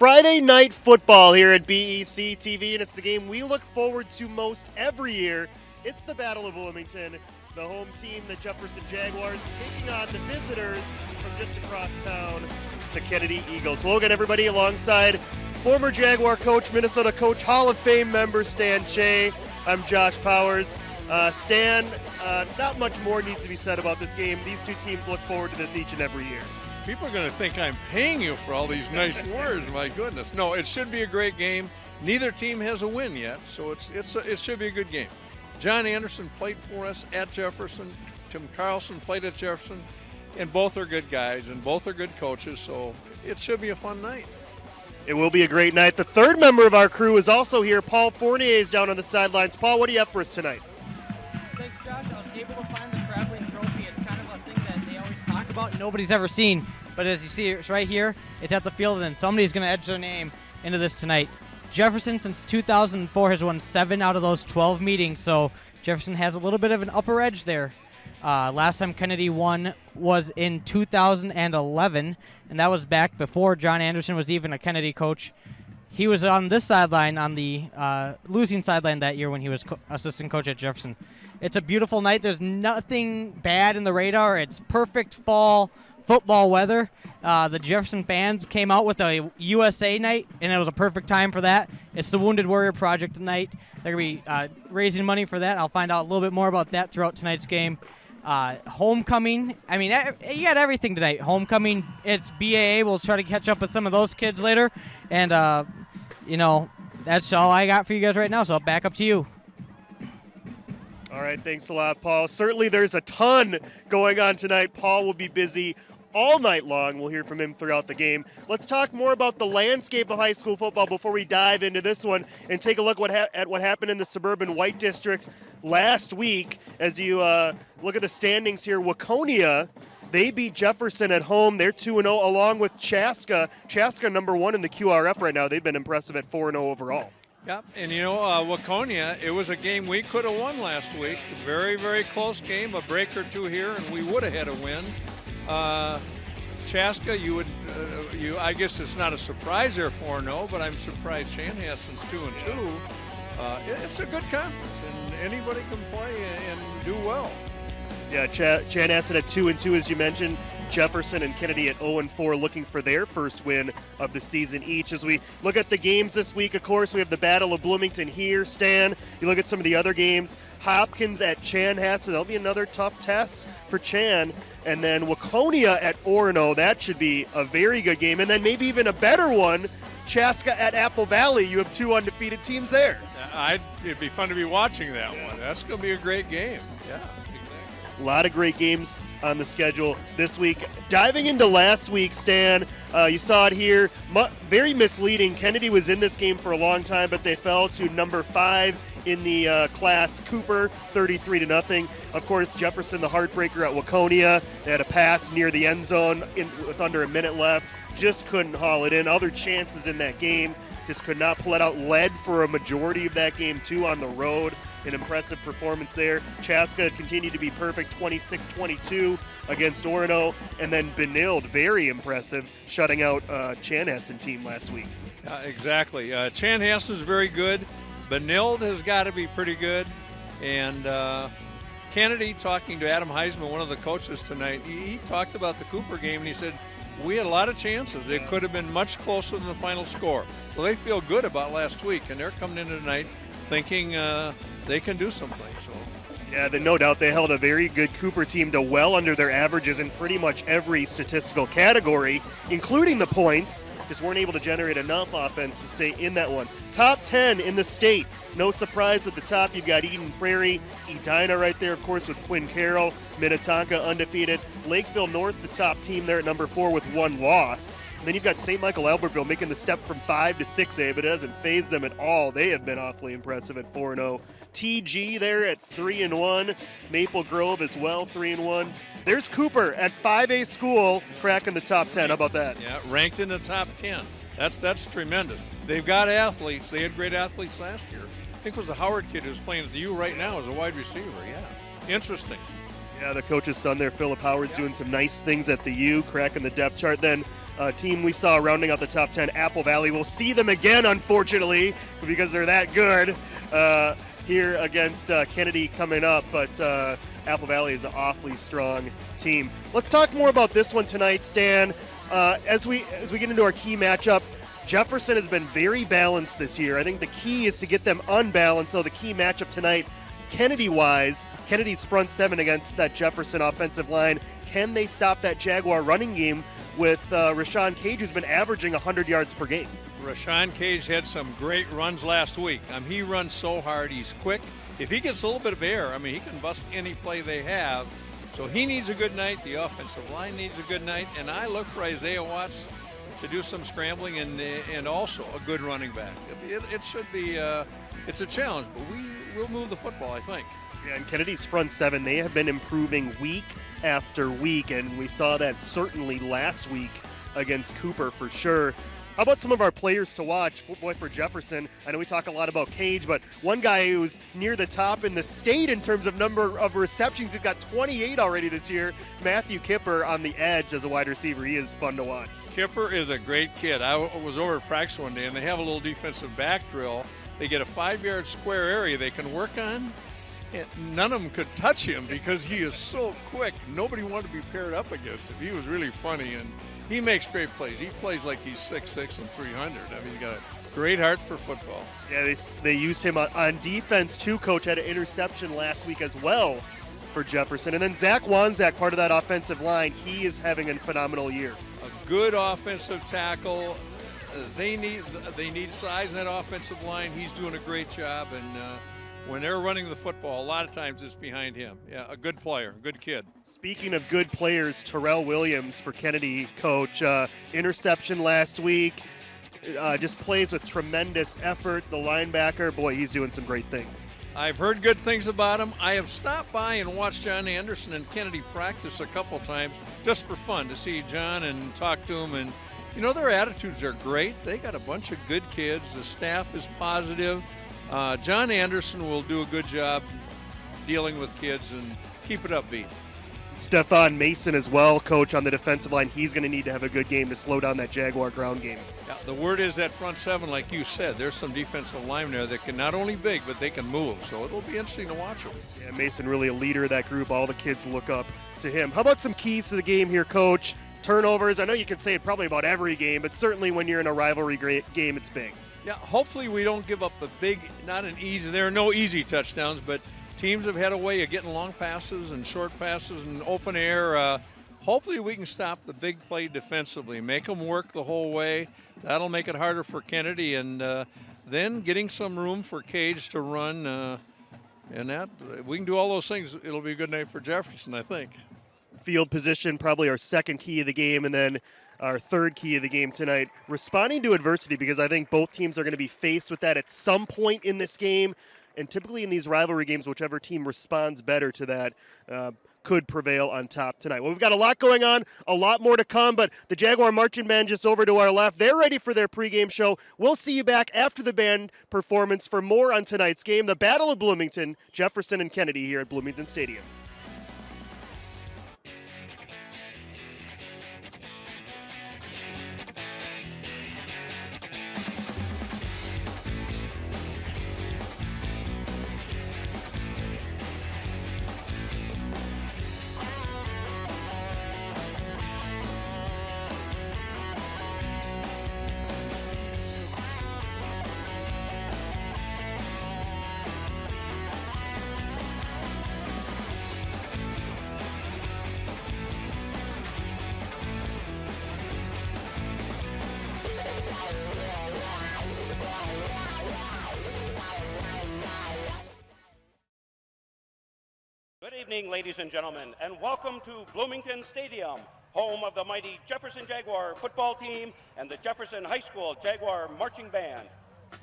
Friday night football here at BEC-TV, and it's the game we look forward to most every year. It's the Battle of Bloomington, the home team, the Jefferson Jaguars, taking on the visitors from just across town, the Kennedy Eagles. Logan, everybody, alongside former Jaguar coach, Minnesota coach, Hall of Fame member Stan Shea. I'm Josh Powers. Stan, not much more needs to be said about this game. These two teams look forward to this each and every year. People are going to think I'm paying you for all these nice words. My goodness. No, it should be a great game. Neither team has a win yet, so it should be a good game. John Anderson played for us at Jefferson. Tim Carlson played at Jefferson. And both are good guys, and both are good coaches, so it should be a fun night. It will be a great night. The third member of our crew is also here. Paul Fournier is down on the sidelines. Paul, what do you have for us tonight? Thanks, Josh. I was able to find the traveling trophy. It's kind of a thing that they always talk about and nobody's ever seen. But as you see, it's right here. It's at the field, and then somebody's going to etch their name into this tonight. Jefferson, since 2004, has won 7 out of those 12 meetings, so Jefferson has a little bit of an upper edge there. Last time Kennedy won was in 2011, and that was back before John Anderson was even a Kennedy coach. He was on this sideline, on the losing sideline that year when he was assistant coach at Jefferson. It's a beautiful night. There's nothing bad in the radar. It's perfect fall football weather. The Jefferson fans came out with a USA night, and it was a perfect time for that. It's the Wounded Warrior Project tonight. They're going to be raising money for that. I'll find out a little bit more about that throughout tonight's game. Homecoming, I mean, you got everything tonight. Homecoming, it's BAA. We'll try to catch up with some of those kids later. And, that's all I got for you guys right now, so back up to you. All right, thanks a lot, Paul. Certainly there's a ton going on tonight. Paul will be busy all night long. We'll hear from him throughout the game. Let's talk more about the landscape of high school football before we dive into this one and take a look at what happened in the suburban White District last week. As you look at the standings here, Waconia, they beat Jefferson at home. They're 2-0 along with Chaska. Chaska number 1 in the QRF right now. They've been impressive at 4-0 overall. Yep, and Waconia, it was a game we could have won last week. Very, very close game, a break or two here, and we would have had a win. Chaska, I guess it's not a surprise they're 4-0, but I'm surprised Chanhasson's 2-2. It's a good conference, and anybody can play and do well. Yeah, Chanhassen at 2-2, as you mentioned. Jefferson and Kennedy at 0-4, looking for their first win of the season each. As we look at the games this week, of course, we have the Battle of Bloomington here. Stan, you look at some of the other games. Hopkins at Chanhassen. That'll be another tough test for Chan. And then Waconia at Orono. That should be a very good game. And then maybe even a better one, Chaska at Apple Valley. You have 2 undefeated teams there. It'd be fun to be watching that one. That's going to be a great game. Yeah. A lot of great games on the schedule this week. Diving into last week, Stan, you saw it here. Very misleading. Kennedy was in this game for a long time, but they fell to number 5 in the class, Cooper, 33-0. Of course, Jefferson, the heartbreaker at Waconia. They had a pass near the end zone with under a minute left. Just couldn't haul it in. Other chances in that game. Just could not pull it out. Led for a majority of that game, too, on the road. An impressive performance there. Chaska continued to be perfect, 26-22 against Orono. And then Benilde, very impressive, shutting out Chanhassen team last week. Exactly. Chanhassen's very good. Benilde has got to be pretty good. And Kennedy, talking to Adam Heisman, one of the coaches tonight, he talked about the Cooper game, and he said, we had a lot of chances. It could have been much closer than the final score. So they feel good about last week, and they're coming in tonight thinking they can do something. So, yeah, no doubt they held a very good Cooper team to well under their averages in pretty much every statistical category, including the points. Just weren't able to generate enough offense to stay in that one. Top 10 in the state. No surprise at the top. You've got Eden Prairie, Edina right there, of course, with Quinn Carroll. Minnetonka undefeated. Lakeville North, the top team there at number 4 with 1 loss. And then you've got St. Michael Albertville making the step from 5 to 6A, but it doesn't faze them at all. They have been awfully impressive at 4-0. TG there at 3-1. Maple Grove as well, 3-1. There's Cooper at 5A school, cracking the top 10. How about that? Yeah, ranked in the top 10. That's tremendous. They've got athletes. They had great athletes last year. I think it was the Howard kid who's playing at the U right now as a wide receiver. Yeah, interesting. Yeah, the coach's son there, Philip Howard's doing some nice things at the U, cracking the depth chart. Then team we saw rounding out the top 10, Apple Valley. We'll see them again, unfortunately, because they're that good here against Kennedy coming up. But Apple Valley is an awfully strong team. Let's talk more about this one tonight, Stan. As we get into our key matchup, Jefferson has been very balanced this year. I think the key is to get them unbalanced. So the key matchup tonight, Kennedy-wise, Kennedy's front seven against that Jefferson offensive line. Can they stop that Jaguar running game with Rashawn Cage, who's been averaging 100 yards per game? Rashawn Cage had some great runs last week. He runs so hard. He's quick. If he gets a little bit of air, he can bust any play they have. So he needs a good night. The offensive line needs a good night. And I look for Isaiah Watts to do some scrambling and also a good running back. It should be it's a challenge, but we'll move the football, I think. Yeah, and Kennedy's front seven, they have been improving week after week, and we saw that certainly last week against Cooper for sure. How about some of our players to watch? Boy, for Jefferson, I know we talk a lot about Cage, but one guy who's near the top in the state in terms of number of receptions, he's got 28 already this year. Matthew Kipper on the edge as a wide receiver. He is fun to watch. Kipper is a great kid. I was over at practice one day, and they have a little defensive back drill. They get a 5-yard square area they can work on. And none of them could touch him because he is so quick. Nobody wanted to be paired up against him. He was really funny, and he makes great plays. He plays like he's 6'6" and 300. He's got a great heart for football. Yeah, they use him on defense too. Coach had an interception last week as well for Jefferson. And then Zach Wanzak, part of that offensive line, he is having a phenomenal year. A good offensive tackle. They need size in that offensive line. He's doing a great job, and when they're running the football, a lot of times it's behind him. Yeah, a good player, good kid. Speaking of good players, Terrell Williams for Kennedy, Coach. Interception last week. Just plays with tremendous effort. The linebacker, boy, he's doing some great things. I've heard good things about him. I have stopped by and watched John Anderson and Kennedy practice a couple times just for fun to see John and talk to him. And, their attitudes are great. They got a bunch of good kids. The staff is positive. John Anderson will do a good job dealing with kids and keep it upbeat. Stephon Mason as well, Coach, on the defensive line. He's going to need to have a good game to slow down that Jaguar ground game. Yeah, the word is that front seven, like you said, there's some defensive linemen there that can not only big, but they can move. So it'll be interesting to watch them. Yeah, Mason really a leader of that group. All the kids look up to him. How about some keys to the game here, Coach? Turnovers. I know you can say it probably about every game, but certainly when you're in a rivalry game, it's big. Yeah, hopefully we don't give up there are no easy touchdowns, but teams have had a way of getting long passes and short passes and open air. Hopefully we can stop the big play defensively, make them work the whole way. That'll make it harder for Kennedy, and then getting some room for Cage to run. And that we can do all those things. It'll be a good night for Jefferson, I think. Field position, probably our second key of the game, and then our third key of the game tonight, responding to adversity, because I think both teams are going to be faced with that at some point in this game. And typically in these rivalry games, whichever team responds better to that could prevail on top tonight. Well, we've got a lot going on, a lot more to come, but the Jaguar Marching Band just over to our left, they're ready for their pregame show. We'll see you back after the band performance for more on tonight's game, the Battle of Bloomington, Jefferson and Kennedy here at Bloomington Stadium. Good evening, ladies and gentlemen, and welcome to Bloomington Stadium, home of the mighty Jefferson Jaguar football team and the Jefferson High School Jaguar Marching Band.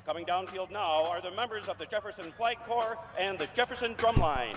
Coming downfield now are the members of the Jefferson Flag Corps and the Jefferson Drumline.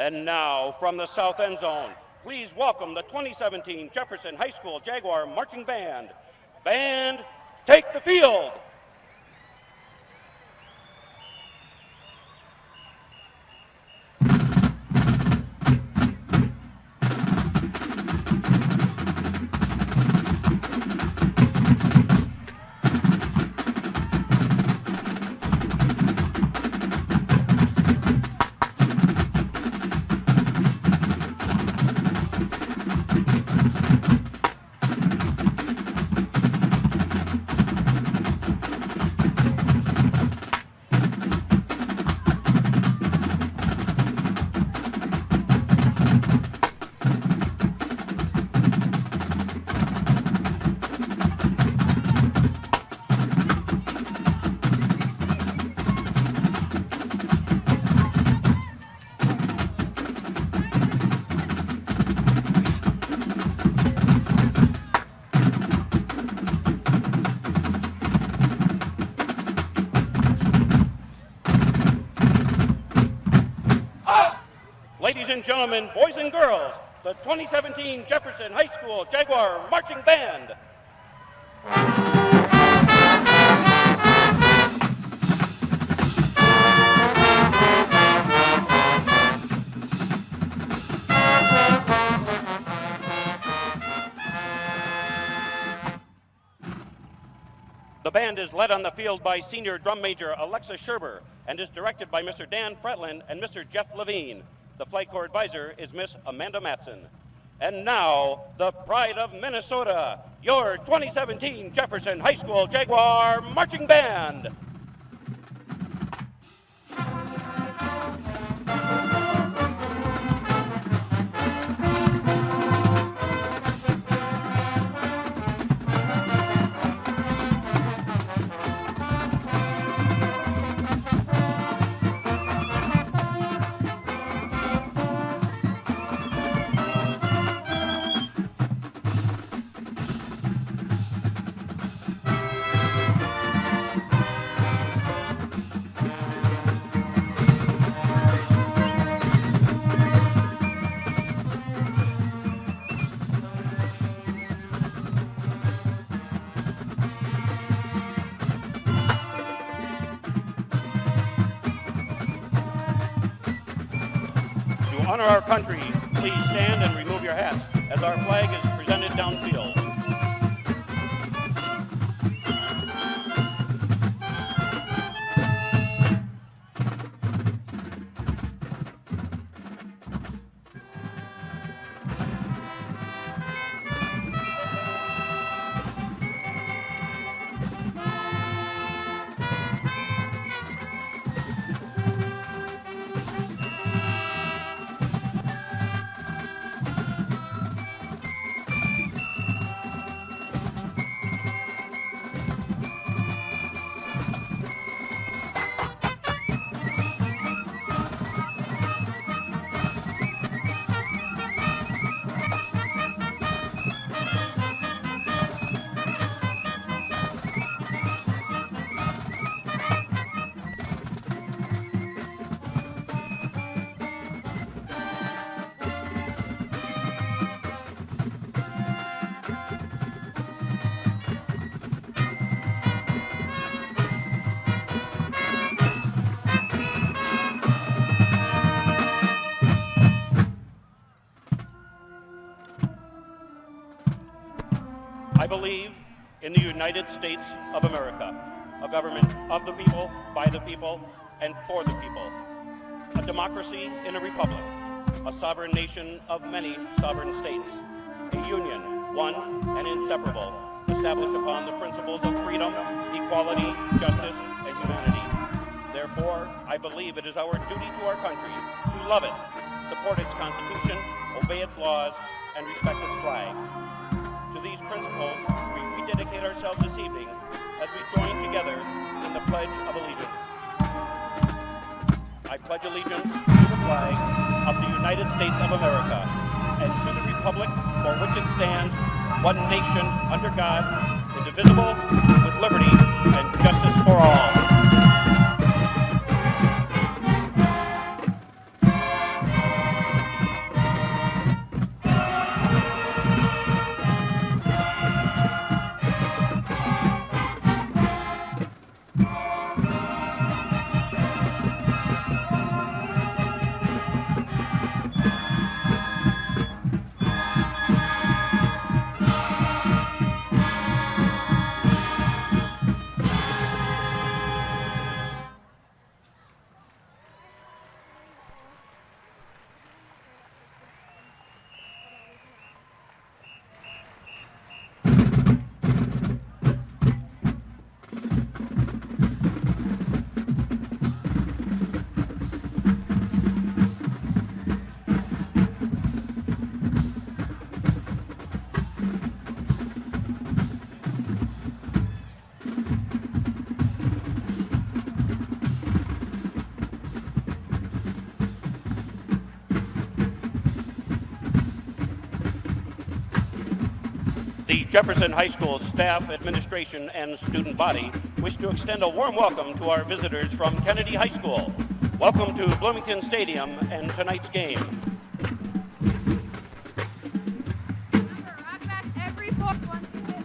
And now from the south end zone, please welcome the 2017 Jefferson High School Jaguar Marching Band. Band, take the field. Ladies and gentlemen, boys and girls, the 2017 Jefferson High School Jaguar Marching Band. The band is led on the field by Senior Drum Major Alexa Sherber and is directed by Mr. Dan Fretlin and Mr. Jeff Levine. The Flight Corps Advisor is Miss Amanda Matson. And now, the pride of Minnesota, your 2017 Jefferson High School Jaguar Marching Band. To honor our country, please stand and remove your hats as our flag is presented downfield. I believe in the United States of America, a government of the people, by the people, and for the people. A democracy in a republic, a sovereign nation of many sovereign states, a union, one and inseparable, established upon the principles of freedom, equality, justice, and humanity. Therefore, I believe it is our duty to our country to love it, support its Constitution, obey its laws, and respect its flag. To these principles, we rededicate ourselves this evening as we join together in the Pledge of Allegiance. I pledge allegiance to the flag of the United States of America and to the republic for which it stands, one nation under God, indivisible, with liberty and justice for all. The Jefferson High School staff, administration, and student body wish to extend a warm welcome to our visitors from Kennedy High School. Welcome to Bloomington Stadium and tonight's game. Remember, rock back every foot once you hit.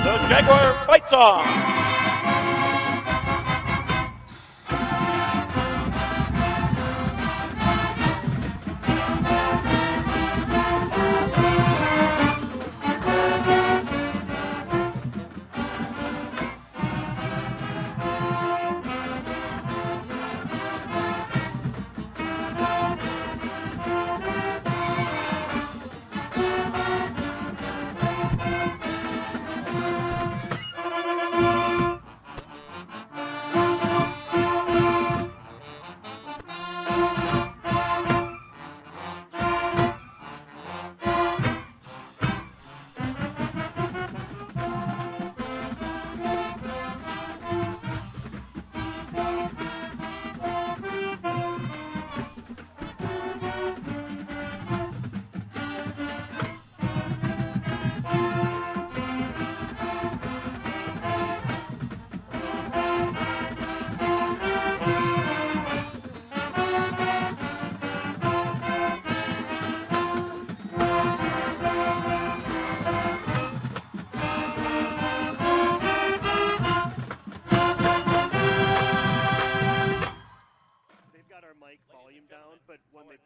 The Jaguar Fight Song. Volume down, but when they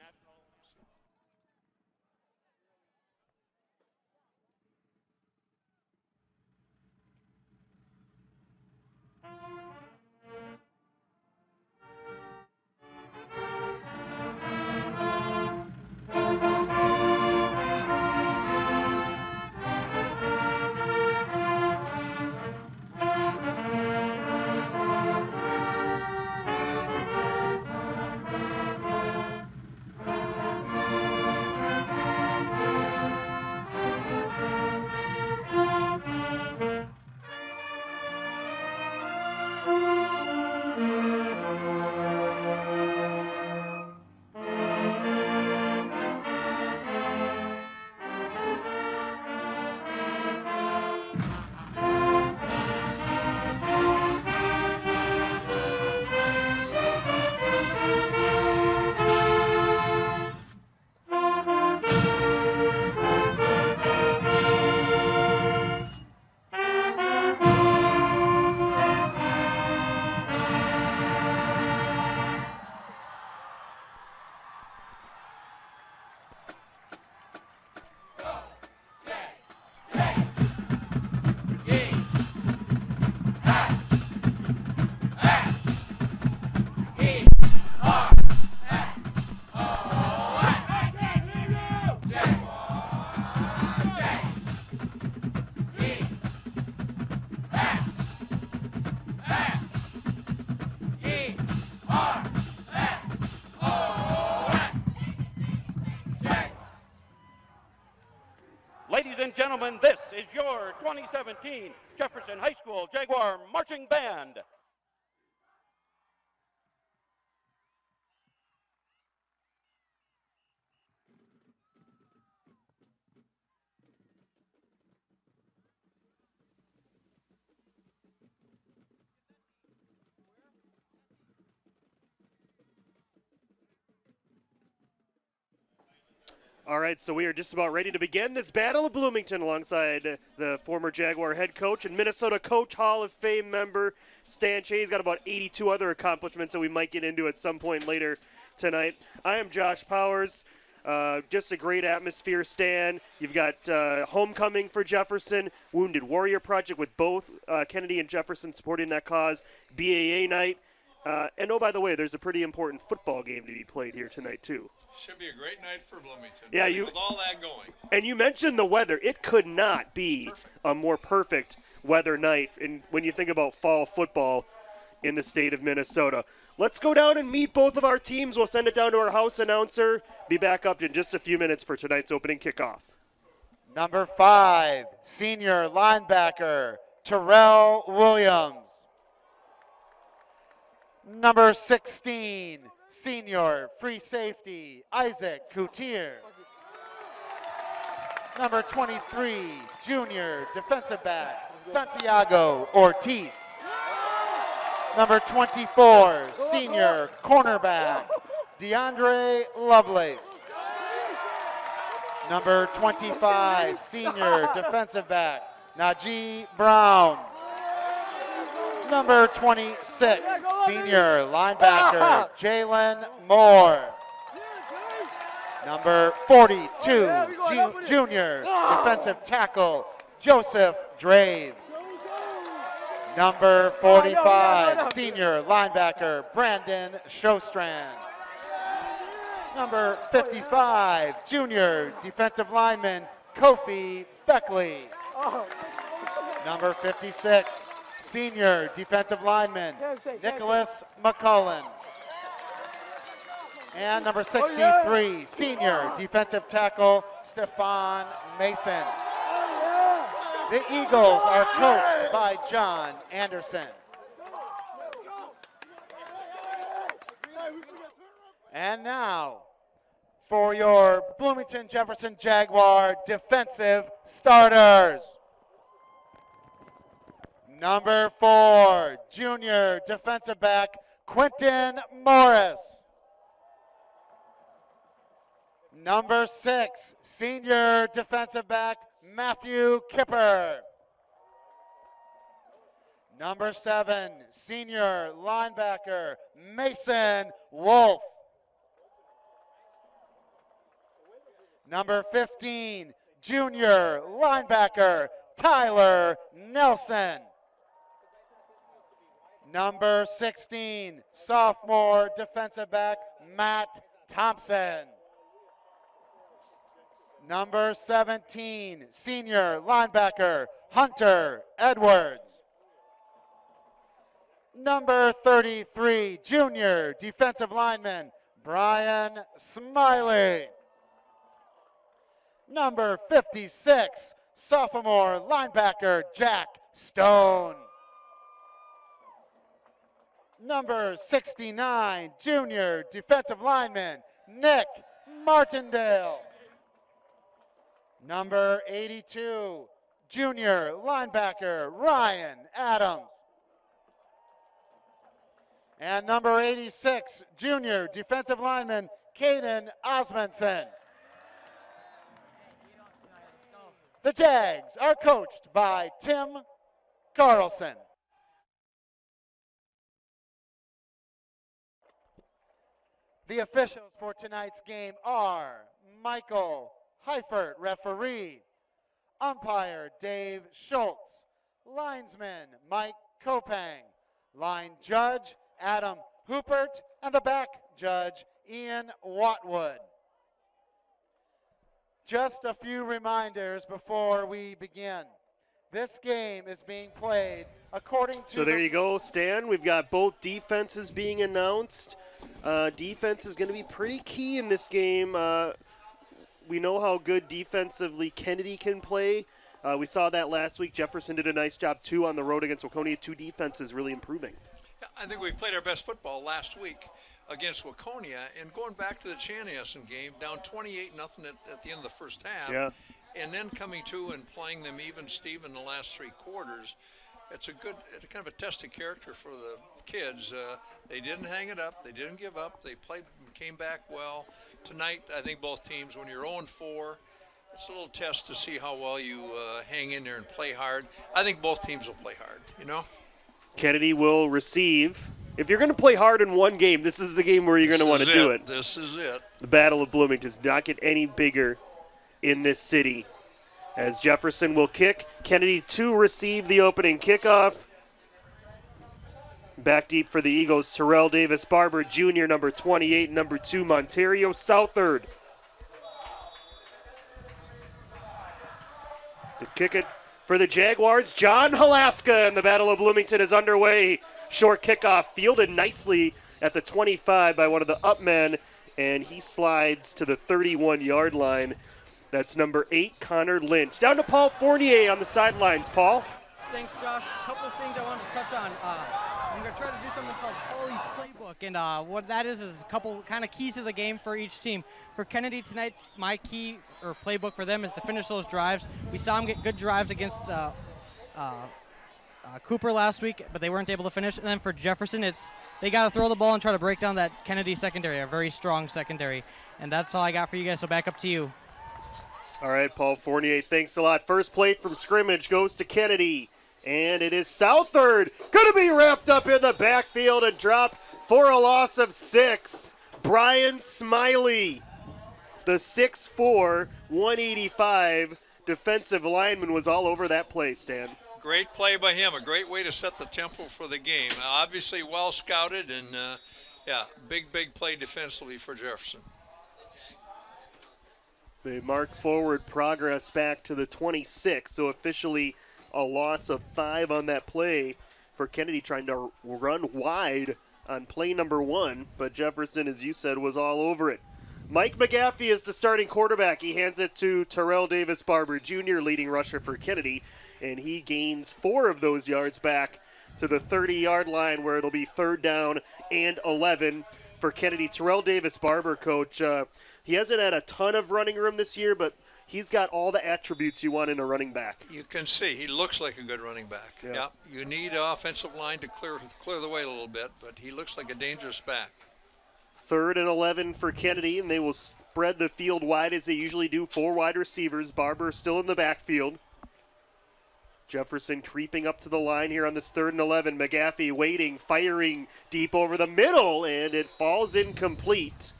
Ladies and gentlemen, this is your 2017 Jefferson High School Jaguar Marching Band. All right, so we are just about ready to begin this Battle of Bloomington alongside the former Jaguar head coach and Minnesota Coach Hall of Fame member Stan Che. He's got about 82 other accomplishments that we might get into at some point later tonight. I am Josh Powers. Just a great atmosphere, Stan. You've got Homecoming for Jefferson, Wounded Warrior Project with both Kennedy and Jefferson supporting that cause, BAA night. And oh, by the way, there's a pretty important football game to be played here tonight, too. Should be a great night for Bloomington. Yeah, with all that going. And you mentioned the weather. It could not be a more perfect weather night when you think about fall football in the state of Minnesota. Let's go down and meet both of our teams. We'll send it down to our house announcer. Be back up in just a few minutes for tonight's opening kickoff. Number 5, senior linebacker, Terrell Williams. Number 16, senior free safety, Isaac Coutier. Number 23, junior defensive back, Santiago Ortiz. Number 24, senior cornerback, DeAndre Lovelace. Number 25, senior defensive back, Najee Brown. Number 26, senior linebacker, Jalen Moore. Number 42, junior defensive tackle, Joseph Draves. Number 45, senior linebacker, Brandon Shostrand. Number 55, junior defensive lineman, Kofi Beckley. Number 56, senior defensive lineman, Nicholas McCullen. And number 63, senior defensive tackle, Stephon Mason. The Eagles are coached by John Anderson. And now, for your Bloomington Jefferson Jaguar defensive starters. Number 4, junior defensive back, Quentin Morris. Number 6, senior defensive back, Matthew Kipper. Number 7, senior linebacker, Mason Wolf. Number 15, junior linebacker, Tyler Nelson. Number 16, sophomore defensive back, Matt Thompson. Number 17, senior linebacker, Hunter Edwards. Number 33, junior defensive lineman, Brian Smiley. Number 56, sophomore linebacker, Jack Stone. Number 69, junior defensive lineman, Nick Martindale. Number 82, junior linebacker, Ryan Adams. And number 86, junior defensive lineman, Caden Osmondson. The Jags are coached by Tim Carlson. The officials for tonight's game are Michael Heifert, referee, umpire Dave Schultz, linesman Mike Kopang, line judge Adam Hoopert, and the back judge Ian Watwood. Just a few reminders before we begin. This game is being played according to... So there you go, Stan. We've got both defenses being announced. Defense is going to be pretty key in this game. We know how good defensively Kennedy can play. We saw that last week. Jefferson did a nice job, too, on the road against Waconia. Two defenses really improving. I think we played our best football last week against Waconia, and going back to the Chanhassen game, down 28-0 at the end of the first half, and then coming to and playing them even Steve in the last 3 quarters. It's kind of a test of character for the kids. They didn't hang it up. They didn't give up. They played and came back well. Tonight, I think both teams, when you're 0-4, it's a little test to see how well you hang in there and play hard. I think both teams will play hard, you know? Kennedy will receive If you're going to play hard in one game, this is the game where you're going to want to do it. This is it. The Battle of Bloomington does not get any bigger in this city. As Jefferson will kick, Kennedy to receive the opening kickoff. Back deep for the Eagles, Terrell Davis Barber Jr., number 28, number 2, Montario Southard. To kick it for the Jaguars, John Halaska, and the Battle of Bloomington is underway. Short kickoff fielded nicely at the 25 by one of the up men, and he slides to the 31-yard line. That's number 8, Connor Lynch. Down to Paul Fournier on the sidelines. Paul? Thanks, Josh. A couple of things I wanted to touch on. I'm going to try to do something called Paulie's Playbook, and what that is a couple kind of keys to the game for each team. For Kennedy tonight, my key or playbook for them is to finish those drives. We saw them get good drives against Cooper last week, but they weren't able to finish. And then for Jefferson, they got to throw the ball and try to break down that Kennedy secondary, a very strong secondary. And that's all I got for you guys, so back up to you. All right, Paul Fournier, thanks a lot. First play from scrimmage goes to Kennedy, and it is Southard. Going to be wrapped up in the backfield and dropped for a loss of 6. Brian Smiley, the 6'4", 185 defensive lineman, was all over that play, Stan. Great play by him, a great way to set the tempo for the game. Obviously well scouted, and big play defensively for Jefferson. They mark forward progress back to the 26, so officially a loss of 5 on that play for Kennedy, trying to run wide on play number 1, but Jefferson, as you said, was all over it. Mike McGaffey is the starting quarterback. He hands it to Terrell Davis Barber Jr., leading rusher for Kennedy, and he gains 4 of those yards back to the 30-yard line, where it'll be 3rd down and 11 for Kennedy. Terrell Davis Barber, coach, he hasn't had a ton of running room this year, but he's got all the attributes you want in a running back. You can see he looks like a good running back. Yeah. You need an offensive line to clear the way a little bit, but he looks like a dangerous back. 3rd and 11 for Kennedy, and they will spread the field wide as they usually do. 4 wide receivers. Barber still in the backfield. Jefferson creeping up to the line here on this 3rd and 11. McGaffey waiting, firing deep over the middle, and it falls incomplete.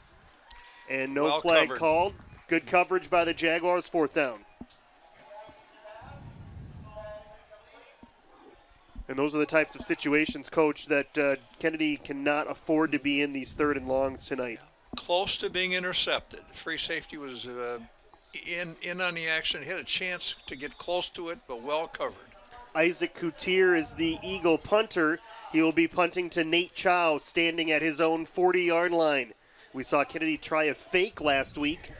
And no flag called. Good coverage by the Jaguars, 4th down. And those are the types of situations, Coach, that Kennedy cannot afford to be in these 3rd and longs tonight. Close to being intercepted. Free safety was in on the action, had a chance to get close to it, but well covered. Isaac Coutier is the Eagle punter. He will be punting to Nate Chow, standing at his own 40-yard line. We saw Kennedy try a fake last week.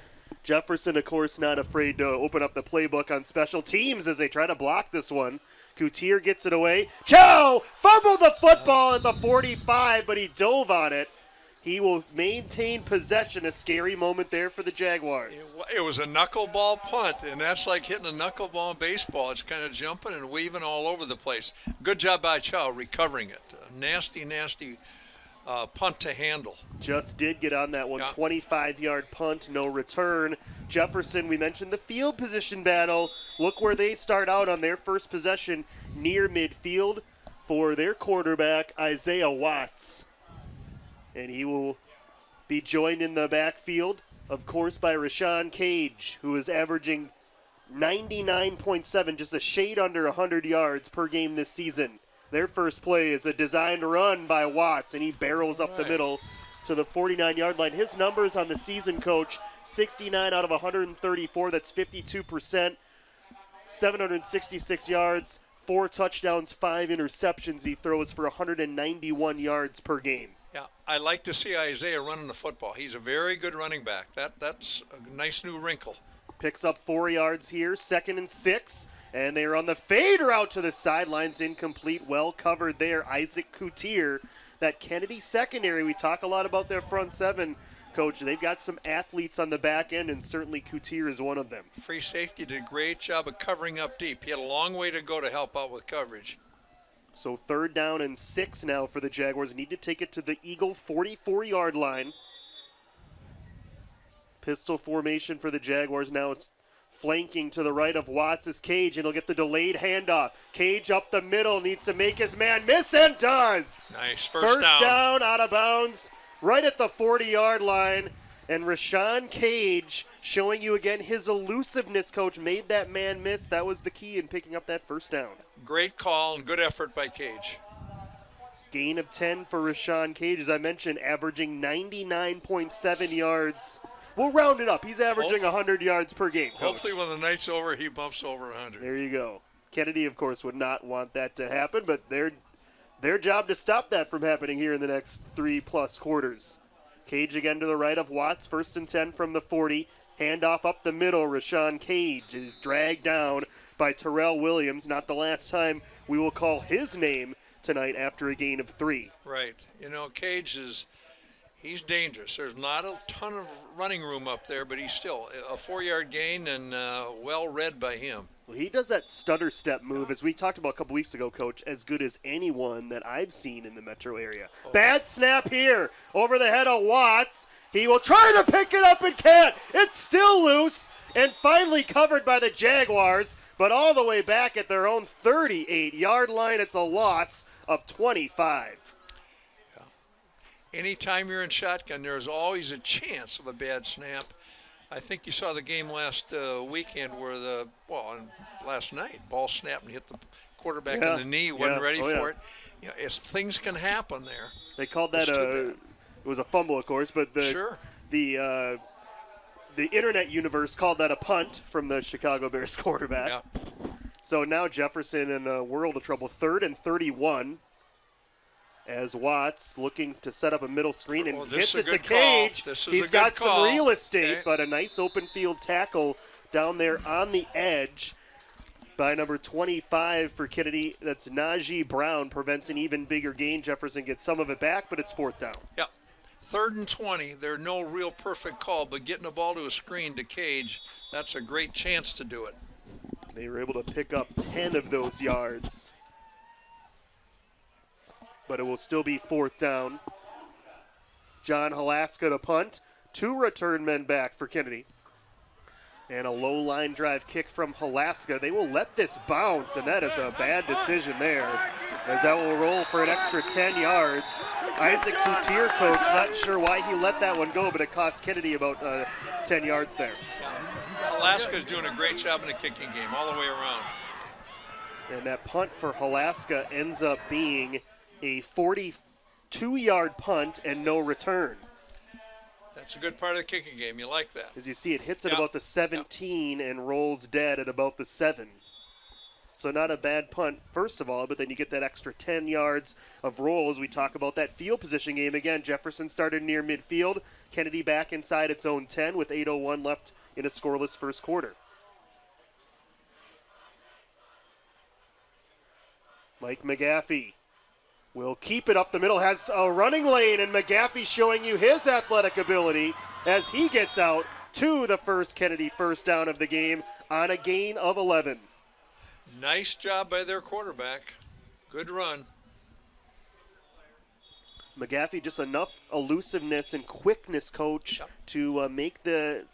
Jefferson, of course, not afraid to open up the playbook on special teams as they try to block this one. Coutier gets it away. Chow fumbled the football at the 45, but he dove on it. He will maintain possession. A scary moment there for the Jaguars. It was a knuckleball punt, and that's like hitting a knuckleball in baseball. It's kind of jumping and weaving all over the place. Good job by Chow recovering it. A nasty punt to handle. Just did get on that one. 25-yard punt, no return. Jefferson, we mentioned the field position battle. Look where they start out on their first possession near midfield for their quarterback, Isaiah Watts. And he will be joined in the backfield, of course, by Rashawn Cage, who is averaging 99.7, just a shade under 100 yards per game this season. Their first play is a designed run by Watts, and he barrels up the middle to the 49-yard line. His numbers on the season, Coach, 69 out of 134. That's 52%. 766 yards, 4 touchdowns, 5 interceptions. He throws for 191 yards per game. Yeah, I like to see Isaiah running the football. He's a very good running back. That's a nice new wrinkle. Picks up 4 yards here, 2nd and 6. And they're on the fade route to the sidelines, incomplete, well covered there. Isaac Coutier, that Kennedy secondary, we talk a lot about their front 7, Coach. They've got some athletes on the back end, and certainly Coutier is one of them. Free safety did a great job of covering up deep. He had a long way to go to help out with coverage. So 3rd down and 6 now for the Jaguars. Need to take it to the Eagle 44-yard line. Pistol formation for the Jaguars now. It's Flanking to the right of Watts is Cage, and he'll get the delayed handoff. Cage up the middle, needs to make his man miss, and does. Nice. First down, out of bounds, right at the 40-yard line. And Rashawn Cage showing you again his elusiveness, Coach. Made that man miss. That was the key in picking up that first down. Great call and good effort by Cage. Gain of 10 for Rashawn Cage, as I mentioned, averaging 99.7 yards. We'll round it up. He's averaging 100 yards per game, Coach. Hopefully when the night's over, he bumps over 100. There you go. Kennedy, of course, would not want that to happen, but their job to stop that from happening here in the next 3+ quarters. Cage again to the right of Watts, 1st and 10 from the 40. Handoff up the middle. Rashawn Cage is dragged down by Terrell Williams. Not the last time we will call his name tonight after a gain of 3. Right. You know, Cage he's dangerous. There's not a ton of running room up there, but he's still a 4-yard gain and well read by him. Well, he does that stutter step move, as we talked about a couple weeks ago, Coach, as good as anyone that I've seen in the metro area. Oh. Bad snap here over the head of Watts. He will try to pick it up and can't. It's still loose and finally covered by the Jaguars, but all the way back at their own 38-yard line. It's a loss of 25. Anytime you're in shotgun, there's always a chance of a bad snap. I think you saw the game last weekend where last night, ball snapped and hit the quarterback in the knee, wasn't ready for it. You know, things can happen there. They called that it was a fumble, of course, but the internet universe called that a punt from the Chicago Bears quarterback. Yeah. So now Jefferson in a world of trouble. 3rd and 31. As Watts looking to set up a middle screen and hits it to Cage. He's got some real estate, but a nice open field tackle down there on the edge by number 25 for Kennedy. That's Najee Brown, prevents an even bigger gain. Jefferson gets some of it back, but it's 4th down. Yeah. 3rd and 20. There's no real perfect call, but getting the ball to a screen to Cage, that's a great chance to do it. They were able to pick up 10 of those yards. But it will still be 4th down. John Halaska to punt. 2 return men back for Kennedy. And a low line drive kick from Halaska. They will let this bounce, and that is a bad decision there, as that will roll for an extra 10 yards. Isaac Coutier, Coach, not sure why he let that one go, but it cost Kennedy about 10 yards there. Halaska's doing a great job in the kicking game all the way around. And that punt for Halaska ends up being a 42-yard punt and no return. That's a good part of the kicking game. You like that. As you see, it hits at about the 17 and rolls dead at about the 7. So not a bad punt, first of all, but then you get that extra 10 yards of roll as we talk about that field position game. Again, Jefferson started near midfield. Kennedy back inside its own 10 with 8:01 left in a scoreless first quarter. Mike McGaffey will keep it up the middle, has a running lane, and McGaffey showing you his athletic ability as he gets out to the first Kennedy first down of the game on a gain of 11. Nice job by their quarterback. Good run. McGaffey just enough elusiveness and quickness, Coach, to make that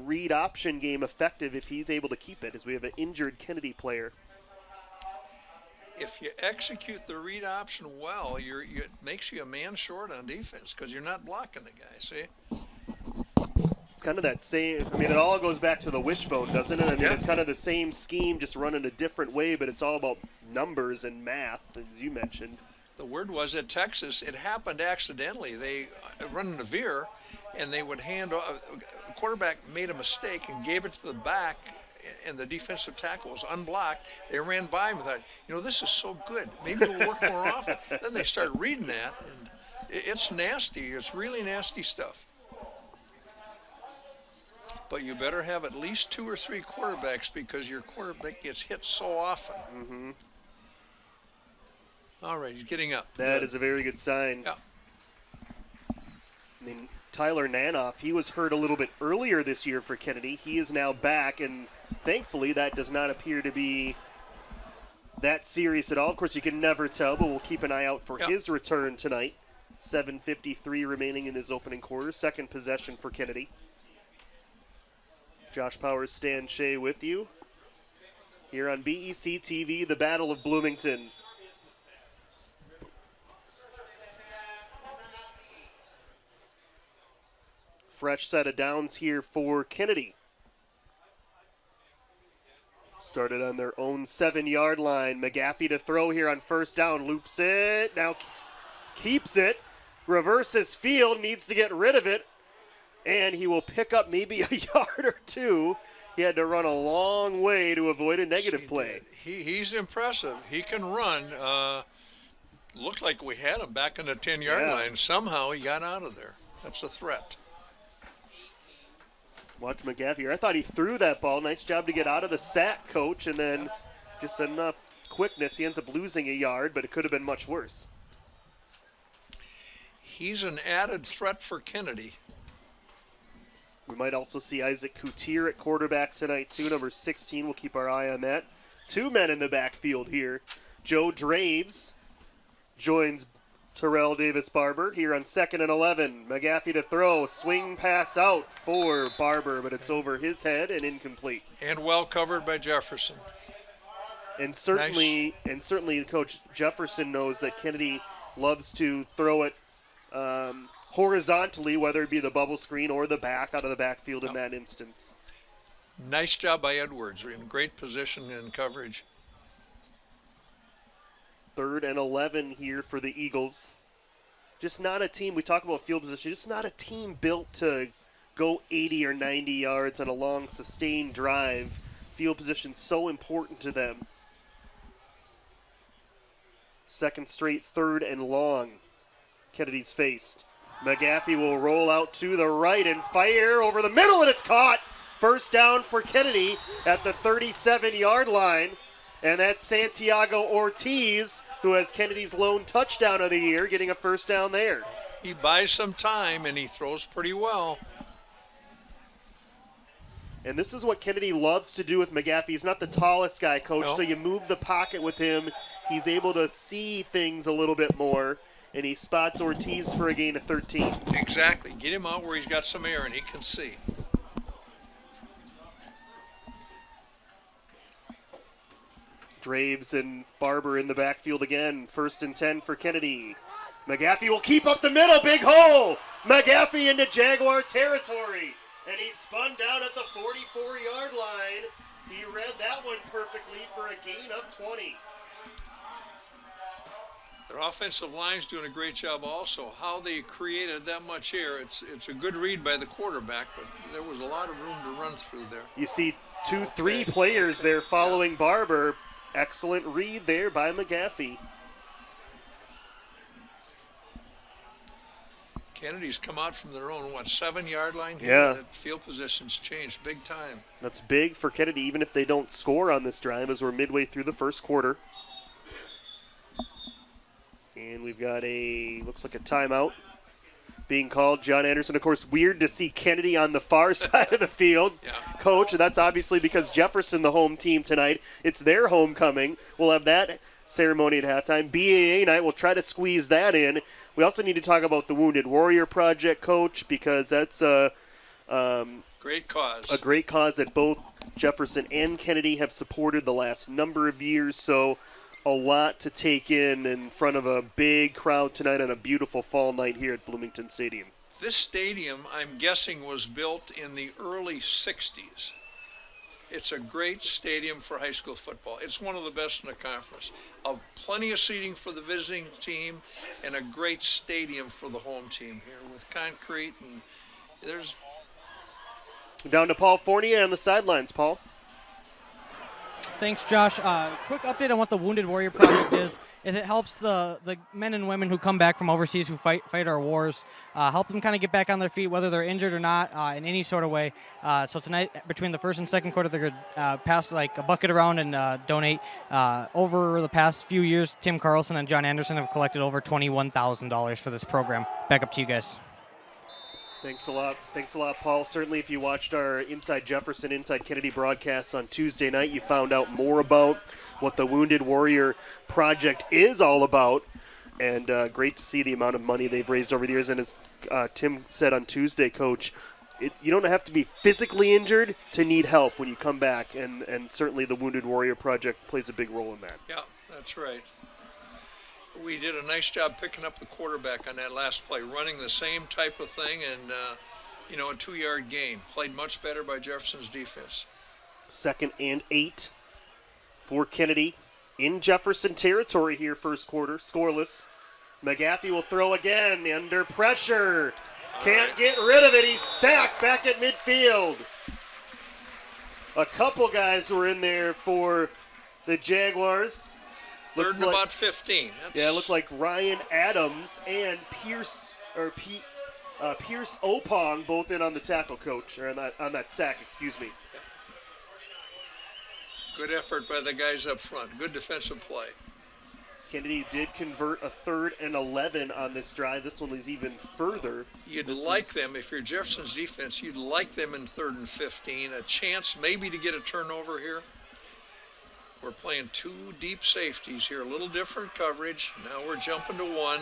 read option game effective if he's able to keep it, as we have an injured Kennedy player. If you execute the read option well, it makes you a man short on defense because you're not blocking the guy, see? It's kind of that same, it all goes back to the wishbone, doesn't it? It's kind of the same scheme, just run in a different way, but it's all about numbers and math, as you mentioned. The word was at Texas, it happened accidentally. They run in a veer, and they would hand off. The quarterback made a mistake and gave it to the back, and the defensive tackle was unblocked. They ran by him and thought, this is so good. Maybe it'll work more often. Then they start reading that, and it's nasty. It's really nasty stuff. But you better have at least 2 or 3 quarterbacks because your quarterback gets hit so often. Mm-hmm. All right, he's getting up. That is a very good sign. Yeah. Tyler Nanoff, he was hurt a little bit earlier this year for Kennedy. He is now back, and thankfully that does not appear to be that serious at all. Of course, you can never tell, but we'll keep an eye out for his return tonight. 7:53 remaining in his opening quarter. Second possession for Kennedy. Josh Powers, Stan Shea with you here on BEC-TV, the Battle of Bloomington. Fresh set of downs here for Kennedy. Started on their own 7-yard line. McGaffey to throw here on first down. Loops it. Now keeps it. Reverses field. Needs to get rid of it. And he will pick up maybe a yard or two. He had to run a long way to avoid a negative play. He's impressive. He can run. Looked like we had him back in the 10-yard line. Somehow he got out of there. That's a threat. Watch McGaffey here. I thought he threw that ball. Nice job to get out of the sack, coach, and then just enough quickness. He ends up losing a yard, but it could have been much worse. He's an added threat for Kennedy. We might also see Isaac Coutier at quarterback tonight, too. Number 16, we'll keep our eye on that. 2 men in the backfield here. Joe Draves joins Terrell Davis-Barber here on 2nd and 11. McGaffey to throw. Swing pass out for Barber, but it's over his head and incomplete. And well covered by Jefferson. And certainly, Coach Jefferson knows that Kennedy loves to throw it horizontally, whether it be the bubble screen or the back out of the backfield in that instance. Nice job by Edwards. We're in great position and coverage. 3rd and 11 here for the Eagles. Just not a team, we talk about field position, just not a team built to go 80 or 90 yards on a long, sustained drive. Field position so important to them. 2nd straight 3rd and long. Kennedy's faced. McGaffey will roll out to the right and fire over the middle, and it's caught. First down for Kennedy at the 37-yard line. And that's Santiago Ortiz, who has Kennedy's lone touchdown of the year, getting a first down there. He buys some time, and he throws pretty well. And this is what Kennedy loves to do with McGaffey. He's not the tallest guy, Coach, so you move the pocket with him. He's able to see things a little bit more, and he spots Ortiz for a gain of 13. Exactly. Get him out where he's got some air and he can see. Draves and Barber in the backfield again. 1st and 10 for Kennedy. McGaffey will keep up the middle. Big hole. McGaffey into Jaguar territory. And he spun down at the 44-yard line. He read that one perfectly for a gain of 20. Their offensive line's doing a great job also. How they created that much air, it's a good read by the quarterback, but there was a lot of room to run through there. You see 2-3 players there following Barber. Excellent read there by McGaffey. Kennedy's come out from their own, 7-yard line here? Yeah. That field position's changed big time. That's big for Kennedy, even if they don't score on this drive, as we're midway through the first quarter. And we've got looks like a timeout being called. John Anderson, of course, weird to see Kennedy on the far side of the field, Coach. And that's obviously because Jefferson, the home team tonight, it's their homecoming. We'll have that ceremony at halftime. BAA night, we'll try to squeeze that in. We also need to talk about the Wounded Warrior Project, Coach, because that's a great cause. A great cause that both Jefferson and Kennedy have supported the last number of years. So a lot to take in front of a big crowd tonight on a beautiful fall night here at Bloomington Stadium. This stadium, I'm guessing, was built in the early 60s. It's a great stadium for high school football. It's one of the best in the conference. Plenty of seating for the visiting team and a great stadium for the home team here with concrete. And there's down to Paul Fournier on the sidelines. Paul. Thanks, Josh. Quick update on what the Wounded Warrior Project is. It helps the men and women who come back from overseas who fight our wars, help them kind of get back on their feet, whether they're injured or not, in any sort of way. So tonight, between the first and second quarter, they're going to pass like a bucket around and donate. Over the past few years, Tim Carlson and John Anderson have collected over $21,000 for this program. Back up to you guys. Thanks a lot, Paul. Certainly, if you watched our Inside Jefferson, Inside Kennedy broadcasts on Tuesday night, you found out more about what the Wounded Warrior Project is all about. And great to see the amount of money they've raised over the years. And as Tim said on Tuesday, Coach, you don't have to be physically injured to need help when you come back, and certainly the Wounded Warrior Project plays a big role in that. Yeah, that's right. We did a nice job picking up the quarterback on that last play, running the same type of thing, and a 2-yard gain. Played much better by Jefferson's defense. 2nd and 8 for Kennedy in Jefferson territory here, first quarter, scoreless. McGaffey will throw again under pressure. Can't get rid of it. He's sacked back at midfield. A couple guys were in there for the Jaguars. Third and about 15. Yeah, it looked like Ryan Adams and Pierce Opong both in on the tackle, coach, or on that sack, excuse me. Good effort by the guys up front. Good defensive play. Kennedy did convert a 3rd and 11 on this drive. This one was even further. You'd like them, if you're Jefferson's defense, you'd like them in 3rd and 15. A chance maybe to get a turnover here. We're playing 2 deep safeties here. A little different coverage. Now we're jumping to 1.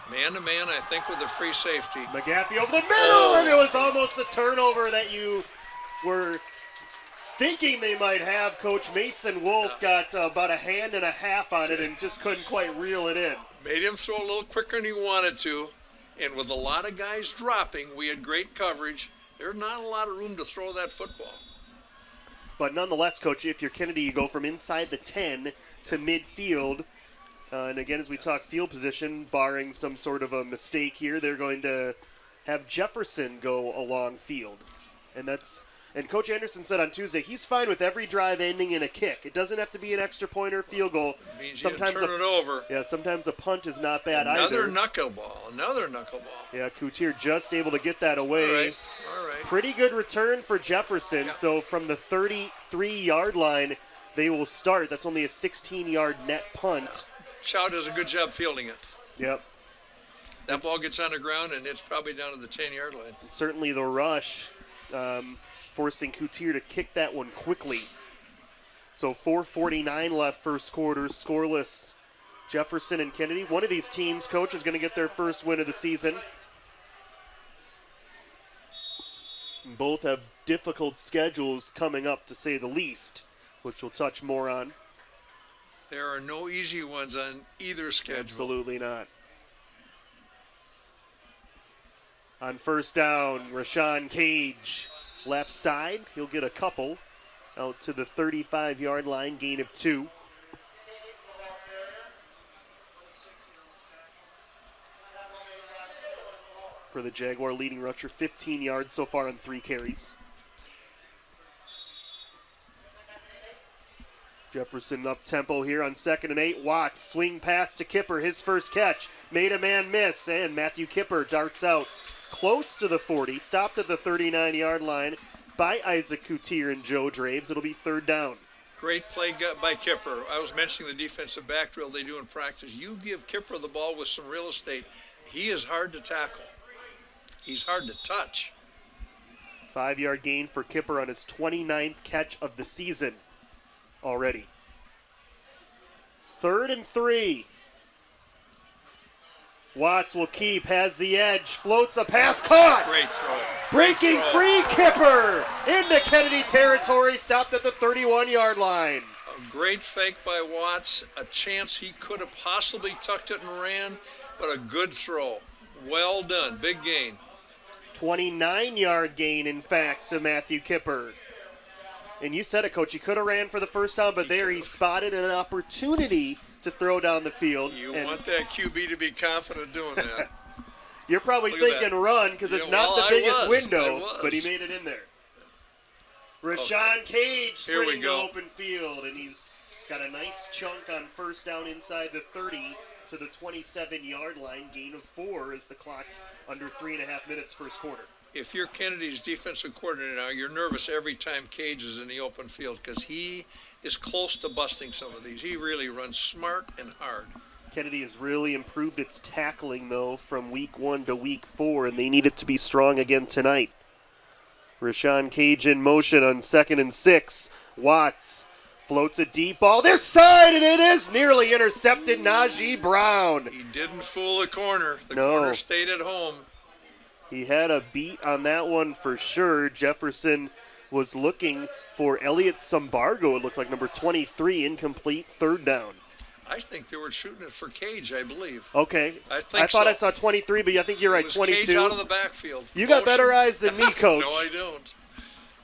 Man-to-man, I think, with a free safety. McGaffey over the middle, and it was almost the turnover that you were thinking they might have. Coach Mason Wolf got about a hand and a half on it and just couldn't quite reel it in. Made him throw a little quicker than he wanted to, and with a lot of guys dropping, we had great coverage. There's not a lot of room to throw that football. But nonetheless, Coach, if you're Kennedy, you go from inside the 10 to midfield. And again, as we talk field position, barring some sort of a mistake here, they're going to have Jefferson go along field. And Coach Anderson said on Tuesday, he's fine with every drive ending in a kick. It doesn't have to be an extra point or field goal. It means sometimes you turn it over. Yeah, sometimes a punt is not bad either. Another knuckleball. Yeah, Coutier just able to get that away. All right. Pretty good return for Jefferson. Yeah. So from the 33-yard line, they will start. That's only a 16-yard net punt. Chow does a good job fielding it. Yep. That ball gets on the ground, and it's probably down to the 10-yard line. Certainly the rush, forcing Coutier to kick that one quickly. So 4:49 left first quarter, scoreless. Jefferson and Kennedy. One of these teams, Coach, is going to get their first win of the season. Both have difficult schedules coming up, to say the least, which we'll touch more on. There are no easy ones on either schedule. Absolutely not. On first down, Rashawn Cage, left side. He'll get a couple out to the 35-yard line, gain of 2. For the Jaguar leading rusher, 15 yards so far on 3 carries. Jefferson up tempo here on 2nd and 8. Watts swing pass to Kipper, his first catch. Made a man miss, and Matthew Kipper darts out close to the 40. Stopped at the 39-yard line by Isaac Coutier and Joe Draves. It'll be 3rd down. Great play by Kipper. I was mentioning the defensive back drill they do in practice. You give Kipper the ball with some real estate, he is hard to tackle. He's hard to touch. 5-yard gain for Kipper on his 29th catch of the season already. 3rd and 3. Watts will keep, has the edge, floats a pass, caught! Great throw. Breaking free, Kipper into Kennedy territory, stopped at the 31-yard line. A great fake by Watts, a chance he could have possibly tucked it and ran, but a good throw. Well done, big gain. 29-yard gain, in fact, to Matthew Kipper. And you said it, Coach, he could have ran for the first down, but he spotted an opportunity to throw down the field. You want that QB to be confident doing that. You're probably thinking run because it's not the biggest window, but he made it in there. Rashawn Cage sprinting to open field, and he's got a nice chunk on first down inside the 30 to the 27-yard line. Gain of 4 as the clock under 3.5 minutes first quarter. If you're Kennedy's defensive coordinator now, you're nervous every time Cage is in the open field because he is close to busting some of these. He really runs smart and hard. Kennedy has really improved its tackling, though, from week 1 to week 4, and they need it to be strong again tonight. Rashawn Cage in motion on 2nd and 6. Watts floats a deep ball this side, and it is nearly intercepted. Najee Brown. He didn't fool the corner. The corner stayed at home. He had a beat on that one for sure. Jefferson was looking for Elliot Sombargo. It looked like number 23, incomplete, third down. I think they were shooting it for Cage, I believe. Okay. I think thought so. I saw 23, but I think you're right, It was 22. Cage out of the backfield. You got better eyes than me, Coach. No, I don't.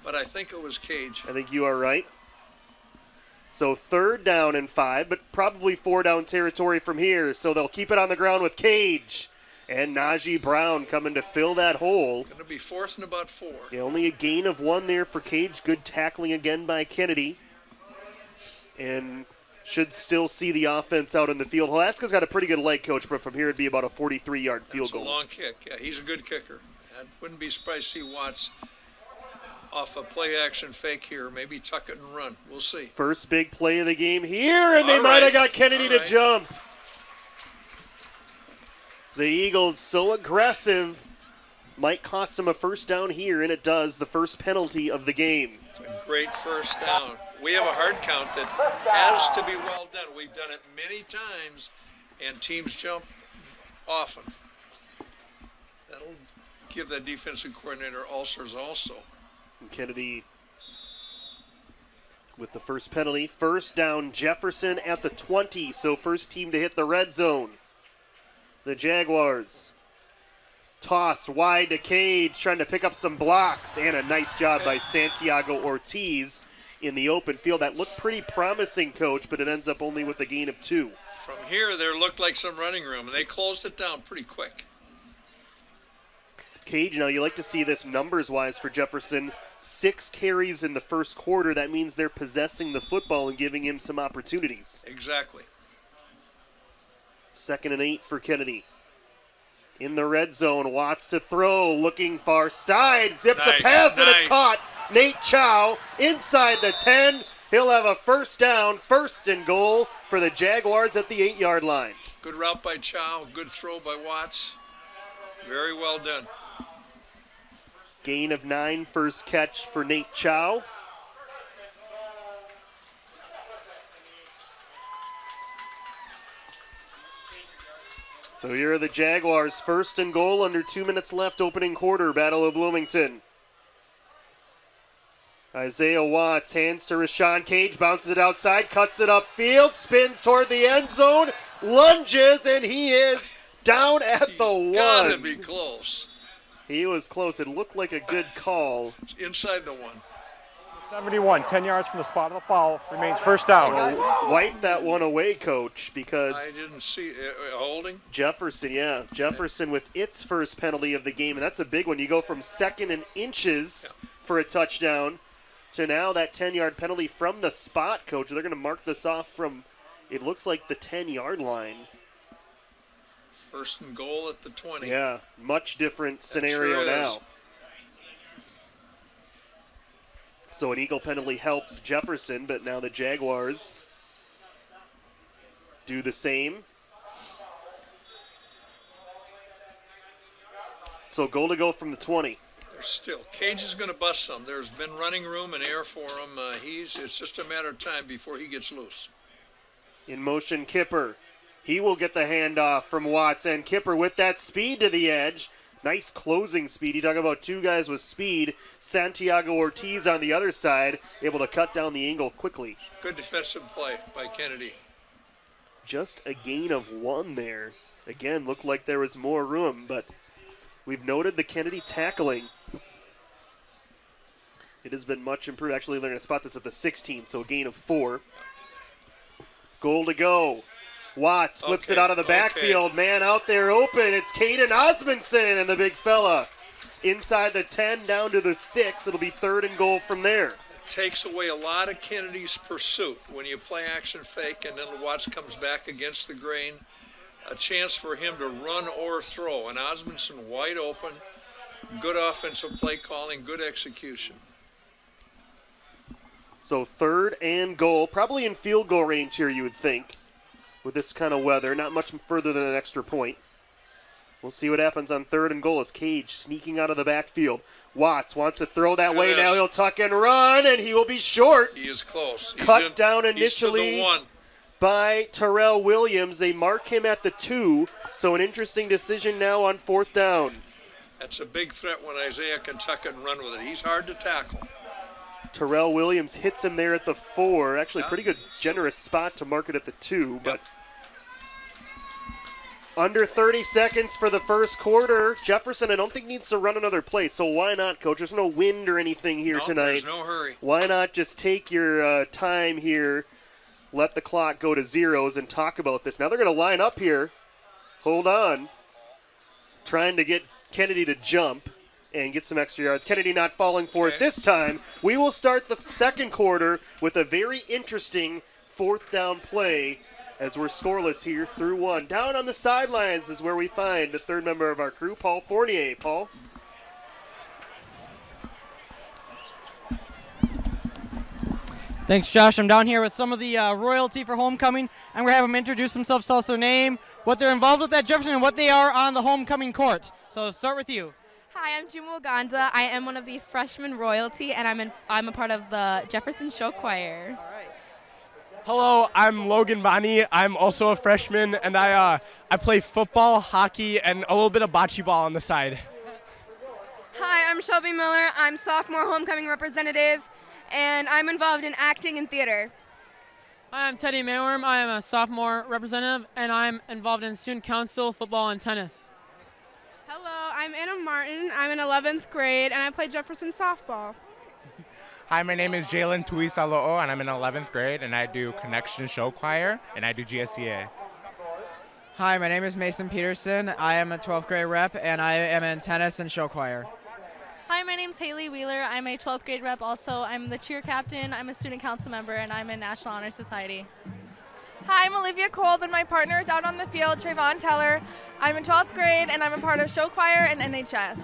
But I think it was Cage. I think you are right. So third down and 5, but probably 4 down territory from here. So they'll keep it on the ground with Cage. And Najee Brown coming to fill that hole. Going to be 4th and about 4. Yeah, only a gain of 1 there for Cage. Good tackling again by Kennedy. And should still see the offense out in the field. Halaska's got a pretty good leg, Coach, but from here it'd be about a 43-yard field goal. It's a long kick. Yeah, he's a good kicker. I wouldn't be surprised to see Watts off a play-action fake here. Maybe tuck it and run. We'll see. First big play of the game here, and they All might right. have got Kennedy All to right. jump. The Eagles so aggressive might cost them a first down here, and it does. The first penalty of the game. It's a great first down. We have a hard count that has to be well done. We've done it many times, and teams jump often. That'll give that defensive coordinator ulcers also. And Kennedy with the first penalty. First down, Jefferson at the 20, so first team to hit the red zone. The Jaguars toss wide to Cage, trying to pick up some blocks, and a nice job by Santiago Ortiz in the open field. That looked pretty promising, Coach, but it ends up only with a gain of 2. From here, there looked like some running room, and they closed it down pretty quick. Cage, now you like to see this numbers-wise for Jefferson. 6 carries in the first quarter. That means they're possessing the football and giving him some opportunities. Exactly. 2nd and 8 for Kennedy. In the red zone, Watts to throw, looking far side, zips a Nice, pass, and it's nice. caught. Nate Chow inside the 10. He'll have a first down, first and goal for the Jaguars at the 8-yard line. Good route by Chow, good throw by Watts. Very well done. Gain of 9, first catch for Nate Chow. So here are the Jaguars, first and goal, under 2 minutes left, opening quarter, Battle of Bloomington. Isaiah Watts hands to Rashawn Cage, bounces it outside, cuts it upfield, spins toward the end zone, lunges, and he is down at the 1. Gotta be close. He was close. It looked like a good call. Inside the 1. 71, 10 yards from the spot of the foul, remains first down. Wipe that one away, Coach, because I didn't see holding. Jefferson with its first penalty of the game, and that's a big one. You go from 2nd and inches for a touchdown to now that 10-yard penalty from the spot, Coach. They're going to mark this off from, it looks like, the 10-yard line. First and goal at the 20. Yeah, much different scenario sure is. now. So an Eagle penalty helps Jefferson, but now the Jaguars do the same. So goal to go from the 20. There's still. Cage is going to bust some. There's been running room and air for him. It's just a matter of time before he gets loose. In motion, Kipper. He will get the handoff from Watts, and Kipper with that speed to the edge. Nice closing speed. You talk about 2 guys with speed. Santiago Ortiz on the other side, able to cut down the angle quickly. Good defensive play by Kennedy. Just a gain of 1 there. Again, looked like there was more room, but we've noted the Kennedy tackling. It has been much improved. Actually, they're going to spot this at the 16, so a gain of 4. Goal to go. Watts flips it out of the backfield. Man out there open. It's Caden Osmondson and the big fella. Inside the 10, down to the 6. It'll be 3rd and goal from there. Takes away a lot of Kennedy's pursuit when you play action fake and then Watts comes back against the grain. A chance for him to run or throw. And Osmondson wide open. Good offensive play calling, good execution. So 3rd and goal. Probably in field goal range here, you would think. With this kind of weather, not much further than an extra point. We'll see what happens on 3rd and goal as Cage sneaking out of the backfield. Watts wants to throw that way. Now he'll tuck and run, and he will be short. He is close. Cut down initially he's to the 1. by Terrell Williams. They mark him at the 2, so an interesting decision now on 4th down. That's a big threat when Isaiah can tuck it and run with it. He's hard to tackle. Terrell Williams hits him there at the 4. Actually, pretty good, generous spot to mark it at the 2. But under 30 seconds for the first quarter. Jefferson, I don't think, needs to run another play. So why not, Coach? There's no wind or anything here tonight. There's no hurry. Why not just take your time here, let the clock go to zeros, and talk about this? Now they're going to line up here. Hold on. Trying to get Kennedy to jump and get some extra yards. Kennedy not falling for it this time. We will start the second quarter with a very interesting fourth down play as we're scoreless here through 1. Down on the sidelines is where we find the third member of our crew, Paul Fournier. Paul? Thanks, Josh. I'm down here with some of the royalty for homecoming. I'm going to have them introduce themselves, tell us their name, what they're involved with at Jefferson, and what they are on the homecoming court. So start with you. Hi, I'm Jumo Ganda. I am one of the freshman royalty, and I'm a part of the Jefferson Show Choir. Hello, I'm Logan Bonney. I'm also a freshman, and I play football, hockey, and a little bit of bocce ball on the side. Hi, I'm Shelby Miller. I'm sophomore homecoming representative, and I'm involved in acting and theater. Hi, I'm Teddy Mayworm. I am a sophomore representative, and I'm involved in student council, football, and tennis. Hello, I'm Anna Martin. I'm in 11th grade, and I play Jefferson softball. Hi, my name is Jalen Tuisalo'o, and I'm in 11th grade, and I do Connection Show Choir, and I do GSCA. Hi, my name is Mason Peterson. I am a 12th grade rep, and I am in tennis and show choir. Hi, my name's Haley Wheeler. I'm a 12th grade rep also. I'm the cheer captain, I'm a student council member, and I'm in National Honor Society. Hi, I'm Olivia Kolb, and my partner is out on the field, Trayvon Teller. I'm in 12th grade, and I'm a part of show choir and NHS.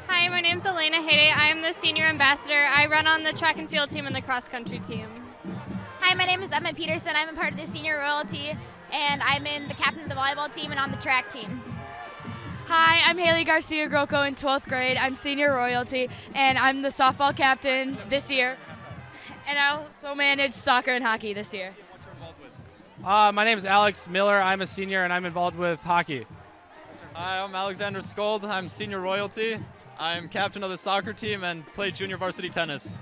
Hi, my name's Elena Hayde. I'm the senior ambassador. I run on the track and field team and the cross country team. Hi, my name is Emma Peterson. I'm a part of the senior royalty, and I'm in the captain of the volleyball team and on the track team. Hi, I'm Haley Garcia Groko in 12th grade. I'm senior royalty, and I'm the softball captain this year. And I also manage soccer and hockey this year. My name is Alex Miller. I'm a senior, and I'm involved with hockey. Hi, I'm Alexander Skold. I'm senior royalty. I'm captain of the soccer team and play junior varsity tennis.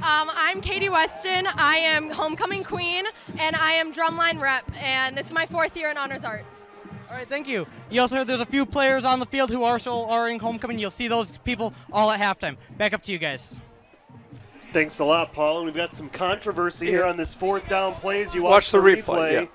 I'm Katie Weston. I am homecoming queen, and I am drumline rep, and this is my 4th year in honors art. All right, thank you. You also heard there's a few players on the field who also are in homecoming. You'll see those people all at halftime. Back up to you guys. Thanks a lot, Paul. We've got some controversy here on this fourth down play as you watch the replay. Yeah.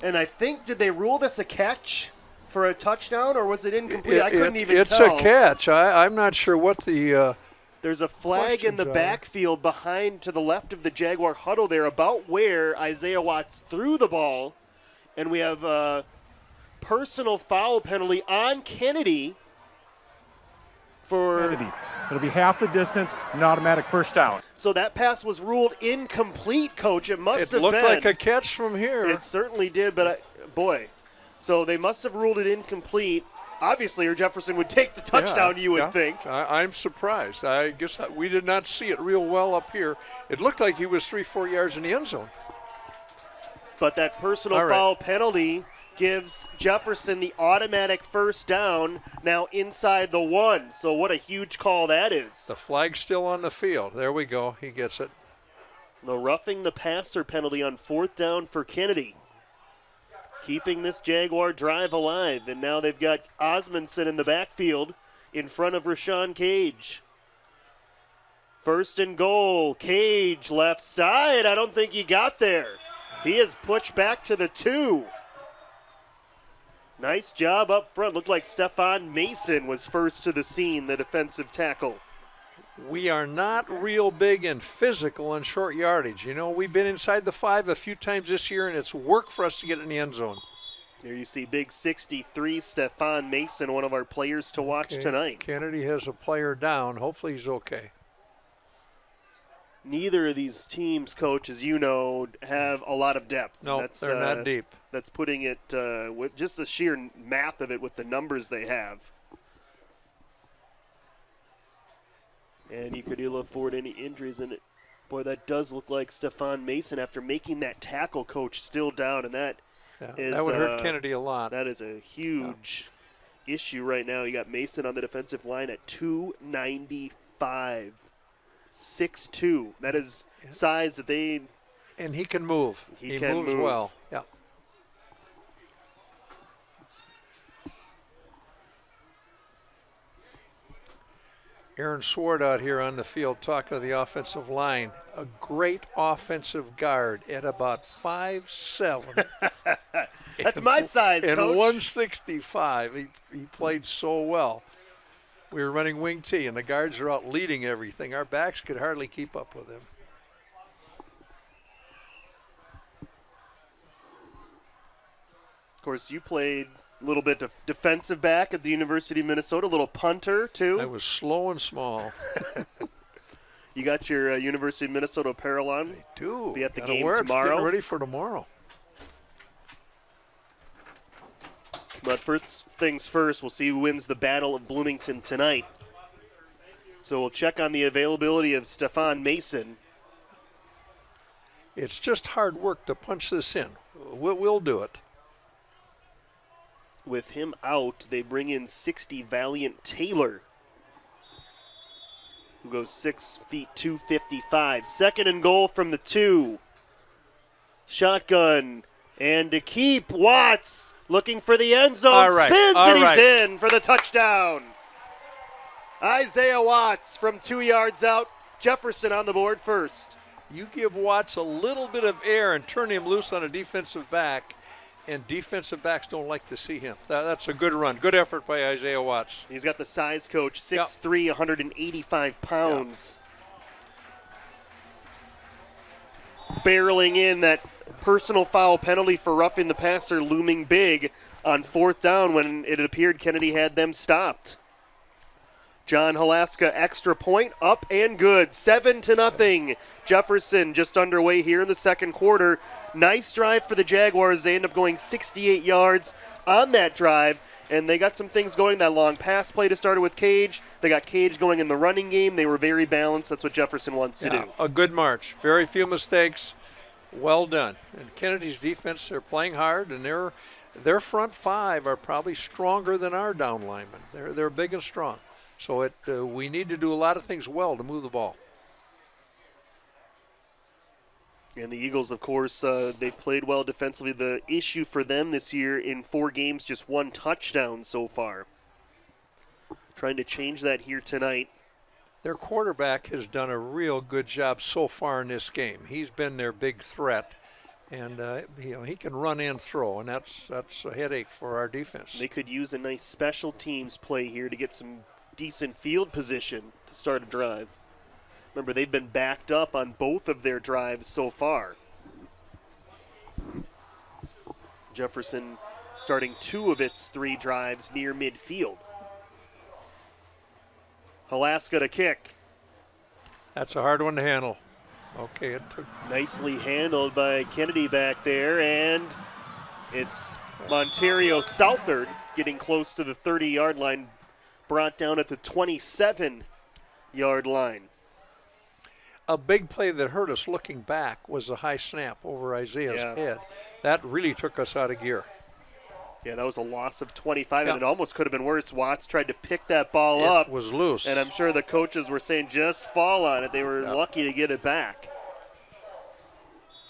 And I think, did they rule this a catch for a touchdown, or was it incomplete? I couldn't even it's tell. It's a catch. I'm not sure what the There's a flag in the backfield behind to the left of the Jaguar huddle there about where Isaiah Watts threw the ball. And we have a personal foul penalty on Kennedy for Kennedy. It'll be half the distance, an automatic first down. So that pass was ruled incomplete, Coach. It must have been. It looked like a catch from here. It certainly did, but boy. So they must have ruled it incomplete. Obviously, or Jefferson would take the touchdown, you would think. I'm surprised. I guess we did not see it real well up here. It looked like he was 3-4 yards in the end zone. But that personal foul penalty gives Jefferson the automatic first down now inside the 1. So what a huge call that is. The flag's still on the field. There we go. He gets it. The roughing the passer penalty on 4th down for Kennedy. Keeping this Jaguar drive alive. And now they've got Osmondson in the backfield in front of Rashawn Cage. 1st and goal. Cage left side. I don't think he got there. He is pushed back to the 2. Nice job up front. Looked like Stephon Mason was first to the scene, the defensive tackle. We are not real big and physical in short yardage. You know, we've been inside the 5 a few times this year, and it's work for us to get in the end zone. There you see big 63, Stephon Mason, one of our players to watch tonight. Kennedy has a player down. Hopefully he's okay. Neither of these teams, Coach, as you know, have a lot of depth. No, they're not deep. That's putting it with just the sheer math of it with the numbers they have. And you could ill afford any injuries in it. Boy, that does look like Stephon Mason after making that tackle, Coach, still down, and that would hurt Kennedy a lot. That is a huge issue right now. You got Mason on the defensive line at 295. 6'2". That is size that they... And he can move. He moves move well. Yeah. Aaron Sword out here on the field talking to the offensive line. A great offensive guard at about 5'7". That's my size, and Coach. 165. He played so well. We were running wing T, and the guards are out leading everything. Our backs could hardly keep up with him. Of course, you played a little bit of defensive back at the University of Minnesota, a little punter, too. I was slow and small. You got your University of Minnesota apparel on? I do. Be at the Gotta game wear it. tomorrow. Getting ready for tomorrow. But first things first, we'll see who wins the Battle of Bloomington tonight. So we'll check on the availability of Stefan Mason. It's just hard work to punch this in. We'll do it. With him out, they bring in 60 Valiant Taylor, who goes 6 feet 255. Second and goal from the 2. Shotgun. And to keep, Watts looking for the end zone, spins, and he's in for the touchdown. Isaiah Watts from 2 yards out. Jefferson on the board first. You give Watts a little bit of air and turn him loose on a defensive back, and defensive backs don't like to see him. That's a good run. Good effort by Isaiah Watts. He's got the size, Coach, 6'3", 185 pounds. Barreling in, that personal foul penalty for roughing the passer looming big on 4th down when it appeared Kennedy had them stopped. John Halaska, extra point, up and good, 7-0. Jefferson just underway here in the second quarter. Nice drive for the Jaguars. They end up going 68 yards on that drive, and they got some things going. That long pass play to start with Cage. They got Cage going in the running game. They were very balanced. That's what Jefferson wants to do. A good march. Very few mistakes. Well done. And Kennedy's defense, they're playing hard, and their front five are probably stronger than our down linemen. They're big and strong. So we need to do a lot of things well to move the ball. And the Eagles, of course, they've played well defensively. The issue for them this year in 4 games, just 1 touchdown so far. Trying to change that here tonight. Their quarterback has done a real good job so far in this game. He's been their big threat, and he can run and throw, and that's a headache for our defense. They could use a nice special teams play here to get some decent field position to start a drive. Remember, they've been backed up on both of their drives so far. Jefferson starting 2 of its 3 drives near midfield. Halaska to kick. That's a hard one to handle. Okay, it took. Nicely handled by Kennedy back there, and it's Montario Southard getting close to the 30-yard line, brought down at the 27-yard line. A big play that hurt us looking back was a high snap over Isaiah's head. That really took us out of gear. Yeah, that was a loss of 25, and it almost could have been worse. Watts tried to pick that ball up. It was loose. And I'm sure the coaches were saying just fall on it. They were lucky to get it back.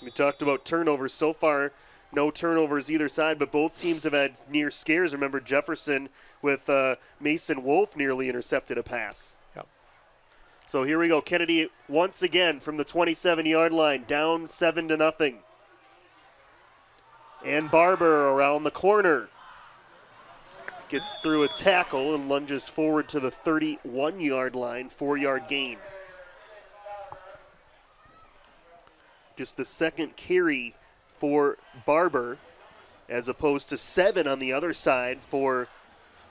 We talked about turnovers so far. No turnovers either side, but both teams have had near scares. Remember, Jefferson with Mason Wolf nearly intercepted a pass. Yep. So here we go. Kennedy once again from the 27-yard line, down 7-0. And Barber around the corner. Gets through a tackle and lunges forward to the 31-yard line, 4-yard gain. Just the second carry for Barber, as opposed to 7 on the other side for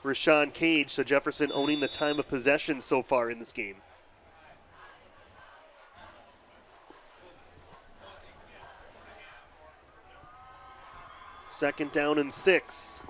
Rashawn Cage. So Jefferson owning the time of possession so far in this game. Second down and 6.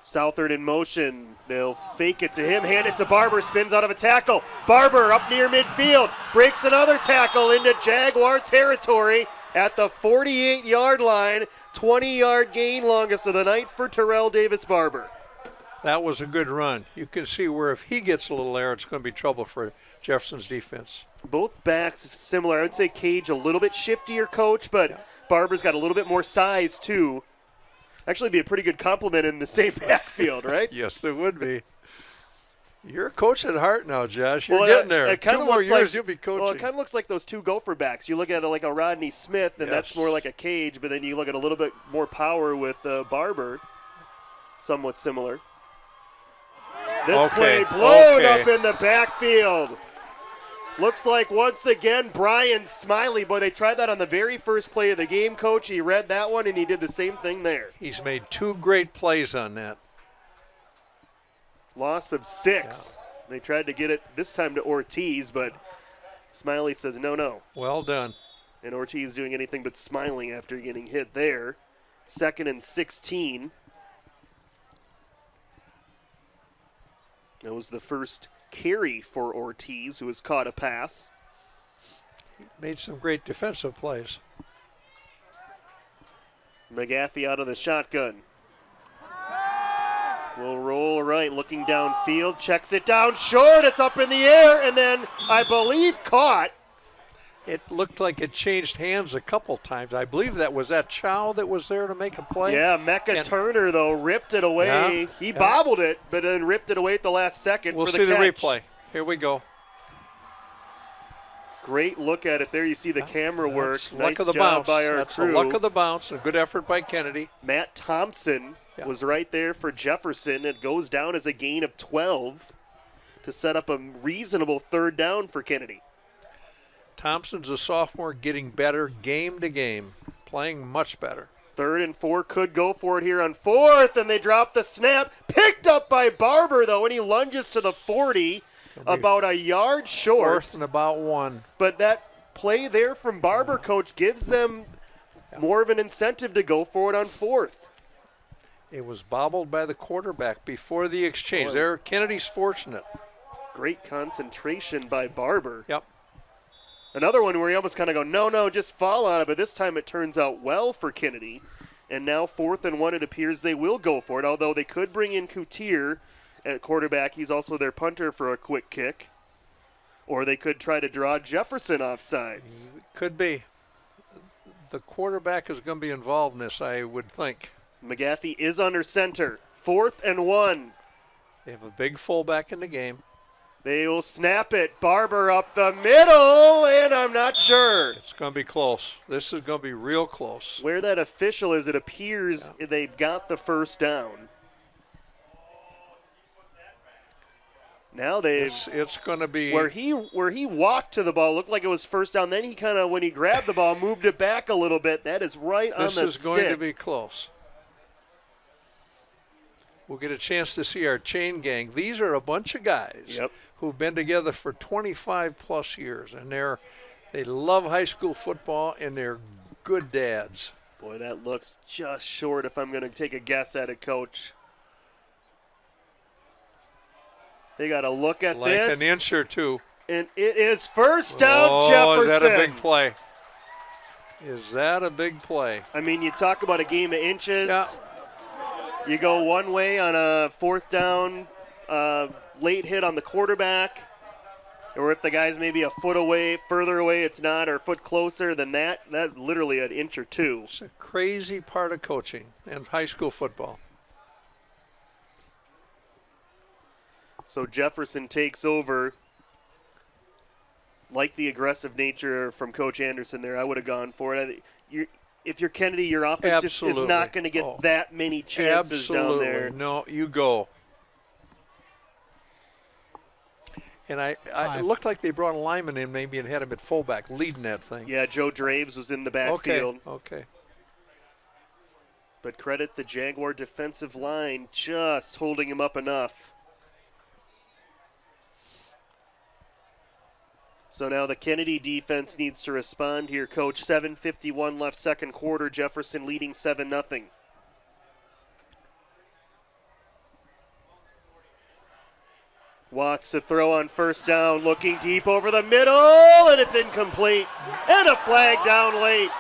Southard in motion. They'll fake it to him, hand it to Barber, spins out of a tackle. Barber up near midfield, breaks another tackle into Jaguar territory. at the 48-yard line. 20-yard gain, longest of the night for Terrell Davis-Barber. That was a good run. You can see where if he gets a little air, it's going to be trouble for Jefferson's defense. Both backs similar. I would say Cage a little bit shiftier, Coach, but Barber's got a little bit more size, too. Actually be a pretty good compliment in the same backfield, right? Yes, it would be. You're a coach at heart now, Josh. You're getting there. It 2 more years, you'll be coaching. Well, it kind of looks like those two Gopher backs. You look at it like a Rodney Smith, and that's more like a Cage, but then you look at a little bit more power with Barber. Somewhat similar. This play blown up in the backfield. Looks like once again Brian Smiley. Boy, they tried that on the very first play of the game, Coach. He read that one, and he did the same thing there. He's made 2 great plays on that. Loss of 6. Yeah. They tried to get it this time to Ortiz, but Smiley says no. Well done. And Ortiz doing anything but smiling after getting hit there. 2nd and 16. That was the first carry for Ortiz, who has caught a pass. He made some great defensive plays. McGaffey out of the shotgun. Will roll right, looking downfield, checks it down short, it's up in the air, and then I believe caught. It looked like it changed hands a couple times. I believe that was Chow that was there to make a play. Yeah, Mecca Turner, though, ripped it away. He bobbled it, but then ripped it away at the last second for the catch. We'll see the replay. Here we go. Great look at it there. You see the camera work. Nice luck of the job bounce. By our That's crew. The luck of the bounce. A good effort by Kennedy. Matt Thompson was right there for Jefferson. It goes down as a gain of 12 to set up a reasonable 3rd down for Kennedy. Thompson's a sophomore, getting better game to game, playing much better. 3rd and 4 could go for it here on 4th, and they drop the snap. Picked up by Barber, though, and he lunges to the 40. About a yard short. 4th and about 1. But that play there from Barber, Coach, gives them more of an incentive to go for it on 4th. It was bobbled by the quarterback before the exchange. There, Kennedy's fortunate. Great concentration by Barber. Yep. Another one where you almost kind of go, no, just fall on it. But this time it turns out well for Kennedy. And now 4th and 1, it appears they will go for it, although they could bring in Coutier at quarterback. He's also their punter for a quick kick. Or they could try to draw Jefferson off sides. Could be. The quarterback is going to be involved in this, I would think. McGaffey is under center. 4th and 1. They have a big fullback in the game. They will snap it. Barber up the middle, and I'm not sure. It's going to be close. This is going to be real close. Where that official is, it appears they've got the 1st down. Now it's going to be where he walked to the ball, looked like it was 1st down. Then he kind of, when he grabbed the ball, moved it back a little bit. That is right on the stick. This is going to be close. We'll get a chance to see our chain gang. These are a bunch of guys who've been together for 25 plus years, and they love high school football, and they're good dads. Boy, that looks just short if I'm going to take a guess at it, Coach. They got to look at this. Like an inch or 2. And it is 1st down, Jefferson. Is that a big play? Is that a big play? I mean, you talk about a game of inches. Yeah. You go one way on a 4th down, late hit on the quarterback. Or if the guy's maybe a foot away, further away, it's not, or a foot closer than that. That's literally an inch or 2. It's a crazy part of coaching and high school football. So Jefferson takes over. Like the aggressive nature from Coach Anderson there, I would have gone for it. If you're Kennedy, your offense just is not going to get that many chances down there. No, you go. And it looked like they brought a lineman in maybe and had him at fullback leading that thing. Yeah, Joe Draves was in the backfield. Okay. But credit the Jaguar defensive line just holding him up enough. So now the Kennedy defense needs to respond here, Coach. 7:51 left, 2nd quarter. Jefferson leading 7-0. Watts to throw on 1st down, looking deep over the middle, and it's incomplete. And a flag down late.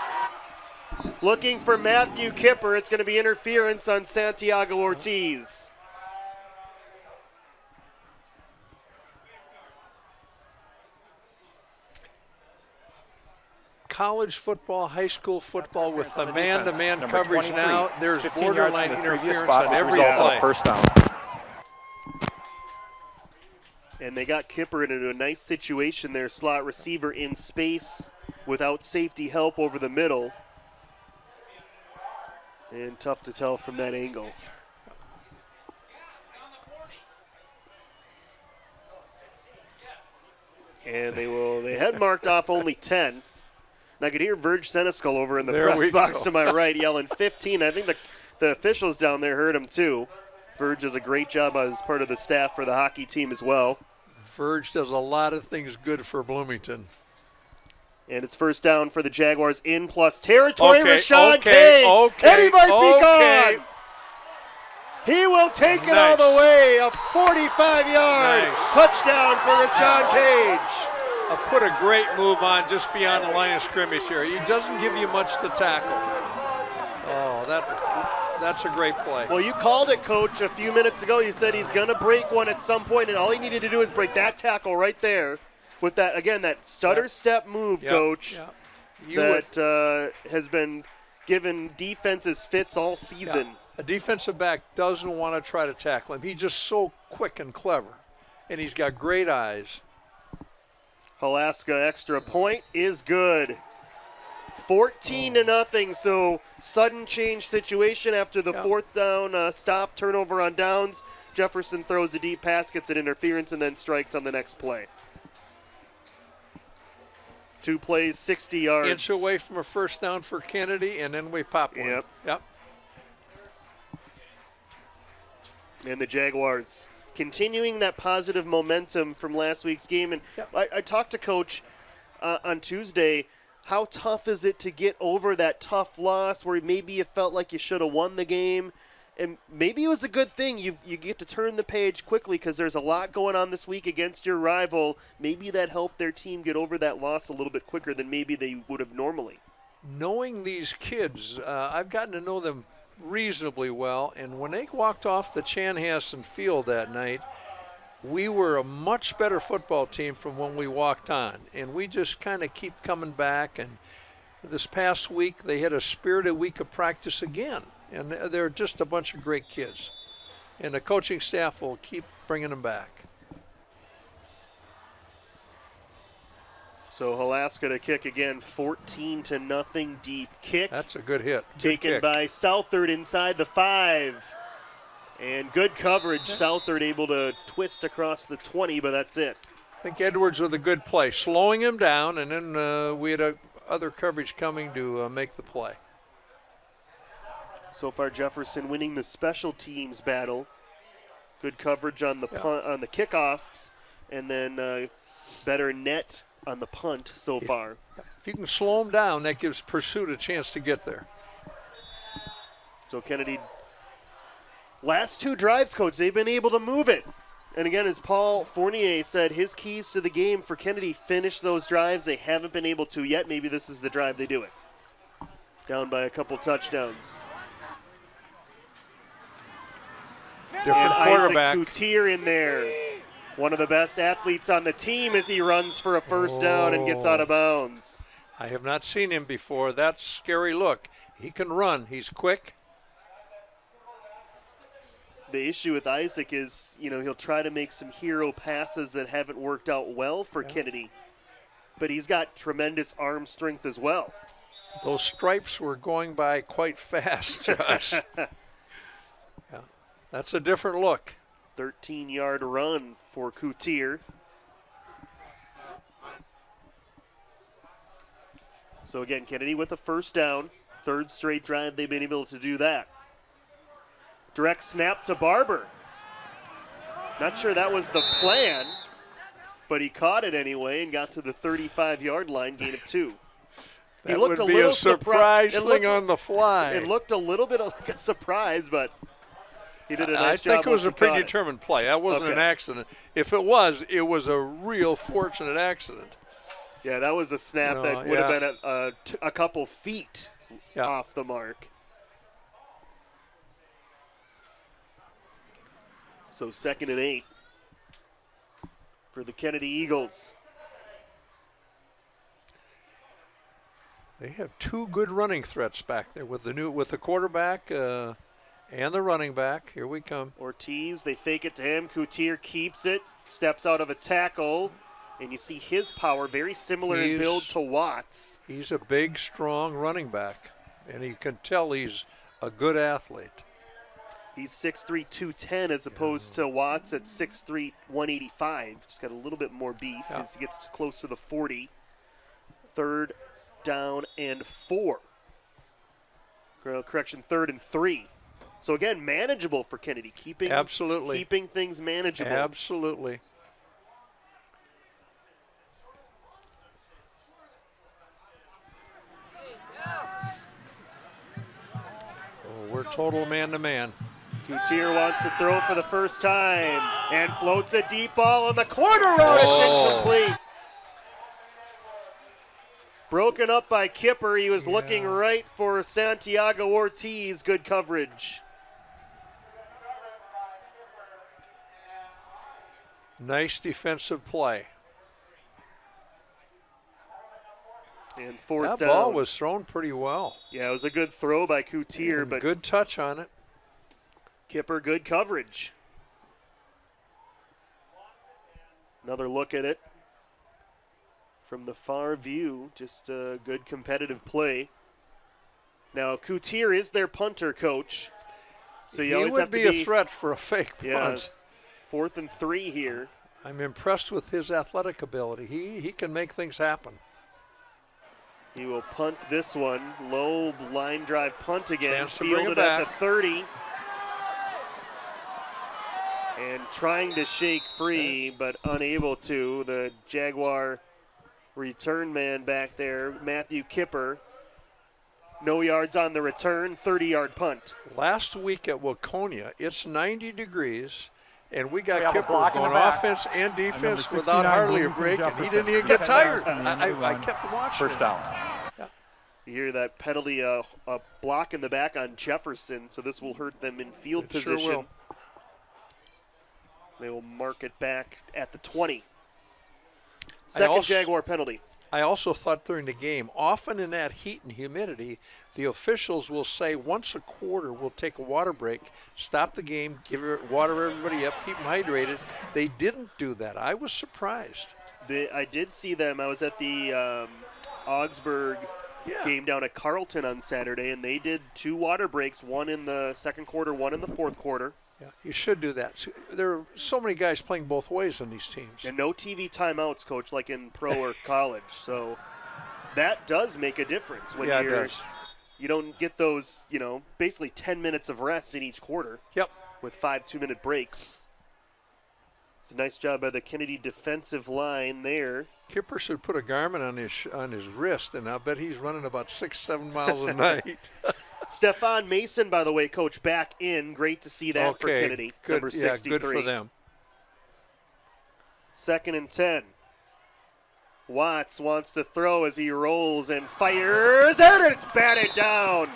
looking for Matthew Kipper. It's going to be interference on Santiago Ortiz. College football, high school football with the man-to-man Number coverage 23, now, there's 15 yards borderline from the previous interference spot, on which every results in a play. first down. And they got Kipper into a nice situation there, slot receiver in space without safety help over the middle. And tough to tell from that angle. And they had marked off only 10. And I could hear Verge Senescal over in the press box to my right yelling 15. I think the officials down there heard him too. Verge does a great job as part of the staff for the hockey team as well. Verge does a lot of things good for Bloomington. And it's first down for the Jaguars in plus territory. Okay, Rashawn okay, Cage. okay, and he might be okay. gone. He will take it all the way. A 45-yard touchdown for Rashawn Cage. Put a great move on just beyond the line of scrimmage here. He doesn't give you much to tackle. Oh, that's a great play. Well, you called it, Coach, a few minutes ago. You said he's going to break one at some point, and all he needed to do is break that tackle right there with that, again, that stutter step move, Coach, that has been given defenses fits all season. Yeah. A defensive back doesn't want to try to tackle him. He's just so quick and clever, and he's got great eyes. Alaska extra point is good. 14-0, so sudden change situation after the fourth down stop, turnover on downs. Jefferson throws a deep pass, gets an interference, and then strikes on the next play. 2 plays, 60 yards. Inch away from a first down for Kennedy, and then we pop one. Yep. And the Jaguars continuing that positive momentum from last week's game. And I talked to Coach on Tuesday. How tough is it to get over that tough loss where maybe you felt like you should have won the game? And maybe it was a good thing. You get to turn the page quickly because there's a lot going on this week against your rival. Maybe that helped their team get over that loss a little bit quicker than maybe they would have normally. Knowing these kids, I've gotten to know them reasonably well, and when they walked off the Chanhassen field that night, we were a much better football team from when we walked on, and we just kind of keep coming back. And this past week they had a spirited week of practice again, and they're just a bunch of great kids, and the coaching staff will keep bringing them back. So Alaska to kick again, 14-0 deep kick. That's a good hit. Taken by Southard inside the 5. And good coverage. Southard able to twist across the 20, but that's it. I think Edwards with a good play, slowing him down, and then we had other coverage coming to make the play. So far, Jefferson winning the special teams battle. Good coverage on the punt, on the kickoffs, and then better net on the punt so far. If you can slow him down, that gives pursuit a chance to get there. So Kennedy, last 2 drives, Coach, they've been able to move it. And again, as Paul Fournier said, his keys to the game for Kennedy, finish those drives. They haven't been able to yet. Maybe this is the drive they do it. Down by a couple touchdowns. Different quarterback. Isaac Gutier in there. One of the best athletes on the team as he runs for a first down and gets out of bounds. I have not seen him before. That's a scary look. He can run. He's quick. The issue with Isaac is, he'll try to make some hero passes that haven't worked out well for Kennedy. But he's got tremendous arm strength as well. Those stripes were going by quite fast, Josh. That's a different look. 13-yard run for Gutier. So again, Kennedy with a first down. 3rd straight drive they've been able to do that. Direct snap to Barber. Not sure that was the plan, but he caught it anyway and got to the 35-yard line, gain of 2. That would be a surprise thing on the fly. It looked a little bit like a surprise, but he did a nice job. I think it was a predetermined play. That wasn't an accident. If it was a real fortunate accident. Yeah, that was a snap that would have been a couple feet off the mark. So 2nd and 8 for the Kennedy Eagles. They have 2 good running threats back there with the quarterback and the running back. Here we come. Ortiz, they fake it to him. Coutier keeps it, steps out of a tackle, and you see his power very similar in build to Watts. He's a big, strong running back, and you can tell he's a good athlete. He's 6'3", 210 as opposed to Watts at 6'3", 185. Just got a little bit more beef as he gets close to the 40. 3rd down and 4. Correction, 3rd and 3. So again, manageable for Kennedy, keeping things manageable. Absolutely. Oh, we're total man-to-man. Coutier wants to throw for the first time and floats a deep ball on the corner road. It's incomplete. Broken up by Kipper. He was looking right for Santiago Ortiz. Good coverage. Nice defensive play. And 4th down. That ball was thrown pretty well. Yeah, it was a good throw by Coutier, but good touch on it. Kipper, good coverage. Another look at it from the far view. Just a good competitive play. Now, Coutier is their punter coach. So you always have to be a threat for a fake punt. 4th and 3 here. I'm impressed with his athletic ability. He can make things happen. He will punt this one. Low line drive punt again. Chance to bring Fielded it at back. the 30. And trying to shake free, but unable to. The Jaguar return man back there, Matthew Kipper. No yards on the return, 30-yard punt. Last week at Waconia, it's 90 degrees, and we got Kipper going offense and defense without hardly a break, and he didn't even get tired. I kept watching. First down. You hear that penalty, a block in the back on Jefferson, so this will hurt them in field position. Sure will. They will mark it back at the 20. Second Jaguar penalty. I also thought during the game, often in that heat and humidity, the officials will say once a quarter we'll take a water break, stop the game, water everybody up, keep them hydrated. They didn't do that. I was surprised. I did see them. I was at the Augsburg game down at Carleton on Saturday, and they did 2 water breaks, one in the second quarter, one in the fourth quarter. Yeah, you should do that. There are so many guys playing both ways in these teams. And no TV timeouts, Coach, like in pro or college. So that does make a difference when it does. You don't get those, basically 10 minutes of rest in each quarter. Yep. With 5 2-minute breaks. It's a nice job by the Kennedy defensive line there. Kipper should put a garment on his wrist, and I bet he's running about 6-7 miles a night. Stefan Mason, by the way, Coach, back in. Great to see that for Kennedy, good, number 63. Yeah, good for them. 2nd and 10. Watts wants to throw as he rolls and fires, and it's batted down.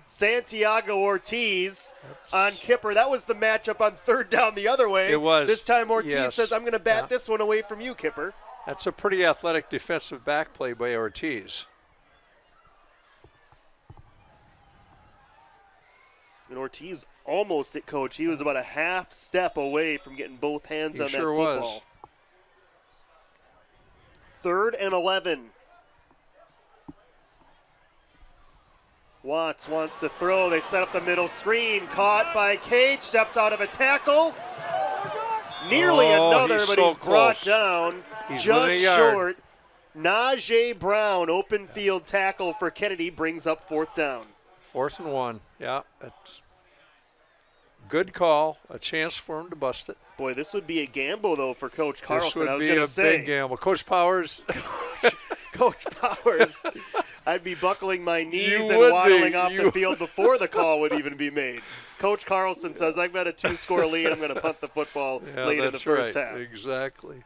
Santiago Ortiz on Kipper. That was the matchup on 3rd down the other way. It was. This time Ortiz says, I'm going to bat this one away from you, Kipper. That's a pretty athletic defensive back play by Ortiz. And Ortiz almost hit Coach. He was about a half step away from getting both hands on that football. Was. 3rd and 11. Watts wants to throw. They set up the middle screen. Caught by Cage. Steps out of a tackle. Nearly another, but he's brought down just short. Najee Brown, open field tackle for Kennedy, brings up 4th down. 4th and 1. Yeah, that's good call. A chance for him to bust it. Boy, this would be a gamble, though, for Coach Carlson. This would be a big gamble. Coach Powers. Coach Powers. I'd be buckling my knees and waddling off the field before the call would even be made. Coach Carlson says, I've got a 2-score lead. I'm going to punt the football late in the first half. Exactly.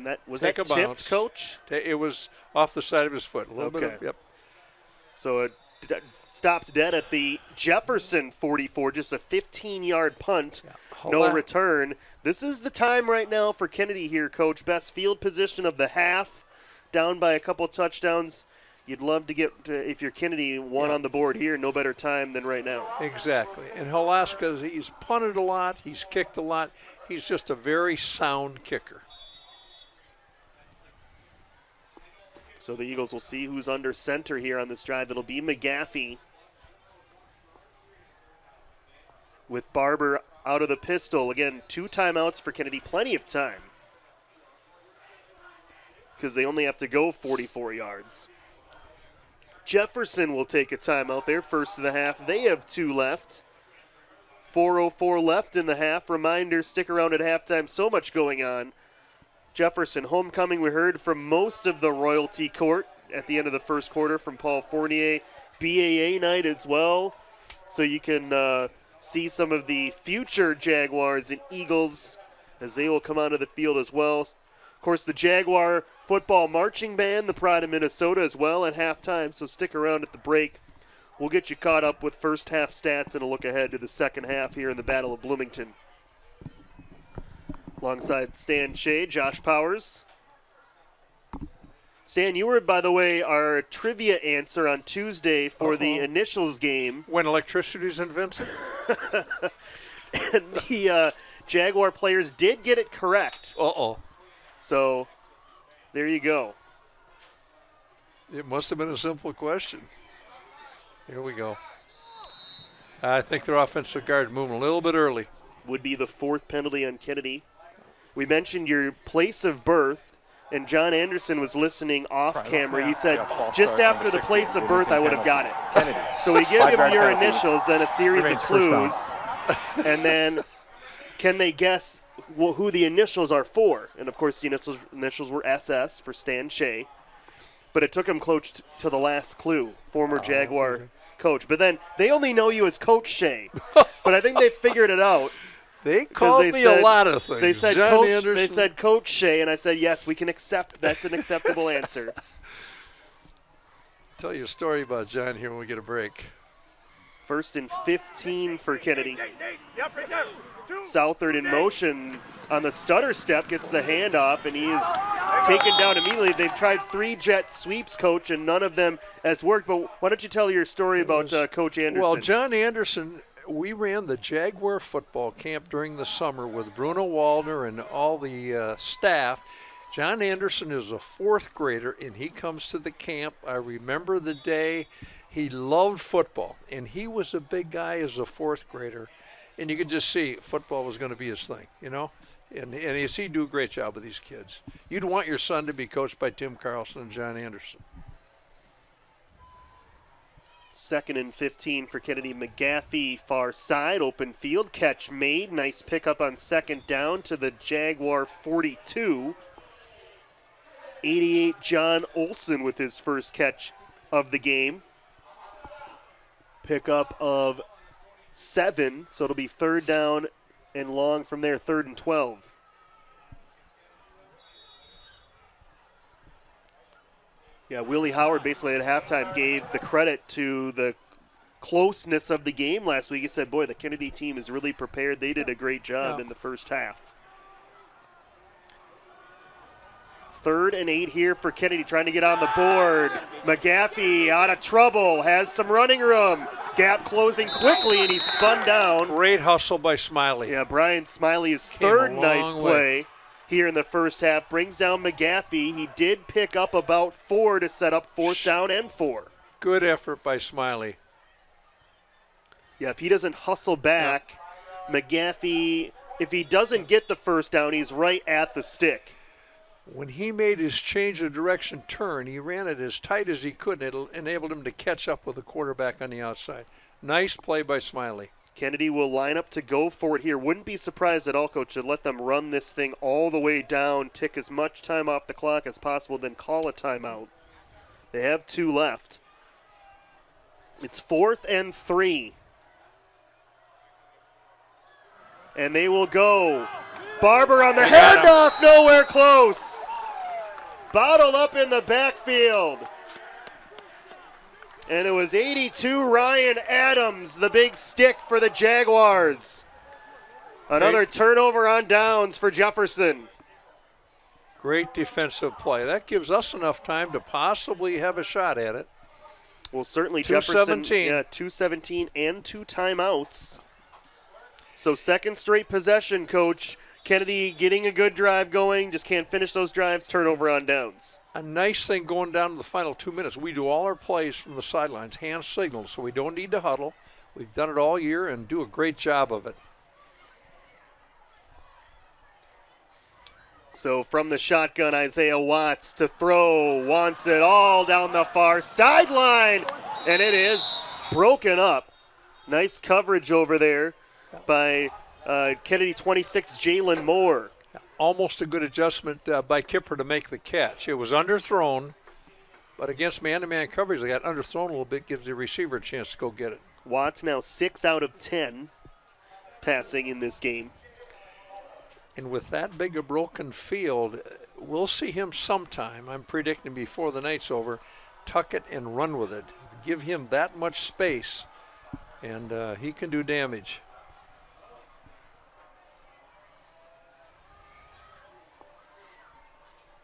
that was take that a tipped, bounce. Coach? It was off the side of his foot. A little bit of, yep. So it stops dead at the Jefferson 44, just a 15-yard punt, no return. This is the time right now for Kennedy here, Coach. Best field position of the half, down by a couple touchdowns. You'd love to get, if you're Kennedy, one on the board here, no better time than right now. Exactly. And Halaska, he's punted a lot, he's kicked a lot. He's just a very sound kicker. So the Eagles will see who's under center here on this drive. It'll be McGaffey with Barber out of the pistol. Again, 2 timeouts for Kennedy, plenty of time because they only have to go 44 yards. Jefferson will take a timeout there, first of the half. They have 2 left. 4:04 left in the half. Reminder, stick around at halftime. So much going on. Jefferson homecoming. We heard from most of the royalty court at the end of the first quarter from Paul Fournier. BAA night as well. So you can see some of the future Jaguars and Eagles as they will come onto the field as well. Of course, the Jaguar football marching band, the pride of Minnesota as well at halftime. So stick around at the break. We'll get you caught up with first half stats and a look ahead to the second half here in the Battle of Bloomington. Alongside Stan Shea, Josh Powers. Stan, you were, by the way, our trivia answer on Tuesday for the initials game. When electricity was invented? And the Jaguar players did get it correct. So there you go. It must have been a simple question. Here we go. I think their offensive guard moving a little bit early. Would be the 4th penalty on Kennedy. We mentioned your place of birth, and John Anderson was listening off camera. He said, just after the place of birth, I would have got it. So we give him your initials, then a series of clues, and then can they guess who the initials are for? And, of course, the initials were SS for Stan Shea. But it took him close to the last clue, former Jaguar coach. But then they only know you as Coach Shea. But I think they figured it out. They called me a lot of things. They said, John Anderson. They said Coach Shea, and I said, yes, we can accept. That's an acceptable answer. Tell you a story about John here when we get a break. 1st and 15 for Kennedy. Southard in motion on the stutter step, gets the handoff, and he is taken down immediately. They've tried 3 jet sweeps, Coach, and none of them has worked. But why don't you tell your story about Coach Anderson? Well, John Anderson, we ran the Jaguar football camp during the summer with Bruno Waldner and all the staff. John Anderson is a 4th grader, and he comes to the camp. I remember the day. He loved football, and he was a big guy as a 4th grader. And you could just see football was going to be his thing, you know. And he'd do a great job with these kids. You'd want your son to be coached by Tim Carlson and John Anderson. 2nd and 15 for Kennedy. McGaffey far side, open field, catch made. Nice pickup on 2nd down to the Jaguar 42. 88 John Olson with his first catch of the game. Pickup of 7, so it'll be 3rd down and long from there, 3rd and 12. Yeah, Willie Howard basically at halftime gave the credit to the closeness of the game last week. He said, boy, the Kennedy team is really prepared. They did a great job in the first half. 3rd and 8 here for Kennedy, trying to get on the board. McGaffey out of trouble, has some running room. Gap closing quickly, and he's spun down. Great hustle by Smiley. Yeah, Brian Smiley's 3rd nice play here in the first half. Brings down McGaffey. He did pick up about 4 to set up 4th down and 4. Good effort by Smiley. Yeah, if he doesn't hustle back, McGaffey, if he doesn't get the 1st down, he's right at the stick. When he made his change of direction turn, he ran it as tight as he could, and it enabled him to catch up with the quarterback on the outside. Nice play by Smiley. Kennedy will line up to go for it here. Wouldn't be surprised at all, Coach, to let them run this thing all the way down, tick as much time off the clock as possible, then call a timeout. They have 2 left. It's 4th and 3. And they will go. Barber on the handoff, nowhere close. bottled up in the backfield. And it was 82 Ryan Adams, the big stick for the Jaguars. Another turnover on downs for Jefferson. Great defensive play. That gives us enough time to possibly have a shot at it. Well, certainly 2:17. Jefferson, 2:17 and 2 timeouts. So second straight possession, Coach. Kennedy getting a good drive going, just can't finish those drives, turnover on downs. A nice thing going down to the final 2 minutes. We do all our plays from the sidelines, hand signals, so we don't need to huddle. We've done it all year and do a great job of it. So from the shotgun, Isaiah Watts to throw, wants it all down the far sideline, and it is broken up. Nice coverage over there by Kennedy 26, Jalen Moore. Almost a good adjustment by Kipper to make the catch. It was underthrown, but against man-to-man coverage, they got underthrown a little bit, gives the receiver a chance to go get it. Watts now 6 out of 10 passing in this game. And with that big a broken field, we'll see him sometime, I'm predicting before the night's over, tuck it and run with it. Give him that much space, and he can do damage.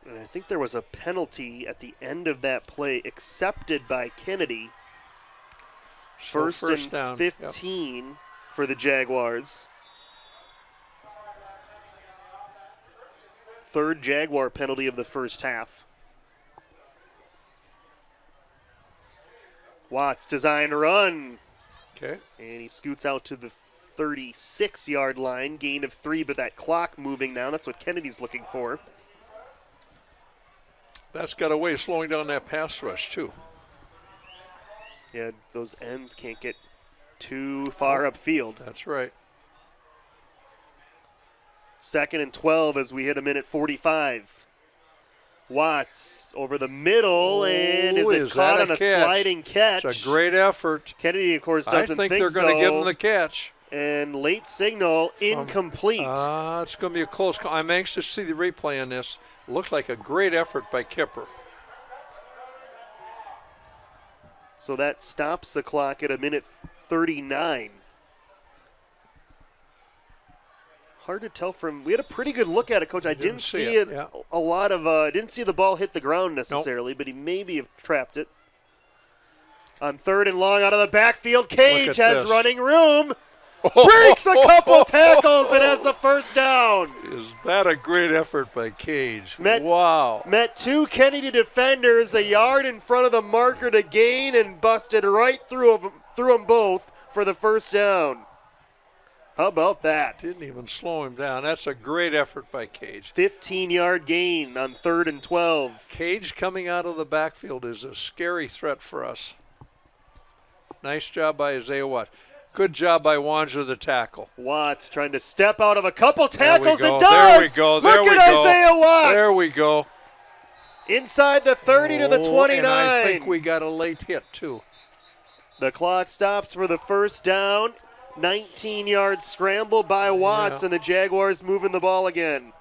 And I think there was a penalty at the end of that play accepted by Kennedy. First and down. 15 for the Jaguars. Third Jaguar penalty of the first half. Watts design run. Okay. And he scoots out to the 36-yard line. Gain of 3, but that clock moving now. That's what Kennedy's looking for. That's got a way of slowing down that pass rush, too. Yeah, those ends can't get too far upfield. That's right. Second and 12 as we hit a minute 45. Watts over the middle, and is it caught on a sliding catch? It's a great effort. Kennedy, of course, doesn't think they're going to give him the catch. And late signal, incomplete. It's going to be a close call. I'm anxious to see the replay on this. Looks like a great effort by Kipper. So that stops the clock at a minute 39. Hard to tell from. We had a pretty good look at it, Coach. I didn't see it. Yeah. A lot of. Didn't see the ball hit the ground necessarily, but he maybe have trapped it. On third and long, out of the backfield, Cage has running room. Breaks a couple tackles and has the first down. Is that a great effort by Cage? Wow. Met two Kennedy defenders a yard in front of the marker to gain and busted right through them both for the first down. How about that? Didn't even slow him down. That's a great effort by Cage. 15-yard gain on third and 12. Cage coming out of the backfield is a scary threat for us. Nice job by Isaiah Watts. Good job by Wanja, the tackle. Watts trying to step out of a couple tackles and does. There we go. Look at Isaiah Watts. There we go. Inside the 30 to the 29. And I think we got a late hit, too. The clock stops for the first down. 19-yard scramble by Watts, and the Jaguars moving the ball again.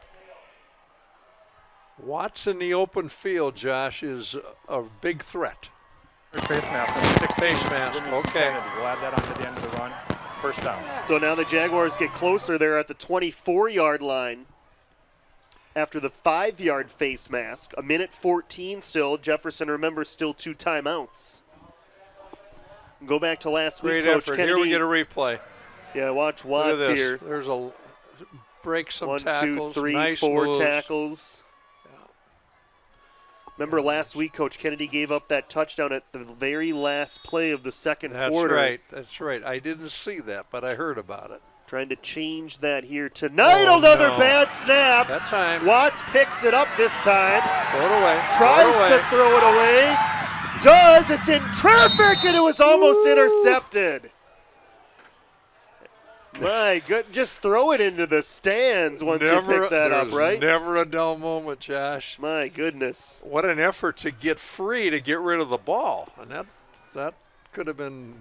Watts in the open field, Josh, is a big threat. Face mask. Face mask, okay. We'll add that onto the end of the run. First down. So now the Jaguars get closer. They're at the 24-yard line after the 5-yard face mask. A minute 14 still. Jefferson, remember, still 2 timeouts. Go back to last week, Coach effort. Kennedy. Here we get a replay. Yeah, watch Watts here. There's a break some 1, tackles. 2, 3, nice 4 moves. tackles. Remember last week, Coach Kennedy gave up that touchdown at the very last play of the second quarter. That's right. I didn't see that, but I heard about it. Trying to change that here tonight. Another bad snap. That time. Watts picks it up this time. Throw it away. Tries to throw it away. Does. It's in traffic, and it was almost intercepted. My good, just throw it into the stands once you pick that up, right? Never a dull moment, Josh. My goodness. What an effort to get free to get rid of the ball. And that could have been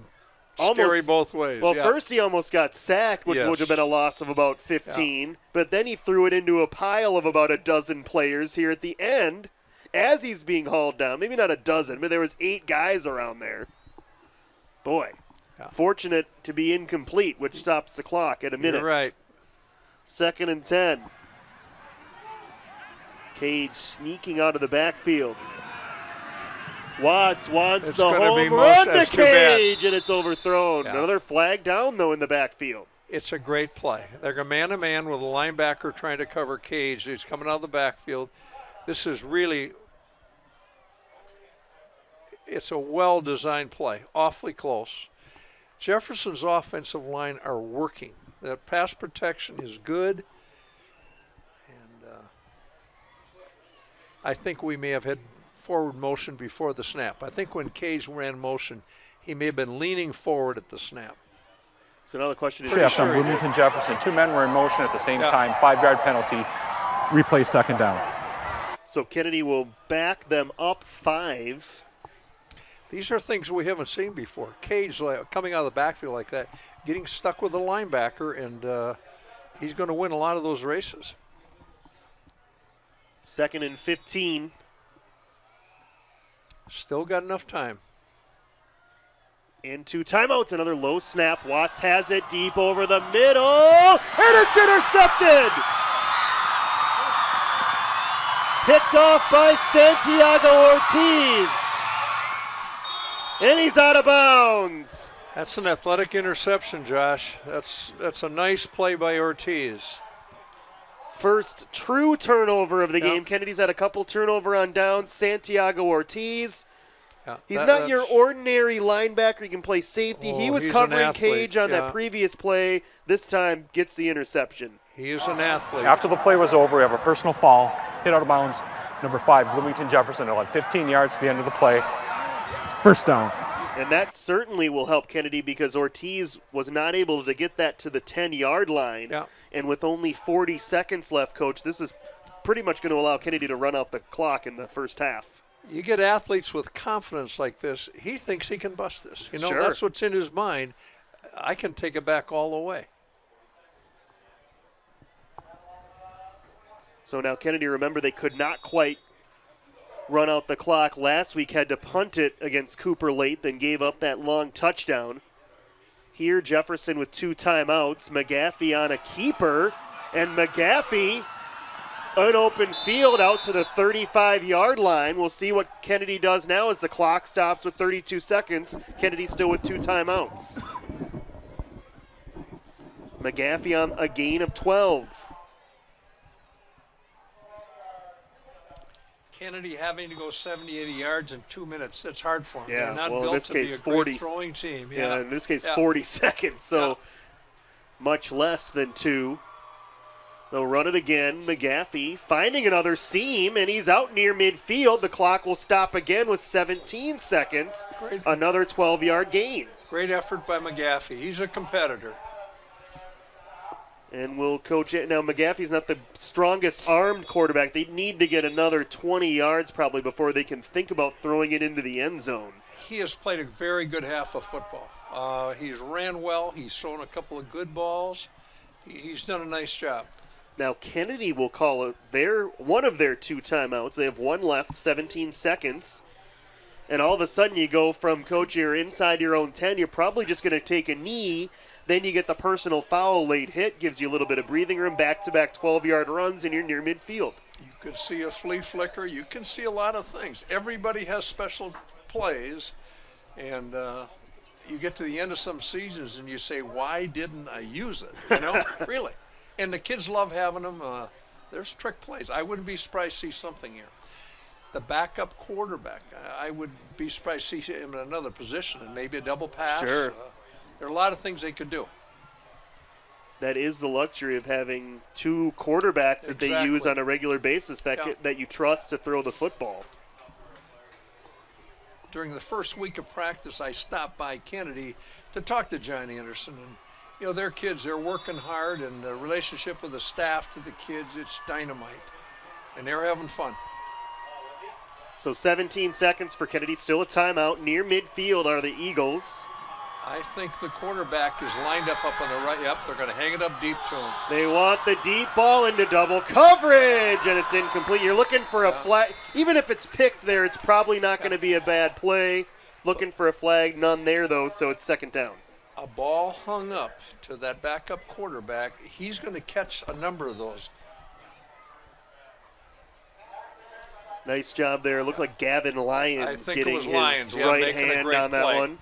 scary both ways. Well, first he almost got sacked, which would have been a loss of about 15. But then he threw it into a pile of about a dozen players here at the end as he's being hauled down. Maybe not a dozen, but there was 8 guys around there. Boy, fortunate to be incomplete, which stops the clock at a minute. You're right. 2nd and 10. Cage sneaking out of the backfield. Watts wants the home run to Cage, and it's overthrown. Yeah. Another flag down, though, in the backfield. It's a great play. They're going man-to-man with a linebacker trying to cover Cage. He's coming out of the backfield. This is really, it's a well-designed play, awfully close. Jefferson's offensive line are working. The pass protection is good. And I think we may have had forward motion before the snap. I think when Cage ran motion, he may have been leaning forward at the snap. So now the question is, on Bloomington Jefferson. 2 men were in motion at the same time. 5-yard penalty. Replay 2nd down. So Kennedy will back them up 5. These are things we haven't seen before. Cage coming out of the backfield like that, getting stuck with the linebacker, and he's going to win a lot of those races. 2nd and 15. Still got enough time. Into timeouts. Another low snap. Watts has it deep over the middle, and it's intercepted. Picked off by Santiago Ortiz. And he's out of bounds. That's an athletic interception, Josh. That's a nice play by Ortiz. First true turnover of the game. Kennedy's had a couple turnover on downs. Santiago Ortiz. Yeah, He's not your ordinary linebacker. He can play safety. He was covering Cage on that previous play. This time gets the interception. He is an athlete. After the play was over, we have a personal foul, hit out of bounds. Number 5, Bloomington Jefferson. They'll have 15 yards to the end of the play. 1st down. And that certainly will help Kennedy because Ortiz was not able to get that to the 10-yard line. Yeah. And with only 40 seconds left, Coach, this is pretty much going to allow Kennedy to run out the clock in the first half. You get athletes with confidence like this, he thinks he can bust this. You know, Sure. That's what's in his mind. I can take it back all the way. So now Kennedy, remember, they could not quite run out the clock. Last week had to punt it against Cooper late, then gave up that long touchdown. Here, Jefferson with 2 timeouts. McGaffey on a keeper, and McGaffey, an open field out to the 35-yard line. We'll see what Kennedy does now as the clock stops with 32 seconds. Kennedy still with 2 timeouts. McGaffey on a gain of 12. Kennedy having to go 70, 80 yards in 2 minutes, that's hard for him. Yeah, They're not well, in built this to case, be a 40 great throwing team. Yeah, in this case, 40 seconds, so much less than 2. They'll run it again. McGaffey finding another seam, and he's out near midfield. The clock will stop again with 17 seconds. Great. Another 12-yard gain. Great effort by McGaffey. He's a competitor. And we'll coach it. Now, McGaffey's not the strongest armed quarterback. They need to get another 20 yards probably before they can think about throwing it into the end zone. He has played a very good half of football. He's ran well. He's thrown a couple of good balls. He's done a nice job. Now, Kennedy will call one of their 2 timeouts. They have 1 left, 17 seconds. And all of a sudden you go from, Coach, you're inside your own 10. You're probably just going to take a knee. Then you get the personal foul, late hit, gives you a little bit of breathing room, back-to-back 12-yard runs, and you're near midfield. You could see a flea flicker. You can see a lot of things. Everybody has special plays, and you get to the end of some seasons and you say, why didn't I use it? You know, really. And the kids love having them. There's trick plays. I wouldn't be surprised to see something here. The backup quarterback, I would be surprised to see him in another position and maybe a double pass. Sure. There are a lot of things they could do. That is the luxury of having 2 quarterbacks that they use on a regular basis that you trust to throw the football. During the first week of practice, I stopped by Kennedy to talk to John Anderson. And, you know, their kids, they're working hard, and the relationship with the staff to the kids, it's dynamite. And they're having fun. So 17 seconds for Kennedy. Still a timeout. Near midfield are the Eagles. I think the quarterback is lined up on the right. Yep, they're going to hang it up deep to him. They want the deep ball into double coverage, and it's incomplete. You're looking for a flag. Even if it's picked there, it's probably not going to be a bad play. Looking for a flag, none there, though, so it's second down. A ball hung up to that backup quarterback. He's going to catch a number of those. Nice job there. It looked like Gavin Lyons I think getting it was his Lyons, right hand on that play. one.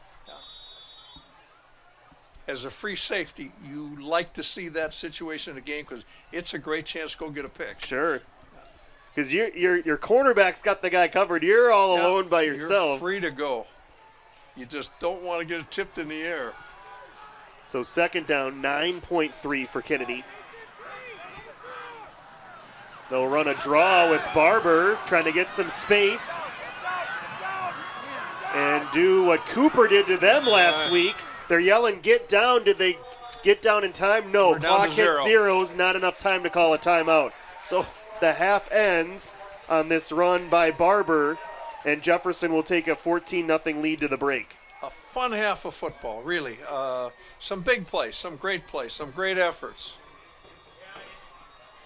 As a free safety, you like to see that situation in a game because it's a great chance to go get a pick. Sure. Because your cornerback's got the guy covered. You're all alone by yourself. You're free to go. You just don't want to get it tipped in the air. So second down, 9.3 for Kennedy. They'll run a draw with Barber, trying to get some space. And do what Cooper did to them last week. They're yelling, get down. Did they get down in time? No. Clock hit zeros, not enough time to call a timeout. So the half ends on this run by Barber, and Jefferson will take a 14-0 lead to the break. A fun half of football, really. Some big plays, some great efforts.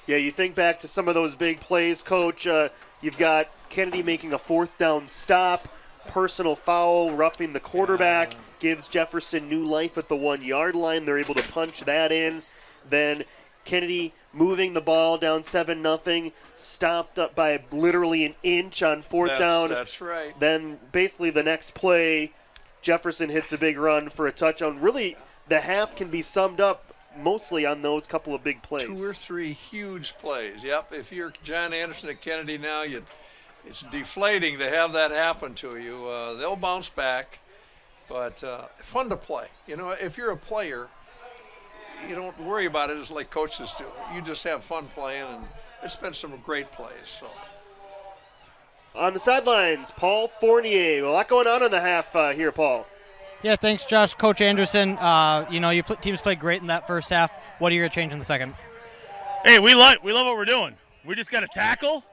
Yeah, you think back to some of those big plays, Coach. You've got Kennedy making a fourth down stop, personal foul, roughing the quarterback, gives Jefferson new life at the 1 yard line. They're able to punch that in. Then Kennedy moving the ball down 7-0, stopped up by literally an inch on fourth down. That's right. Then basically the next play, Jefferson hits a big run for a touchdown. Really, the half can be summed up mostly on those couple of big plays. 2 or 3 huge plays. Yep, if you're John Anderson at Kennedy now, it's deflating to have that happen to you. They'll bounce back, but fun to play. You know, if you're a player, you don't worry about it as like coaches do. You just have fun playing, and it's been some great plays. So. On the sidelines, Paul Fournier. A lot going on in the half here, Paul. Yeah, thanks, Josh. Coach Anderson, your teams played great in that first half. What are you going to change in the second? Hey, we love what we're doing. We just got to tackle,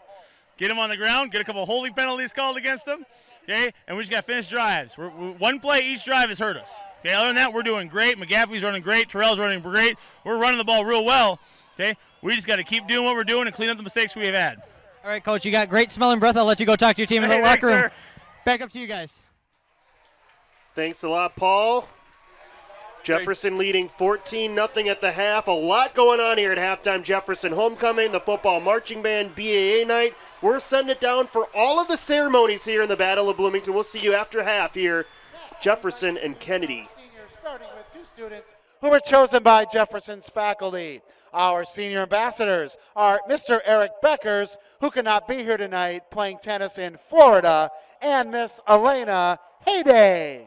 get them on the ground, get a couple holding penalties called against them, okay? And we just got to finish drives. We're one play each drive has hurt us. Okay, other than that, we're doing great. McGaffey's running great. Terrell's running great. We're running the ball real well, okay? We just got to keep doing what we're doing and clean up the mistakes we have had. All right, Coach, you got great smelling breath. I'll let you go talk to your team in the locker room. Sir. Back up to you guys. Thanks a lot, Paul. Jefferson leading 14-0 at the half. A lot going on here at halftime. Jefferson homecoming, the football marching band, BAA night. We're sending it down for all of the ceremonies here in the Battle of Bloomington. We'll see you after half here. Jefferson and Kennedy. Starting with 2 students who were chosen by Jefferson's faculty. Our senior ambassadors are Mr. Eric Beckers, who could not be here tonight, playing tennis in Florida, and Miss Elena Hayday.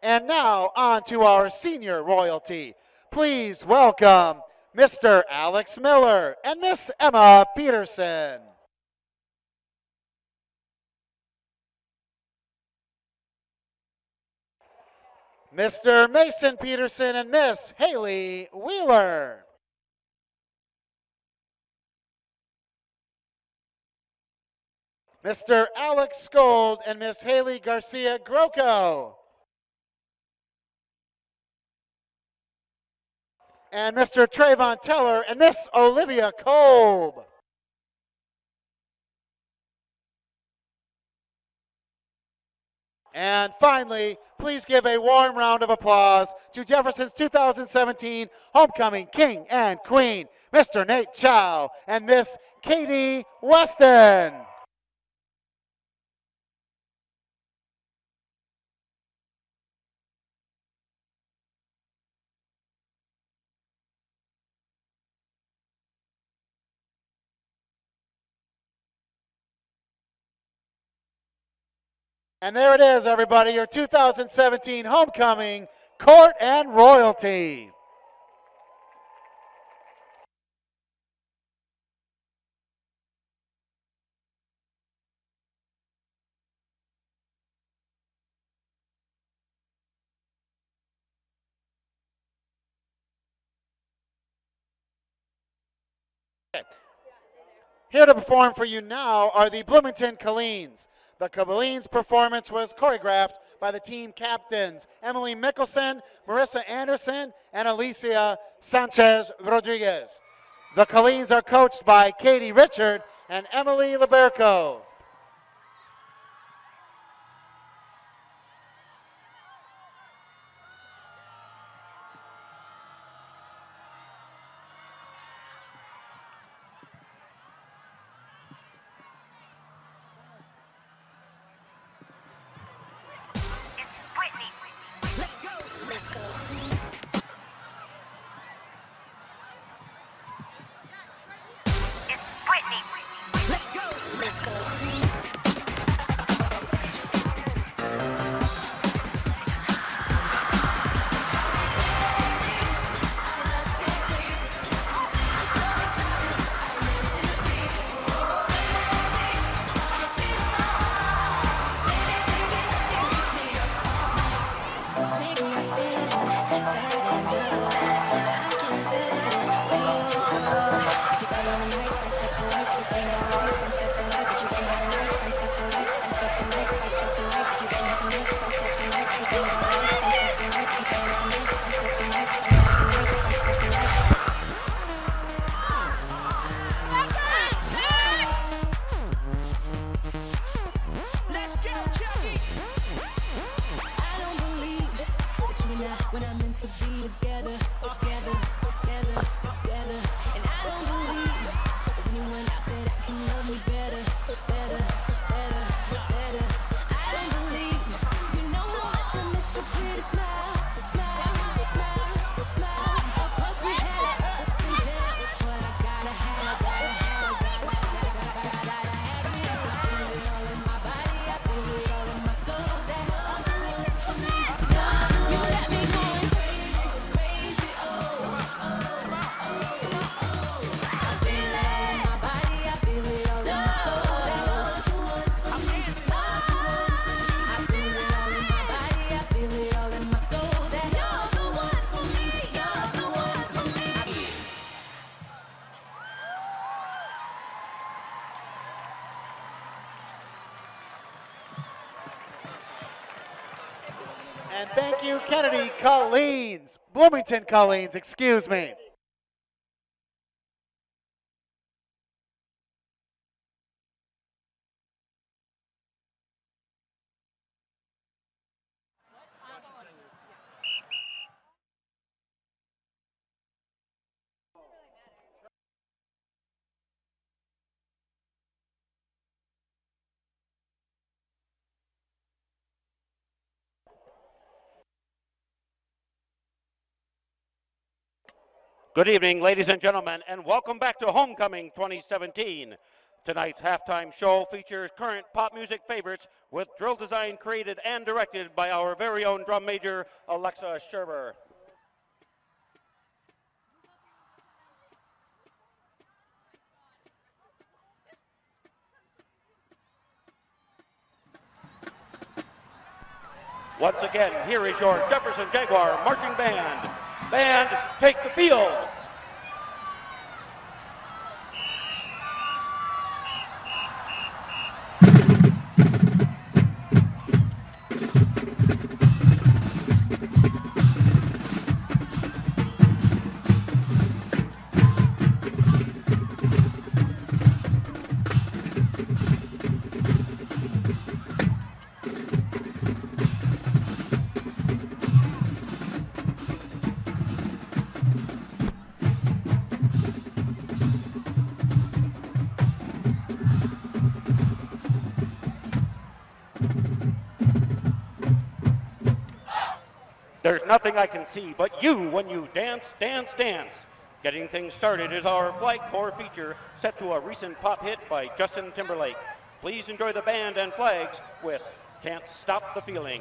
And now on to our senior royalty. Please welcome Mr. Alex Miller and Miss Emma Peterson. Mr. Mason Peterson and Miss Haley Wheeler. Mr. Alex Skold and Miss Haley Garcia Grocco. And Mr. Trayvon Teller and Miss Olivia Kolb. And finally, please give a warm round of applause to Jefferson's 2017 Homecoming King and Queen, Mr. Nate Chow and Miss Katie Weston. And there it is, everybody, your 2017 Homecoming Court and Royalty. Here to perform for you now are the Bloomington Colleens. The Colleens performance was choreographed by the team captains Emily Mickelson, Marissa Anderson, and Alicia Sanchez Rodriguez. The Colleens are coached by Katie Richard and Emily Liberco. When I'm meant to be together, together, together, together. And I don't believe there's anyone out there that can love me better, better, better, better. I don't believe you know how much I miss your pretty smile, smile, smile, smile. Of course we had our ups and downs, but I gotta have it all. I feel it all in my body, I feel it all in my soul. That all the way for me. You let me go crazy, crazy, oh, oh, oh. I feel it all in my body, I feel it all in my soul. That all the one for me. I feel it all in my body, I feel it all in my soul. That you're the one for me, you're the one for me. And thank you, Kennedy Colleens. Bloomington Colleens, excuse me. Good evening, ladies and gentlemen, and welcome back to Homecoming 2017. Tonight's halftime show features current pop music favorites with drill design created and directed by our very own drum major, Alexa Sherber. Once again, here is your Jefferson Jaguar Marching Band. Band, take the field. There's nothing I can see but you when you dance, dance, dance. Getting things started is our Flag Corps feature set to a recent pop hit by Justin Timberlake. Please enjoy the band and flags with Can't Stop the Feeling.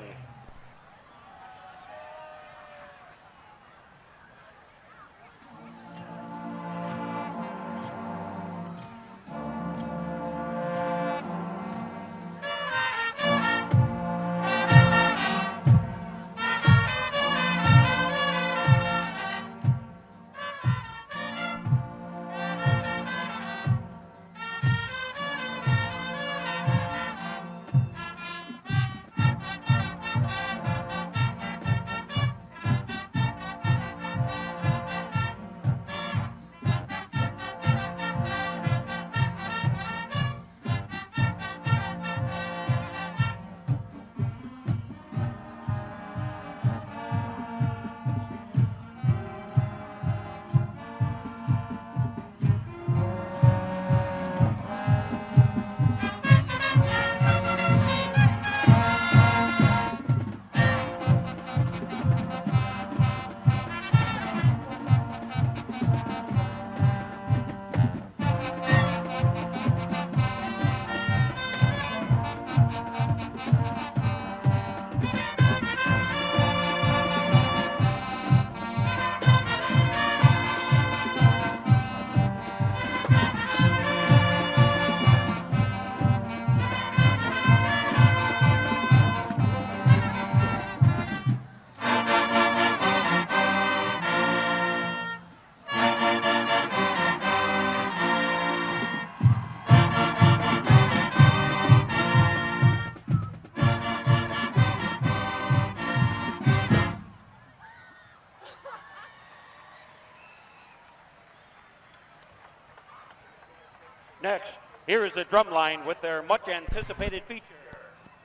Next, here is the drum line with their much anticipated feature.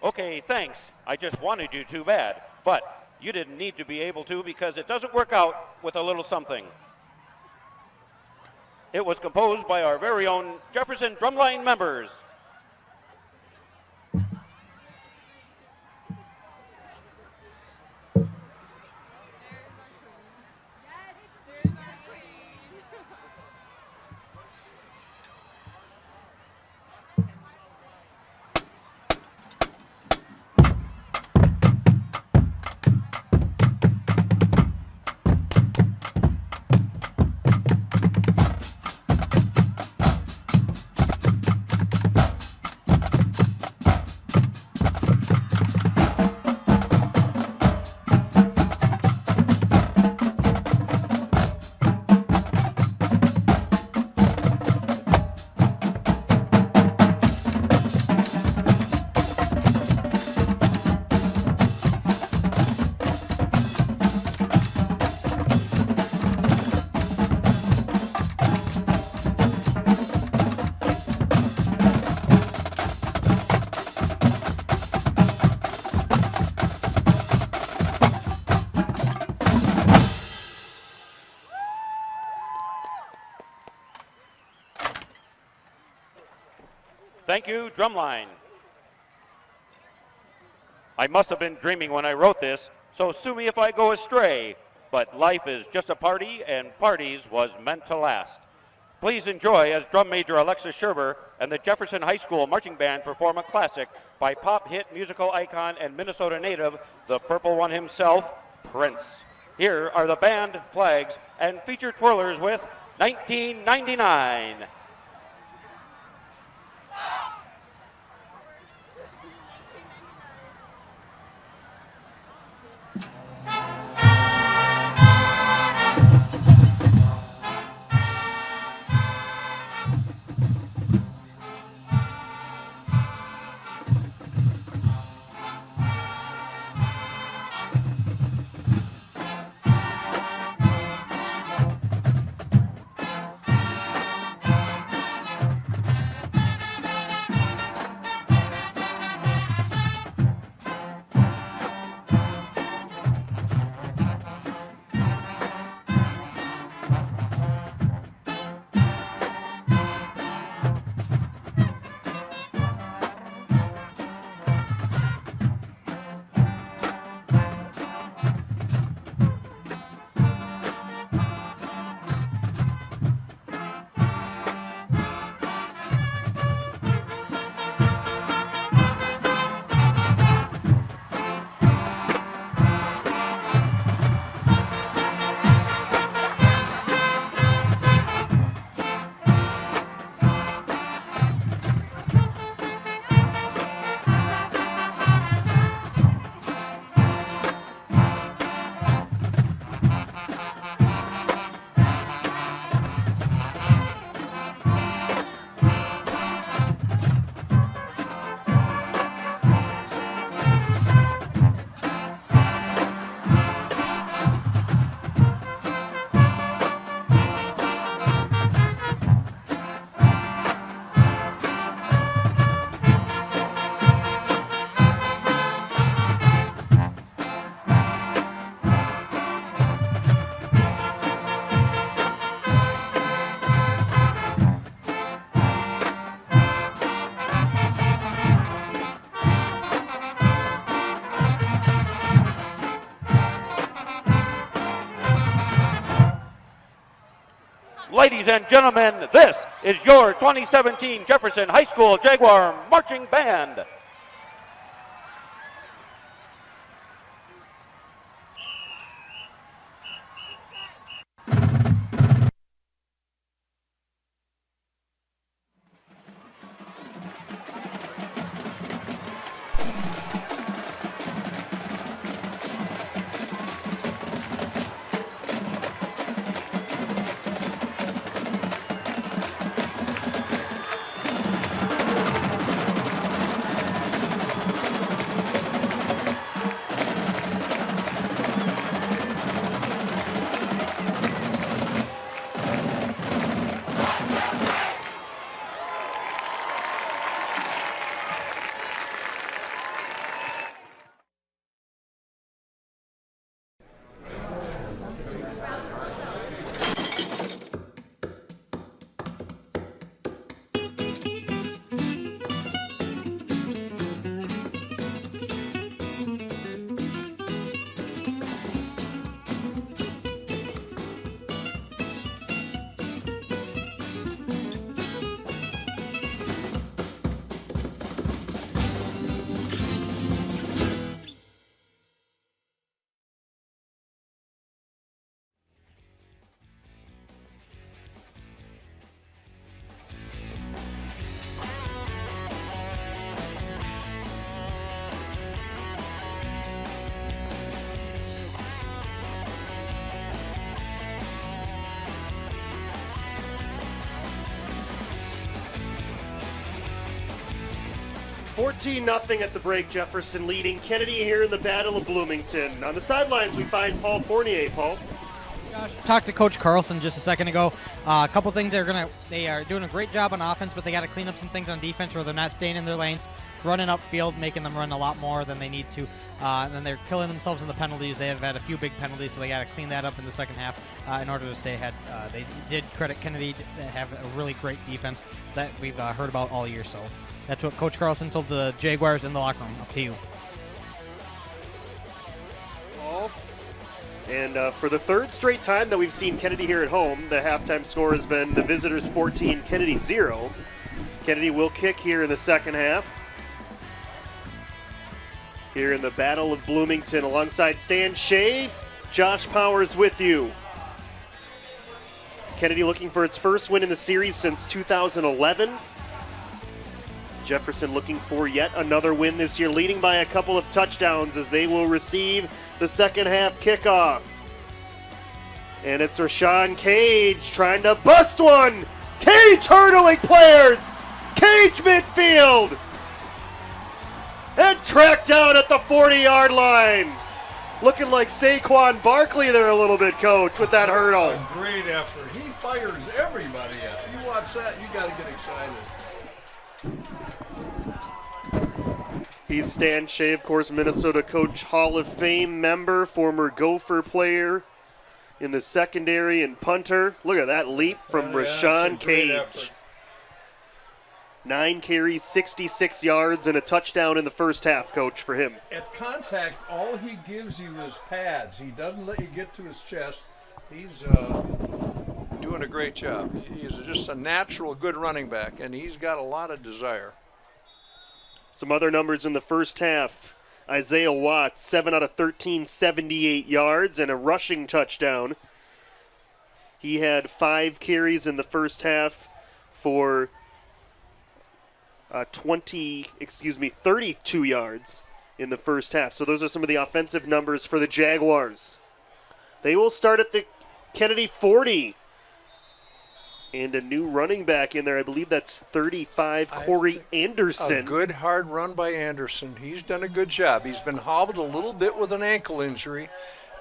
Okay, thanks. I just wanted you too bad, but you didn't need to be able to because it doesn't work out with a little something. It was composed by our very own Jefferson drumline members. Thank you, drumline. I must have been dreaming when I wrote this, so sue me if I go astray, but life is just a party, and parties was meant to last. Please enjoy as drum major Alexis Scherber and the Jefferson High School Marching Band perform a classic by pop hit musical icon and Minnesota native, the Purple One himself, Prince. Here are the band, flags, and featured twirlers with 1999. Ladies and gentlemen, this is your 2017 Jefferson High School Jaguar Marching Band. 14-0 at the break. Jefferson leading Kennedy here in the Battle of Bloomington. On the sidelines, we find Paul Fournier. Paul. Talked to Coach Carlson just a second ago. A couple things they are doing a great job on offense, but they got to clean up some things on defense where they're not staying in their lanes, running upfield, making them run a lot more than they need to. And then they're killing themselves in the penalties. They have had a few big penalties, so they got to clean that up in the second half in order to stay ahead. They did credit Kennedy to have a really great defense that we've heard about all year. So that's what Coach Carlson told the Jaguars in the locker room. Up to you. And for the third straight time that we've seen Kennedy here at home, the halftime score has been the visitors 14, Kennedy 0. Kennedy will kick here in the second half. Here in the Battle of Bloomington alongside Stan Shea, Josh Powers with you. Kennedy looking for its first win in the series since 2011. Jefferson looking for yet another win this year, leading by a couple of touchdowns as they will receive the second half kickoff. And it's Rashawn Cage trying to bust one. Cage hurdling players. Cage midfield. And tracked down at the 40-yard line. Looking like Saquon Barkley there a little bit, Coach, with that hurdle. A great effort. He fires everybody up. You watch that, you got to get excited. He's Stan Shea, of course, Minnesota Coach Hall of Fame member, former Gopher player in the secondary and punter. Look at that leap from Rashawn Cage. 9 carries, 66 yards, and a touchdown in the first half, Coach, for him. At contact, all he gives you is pads. He doesn't let you get to his chest. He's doing a great job. He's just a natural good running back, and he's got a lot of desire. Some other numbers in the first half. Isaiah Watts, 7 out of 13, 78 yards, and a rushing touchdown. He had 5 carries in the first half for 32 yards in the first half. So those are some of the offensive numbers for the Jaguars. They will start at the Kennedy 40. And a new running back in there. I believe that's 35, Corey Anderson. A good hard run by Anderson. He's done a good job. He's been hobbled a little bit with an ankle injury,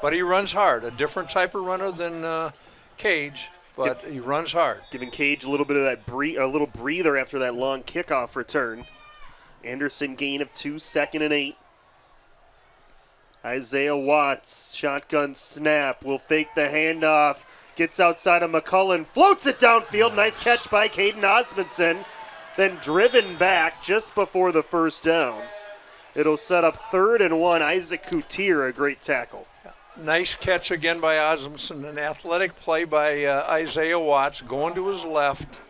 but he runs hard. A different type of runner than Cage, but he runs hard. Giving Cage a little bit of that a little breather after that long kickoff return. Anderson gain of 2, 2nd and 8. Isaiah Watts, shotgun snap, will fake the handoff. Gets outside of McCullen, floats it downfield. Nice catch by Caden Osmondson. Then driven back just before the first down. It'll set up 3rd and 1. Isaac Coutier, a great tackle. Nice catch again by Osmondson. An athletic play by Isaiah Watts going to his left.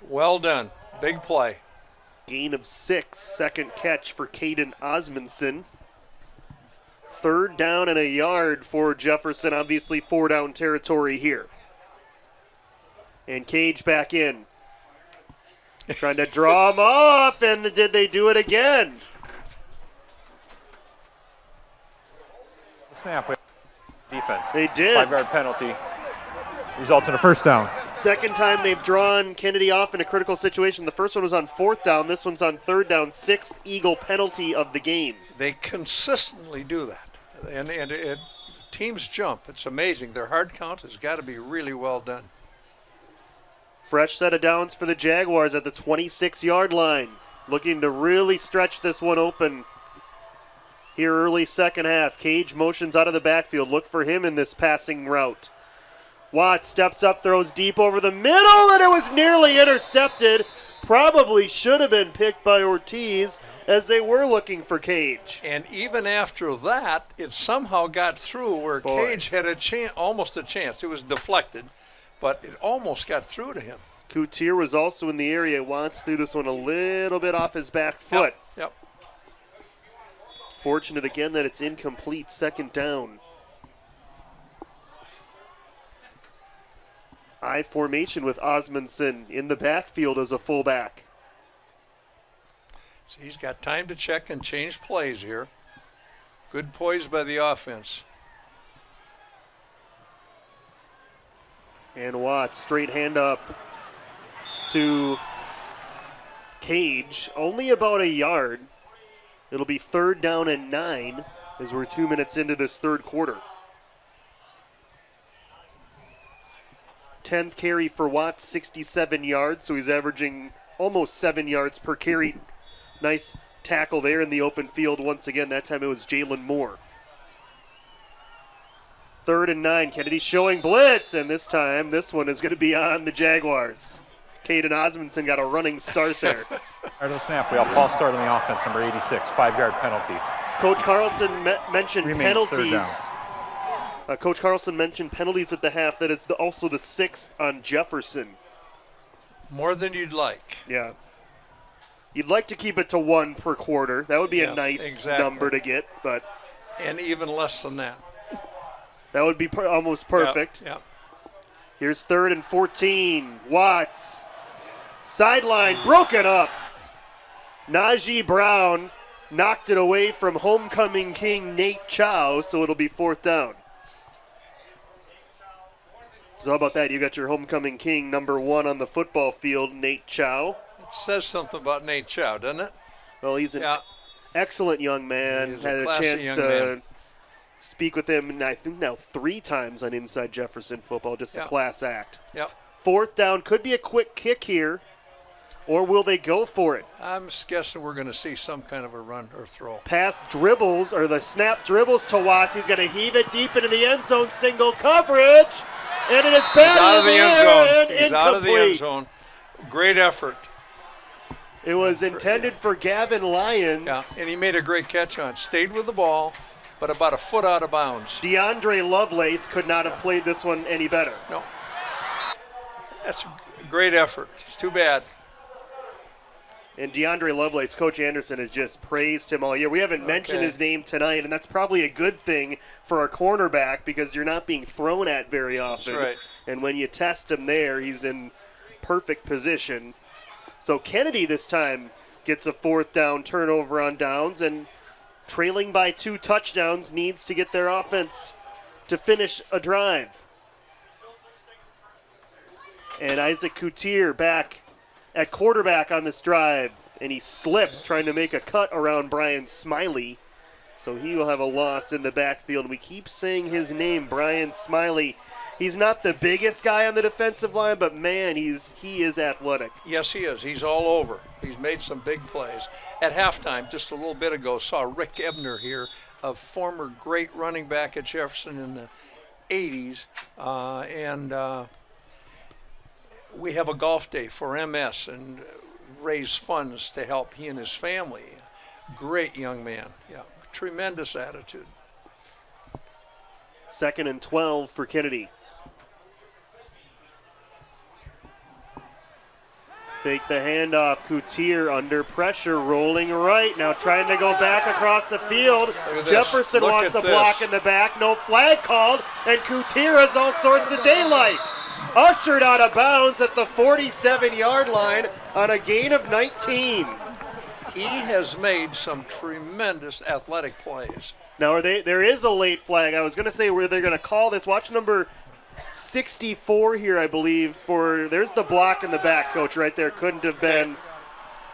Well done. Big play. Gain of 6. Second catch for Caden Osmondson. 3rd down and a yard for Jefferson. Obviously 4-down territory here. And Cage back in. Trying to draw him off, and did they do it again? Snap with defense. They did. 5-yard penalty. Results in a first down. Second time they've drawn Kennedy off in a critical situation. The first one was on 4th down. This one's on 3rd down. 6th Eagle penalty of the game. They consistently do that. And teams jump. It's amazing. Their hard count has got to be really well done. Fresh set of downs for the Jaguars at the 26-yard line. Looking to really stretch this one open here early second half. Cage motions out of the backfield. Look for him in this passing route. Watt steps up, throws deep over the middle, and it was nearly intercepted. Probably should have been picked by Ortiz as they were looking for Cage. And even after that, it somehow got through where Cage had almost a chance. It was deflected, but it almost got through to him. Coutier was also in the area. Watts threw this one a little bit off his back foot. Yep. Fortunate again that it's incomplete. 2nd down. I formation with Osmondson in the backfield as a fullback. So he's got time to check and change plays here. Good poise by the offense. And Watts, straight hand up to cage, only about a yard. It'll be 3rd down and 9 as we're 2 minutes into this third quarter. 10th carry for Watts, 67 yards, so he's averaging almost 7 yards per carry. Nice tackle there in the open field once again. That time it was Jalen Moore. 3rd and 9. Kennedy showing blitz, and this time this one is going to be on the Jaguars. Caden Osmondson got a running start there. After the snap, we have false start on the offense, number 86, 5-yard penalty. Coach Carlson mentioned Remains 3rd penalties. Coach Carlson mentioned penalties at the half. That is also the 6th on Jefferson. More than you'd like. Yeah. You'd like to keep it to 1 per quarter. That would be a nice number to get, but and even less than that. That would be almost perfect. Yeah. Here's 3rd and 14. Watts. Sideline broken up. Najee Brown knocked it away from homecoming king Nate Chow, so it'll be 4th down. So how about that? You got your homecoming king, number 1 on the football field, Nate Chow. It says something about Nate Chow, doesn't it? Well, he's an excellent young man. He's Had a classy chance young to man. speak with him, I think now 3 times on Inside Jefferson Football. Just a class act. Yep. 4th down, could be a quick kick here, or will they go for it? I'm guessing we're going to see some kind of a run or throw. Pass dribbles, or the snap dribbles to Watts. He's going to heave it deep into the end zone, single coverage, and it is batted out of the end zone. and He's incomplete. out of the end zone. Great effort. It was intended for Gavin Lyons. Yeah, and he made a great catch on it. Stayed with the ball, but about a foot out of bounds. DeAndre Lovelace could not have played this one any better. No. That's a great effort. It's too bad. And DeAndre Lovelace, Coach Anderson has just praised him all year. We haven't mentioned his name tonight, and that's probably a good thing for our cornerback because you're not being thrown at very often. That's right. And when you test him there, he's in perfect position. So Kennedy this time gets a 4th down turnover on downs, and trailing by 2 touchdowns needs to get their offense to finish a drive. And Isaac Coutier back at quarterback on this drive, and he slips trying to make a cut around Brian Smiley. So he will have a loss in the backfield. We keep saying his name, Brian Smiley. He's not the biggest guy on the defensive line, but man, he is athletic. Yes, he is. He's all over. He's made some big plays. At halftime, just a little bit ago, saw Rick Ebner here, a former great running back at Jefferson in the 80s, and we have a golf day for MS and raise funds to help he and his family. Great young man. Yeah, tremendous attitude. 2nd and 12 for Kennedy. Fake the handoff. Coutier under pressure, rolling right. Now trying to go back across the field. Jefferson wants a block in the back. No flag called. And Coutier has all sorts of daylight. Ushered out of bounds at the 47-yard line on a gain of 19. He has made some tremendous athletic plays. Now, there is a late flag. I was going to say where they're going to call this. Watch number 64 here, I believe. There's the block in the back, Coach, right there. Couldn't have been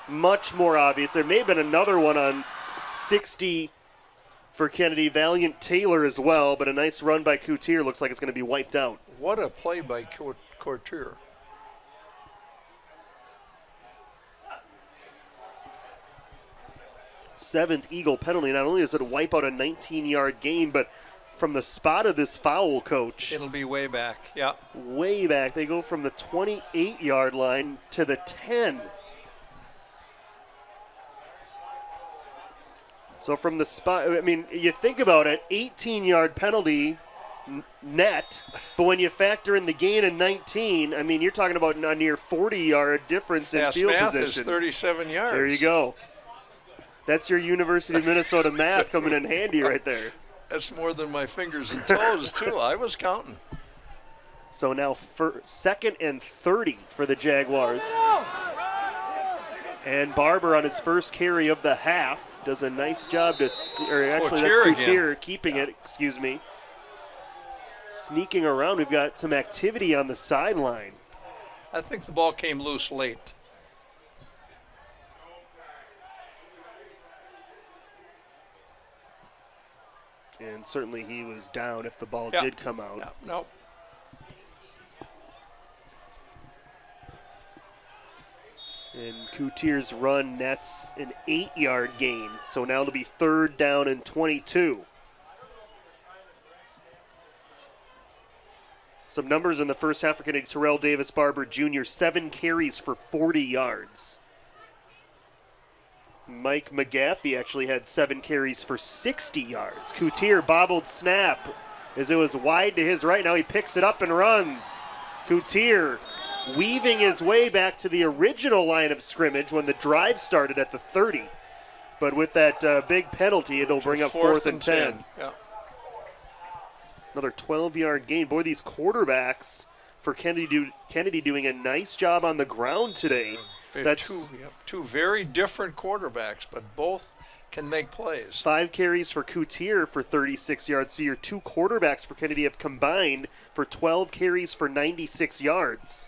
much more obvious. There may have been another one on 60 for Kennedy. Valiant Taylor as well, but a nice run by Coutier. Looks like it's going to be wiped out. What a play by Coutier. Seventh Eagle penalty. Not only does it wipe out a 19-yard gain, but from the spot of this foul, Coach. It'll be way back, yeah. Way back. They go from the 28-yard line to the 10. So from the spot, I mean, you think about it, 18-yard penalty net, but when you factor in the gain of 19, I mean, you're talking about a near 40-yard difference in field math position. Is 37 yards. There you go. That's your University of Minnesota math coming in handy right there. That's more than my fingers and toes, too. I was counting. So now for 2nd and 30 for the Jaguars. And Barber on his first carry of the half does a nice job that's Coutier keeping it, excuse me. Sneaking around, we've got some activity on the sideline. I think the ball came loose late. And certainly he was down if the ball Yeah. did come out. Yeah. No. And Coutier's run nets an 8-yard gain. So now it'll be 3rd down and 22. Some numbers in the first half for Kennedy. Terrell Davis Barber Jr., 7 carries for 40 yards. Mike McGaffey actually had 7 carries for 60 yards. Coutier bobbled snap as it was wide to his right. Now he picks it up and runs. Coutier weaving his way back to the original line of scrimmage when the drive started at the 30. But with that big penalty, it'll bring up 4th and 10. Yeah. Another 12-yard gain. Boy, these quarterbacks for Kennedy doing a nice job on the ground today. That's two very different quarterbacks, but both can make plays. 5 carries for Coutier for 36 yards. So your 2 quarterbacks for Kennedy have combined for 12 carries for 96 yards.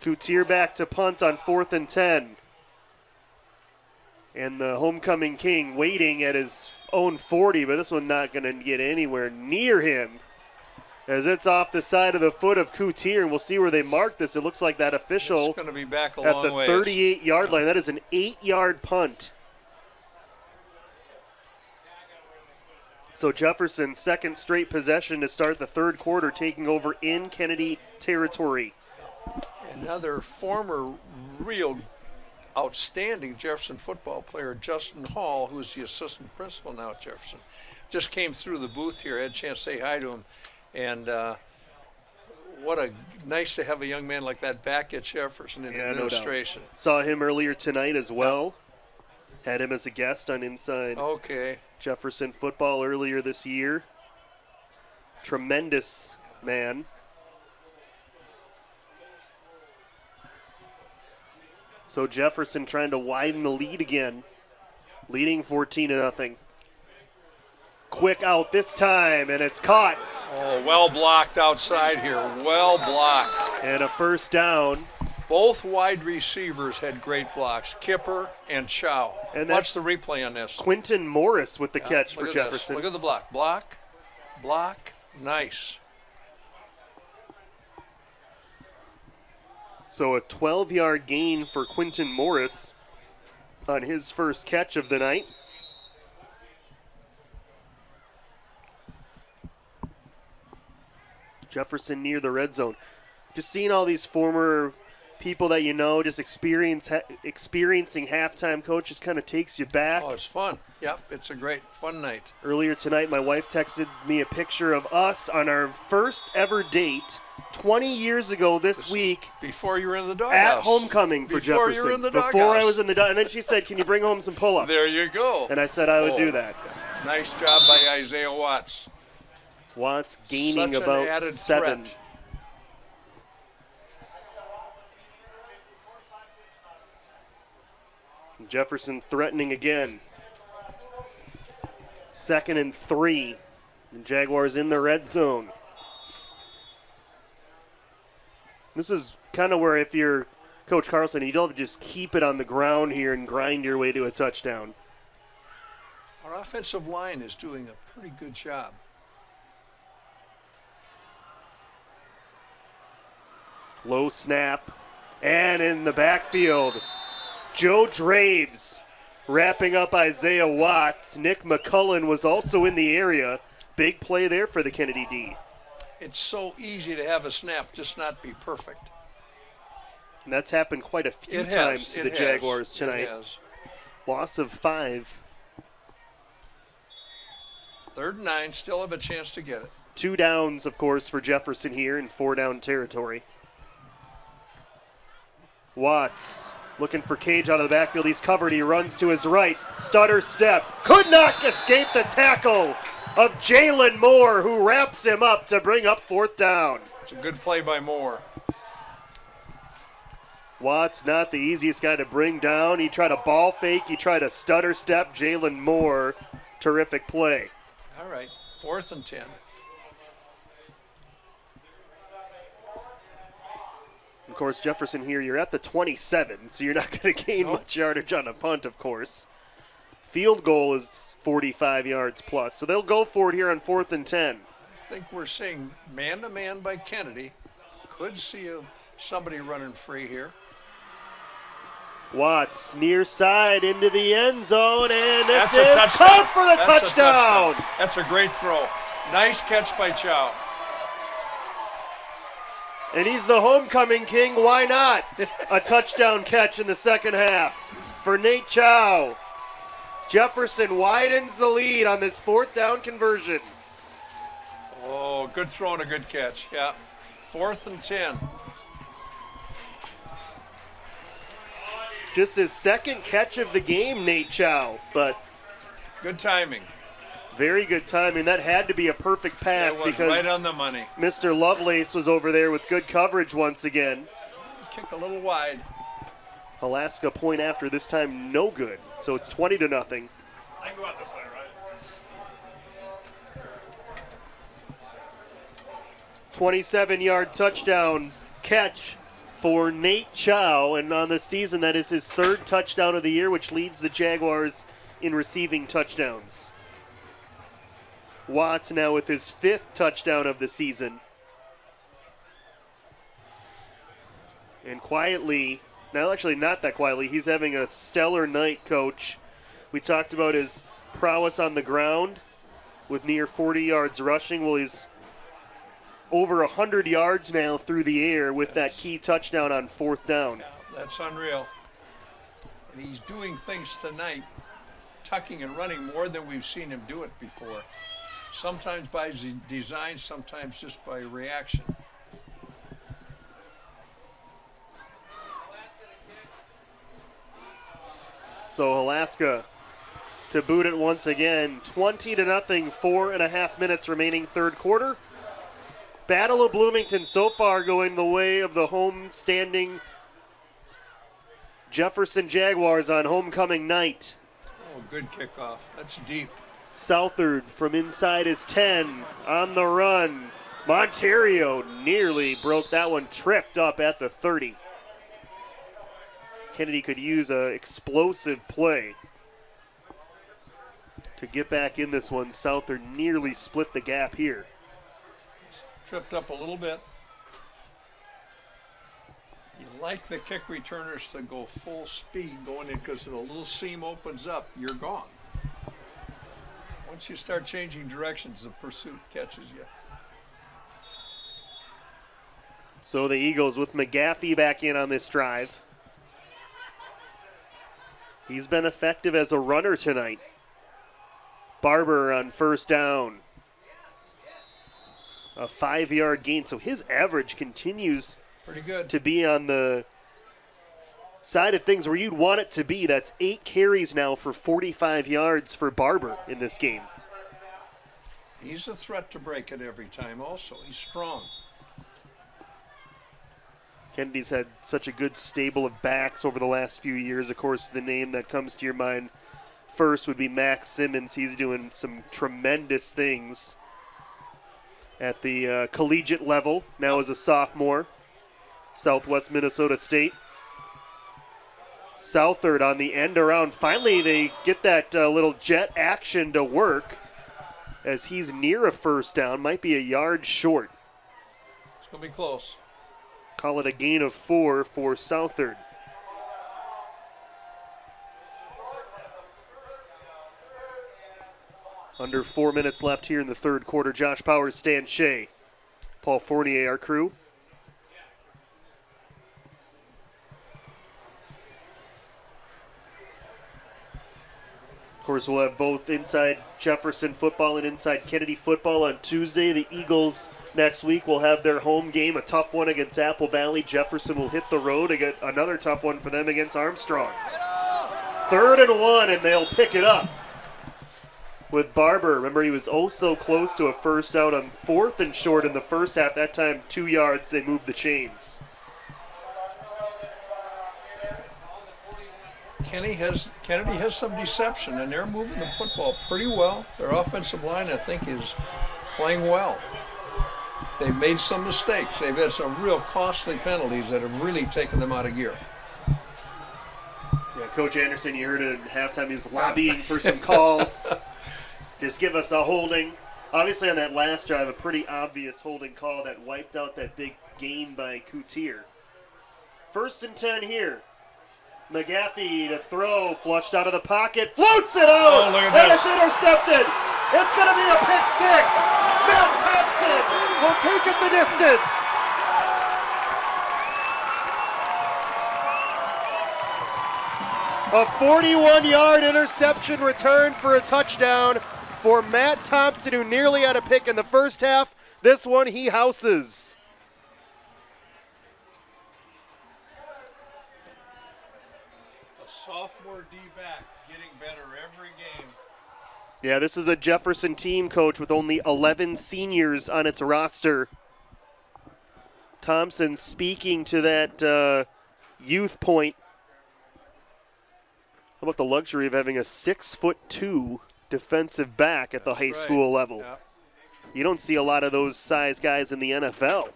Coutier back to punt on 4th and 10. And the homecoming king waiting at his own 40, but this one not going to get anywhere near him as it's off the side of the foot of Coutier, and we'll see where they mark this. It looks like that official It's going to be back a at long the ways. 38-yard line. That is an 8-yard punt. So Jefferson, second straight possession to start the third quarter, taking over in Kennedy territory. Another former real outstanding Jefferson football player, Justin Hall, who's the assistant principal now at Jefferson, just came through the booth here. I had a chance to say hi to him. And what a nice to have a young man like that back at Jefferson in administration. No doubt. Saw him earlier tonight as well. Had him as a guest on Inside Jefferson Football earlier this year. Tremendous man. So Jefferson trying to widen the lead again, leading 14-0. Quick out this time, and it's caught. Oh, well blocked outside here. Well blocked. And a first down. Both wide receivers had great blocks, Kipper and Chow. And watch the that's replay on this. Quinton Morris with the catch Look for at Jefferson. This. Look at the block. Block, block, nice. So a 12-yard gain for Quinton Morris on his first catch of the night. Jefferson near the red zone. Just seeing all these former people that you know, just experiencing halftime coach just kind of takes you back. Oh, it's fun. Yep, it's a great, fun night. Earlier tonight, my wife texted me a picture of us on our first ever date 20 years ago this week. Before you were in the doghouse. At homecoming for Before Jefferson. you were in the doghouse. Before I was in the doghouse. And then she said, can you bring home some pull-ups? There you go. And I said I would do that. Nice job by Isaiah Watts. Watts gaining Such about an added 7. threat. Jefferson threatening again. 2nd and 3. The Jaguars in the red zone. This is kind of where if you're Coach Carlson, you don't have to just keep it on the ground here and grind your way to a touchdown. Our offensive line is doing a pretty good job. Low snap. And in the backfield, Joe Draves wrapping up Isaiah Watts. Nick McCullen was also in the area. Big play there for the Kennedy D. It's so easy to have a snap just not be perfect. And that's happened quite a few times to the Jaguars tonight. It has. Loss of 5. 3rd and 9, still have a chance to get it. 2 downs, of course, for Jefferson here in 4-down territory. Watts looking for Cage out of the backfield. He's covered. He runs to his right. Stutter step. Could not escape the tackle of Jalen Moore, who wraps him up to bring up 4th down. It's a good play by Moore. Watts not the easiest guy to bring down. He tried a ball fake. He tried a stutter step. Jalen Moore, terrific play. All right, 4th and 10. Of course, Jefferson here, you're at the 27, so you're not going to gain much yardage on a punt, of course. field goal is 45 yards plus. So they'll go for it here on 4th and 10. I think we're seeing man-to-man by Kennedy. Could see somebody running free here. Watts near side into the end zone, and this That's a is touchdown. caught for the That's a touchdown. That's a great throw. Nice catch by Chow. And he's the homecoming king. Why not? A touchdown catch in the second half for Nate Chow. Jefferson widens the lead on this 4th down conversion. Oh, good throw and a good catch. Yeah. 4th and 10. Just his second catch of the game, Nate Chow, but good timing. Very good timing. That had to be a perfect pass It was because right on the money. Mr. Lovelace was over there with good coverage once again. Kick a little wide. Alaska point after, this time no good. So it's 20-0. I can go out this way, right? 27-yard touchdown catch for Nate Chow, and on the season that is his 3rd touchdown of the year, which leads the Jaguars in receiving touchdowns. Watts now with his 5th touchdown of the season. And quietly, now actually not that quietly, he's having a stellar night, Coach. We talked about his prowess on the ground with near 40 yards rushing. Well, he's over 100 yards now through the air with that key touchdown on 4th down. Yeah, that's unreal. And he's doing things tonight, tucking and running more than we've seen him do it before. Sometimes by design, sometimes just by reaction. So Alaska to boot it once again. 20-0, 4.5 minutes remaining 3rd quarter. Battle of Bloomington so far going the way of the home standing Jefferson Jaguars on homecoming night. Oh, good kickoff. That's deep. Southard from inside his 10 on the run. Montario nearly broke that one, tripped up at the 30. Kennedy could use an explosive play to get back in this one. Southard nearly split the gap here. Tripped up a little bit. You like the kick returners to go full speed going in because if a little seam opens up, you're gone. Once you start changing directions, the pursuit catches you. So the Eagles with McGaffey back in on this drive. He's been effective as a runner tonight. Barber on 1st down. A 5-yard gain, so his average continues pretty good to be on the side of things where you'd want it to be. That's 8 carries now for 45 yards for Barber in this game. He's a threat to break it every time also. He's strong. Kennedy's had such a good stable of backs over the last few years. Of course, the name that comes to your mind first would be Max Simmons. He's doing some tremendous things at the collegiate level, now as a sophomore, Southwest Minnesota State. Southard on the end around. Finally, they get that little jet action to work as he's near a 1st down, might be a yard short. It's going to be close. Call it a gain of 4 for Southard. Under 4 minutes left here in the 3rd quarter. Josh Powers, Stan Shea, Paul Fournier, our crew. Of course, we'll have both Inside Jefferson football and Inside Kennedy football on Tuesday. The Eagles next week will have their home game, a tough one against Apple Valley. Jefferson will hit the road to get another tough one for them against Armstrong. 3rd and 1, and they'll pick it up with Barber. Remember, he was oh so close to a 1st down on 4th and short in the first half. That time, 2 yards, they moved the chains. Kennedy has some deception, and they're moving the football pretty well. Their offensive line, I think, is playing well. They've made some mistakes. They've had some real costly penalties that have really taken them out of gear. Yeah, Coach Anderson, you heard it at halftime. He was lobbying for some calls. Just give us a holding. Obviously, on that last drive, a pretty obvious holding call that wiped out that big gain by Coutier. 1st and 10 here. McGaffey to throw, flushed out of the pocket, floats it out, and it's intercepted. It's going to be a pick 6. Matt Thompson will take it the distance. A 41-yard interception return for a touchdown for Matt Thompson, who nearly had a pick in the first half. This one he houses. A sophomore D-back getting better every game. Yeah, this is a Jefferson team, Coach, with only 11 seniors on its roster. Thompson speaking to that youth point. How about the luxury of having a 6'2" defensive back at the high school level? Yeah. You don't see a lot of those size guys in the NFL.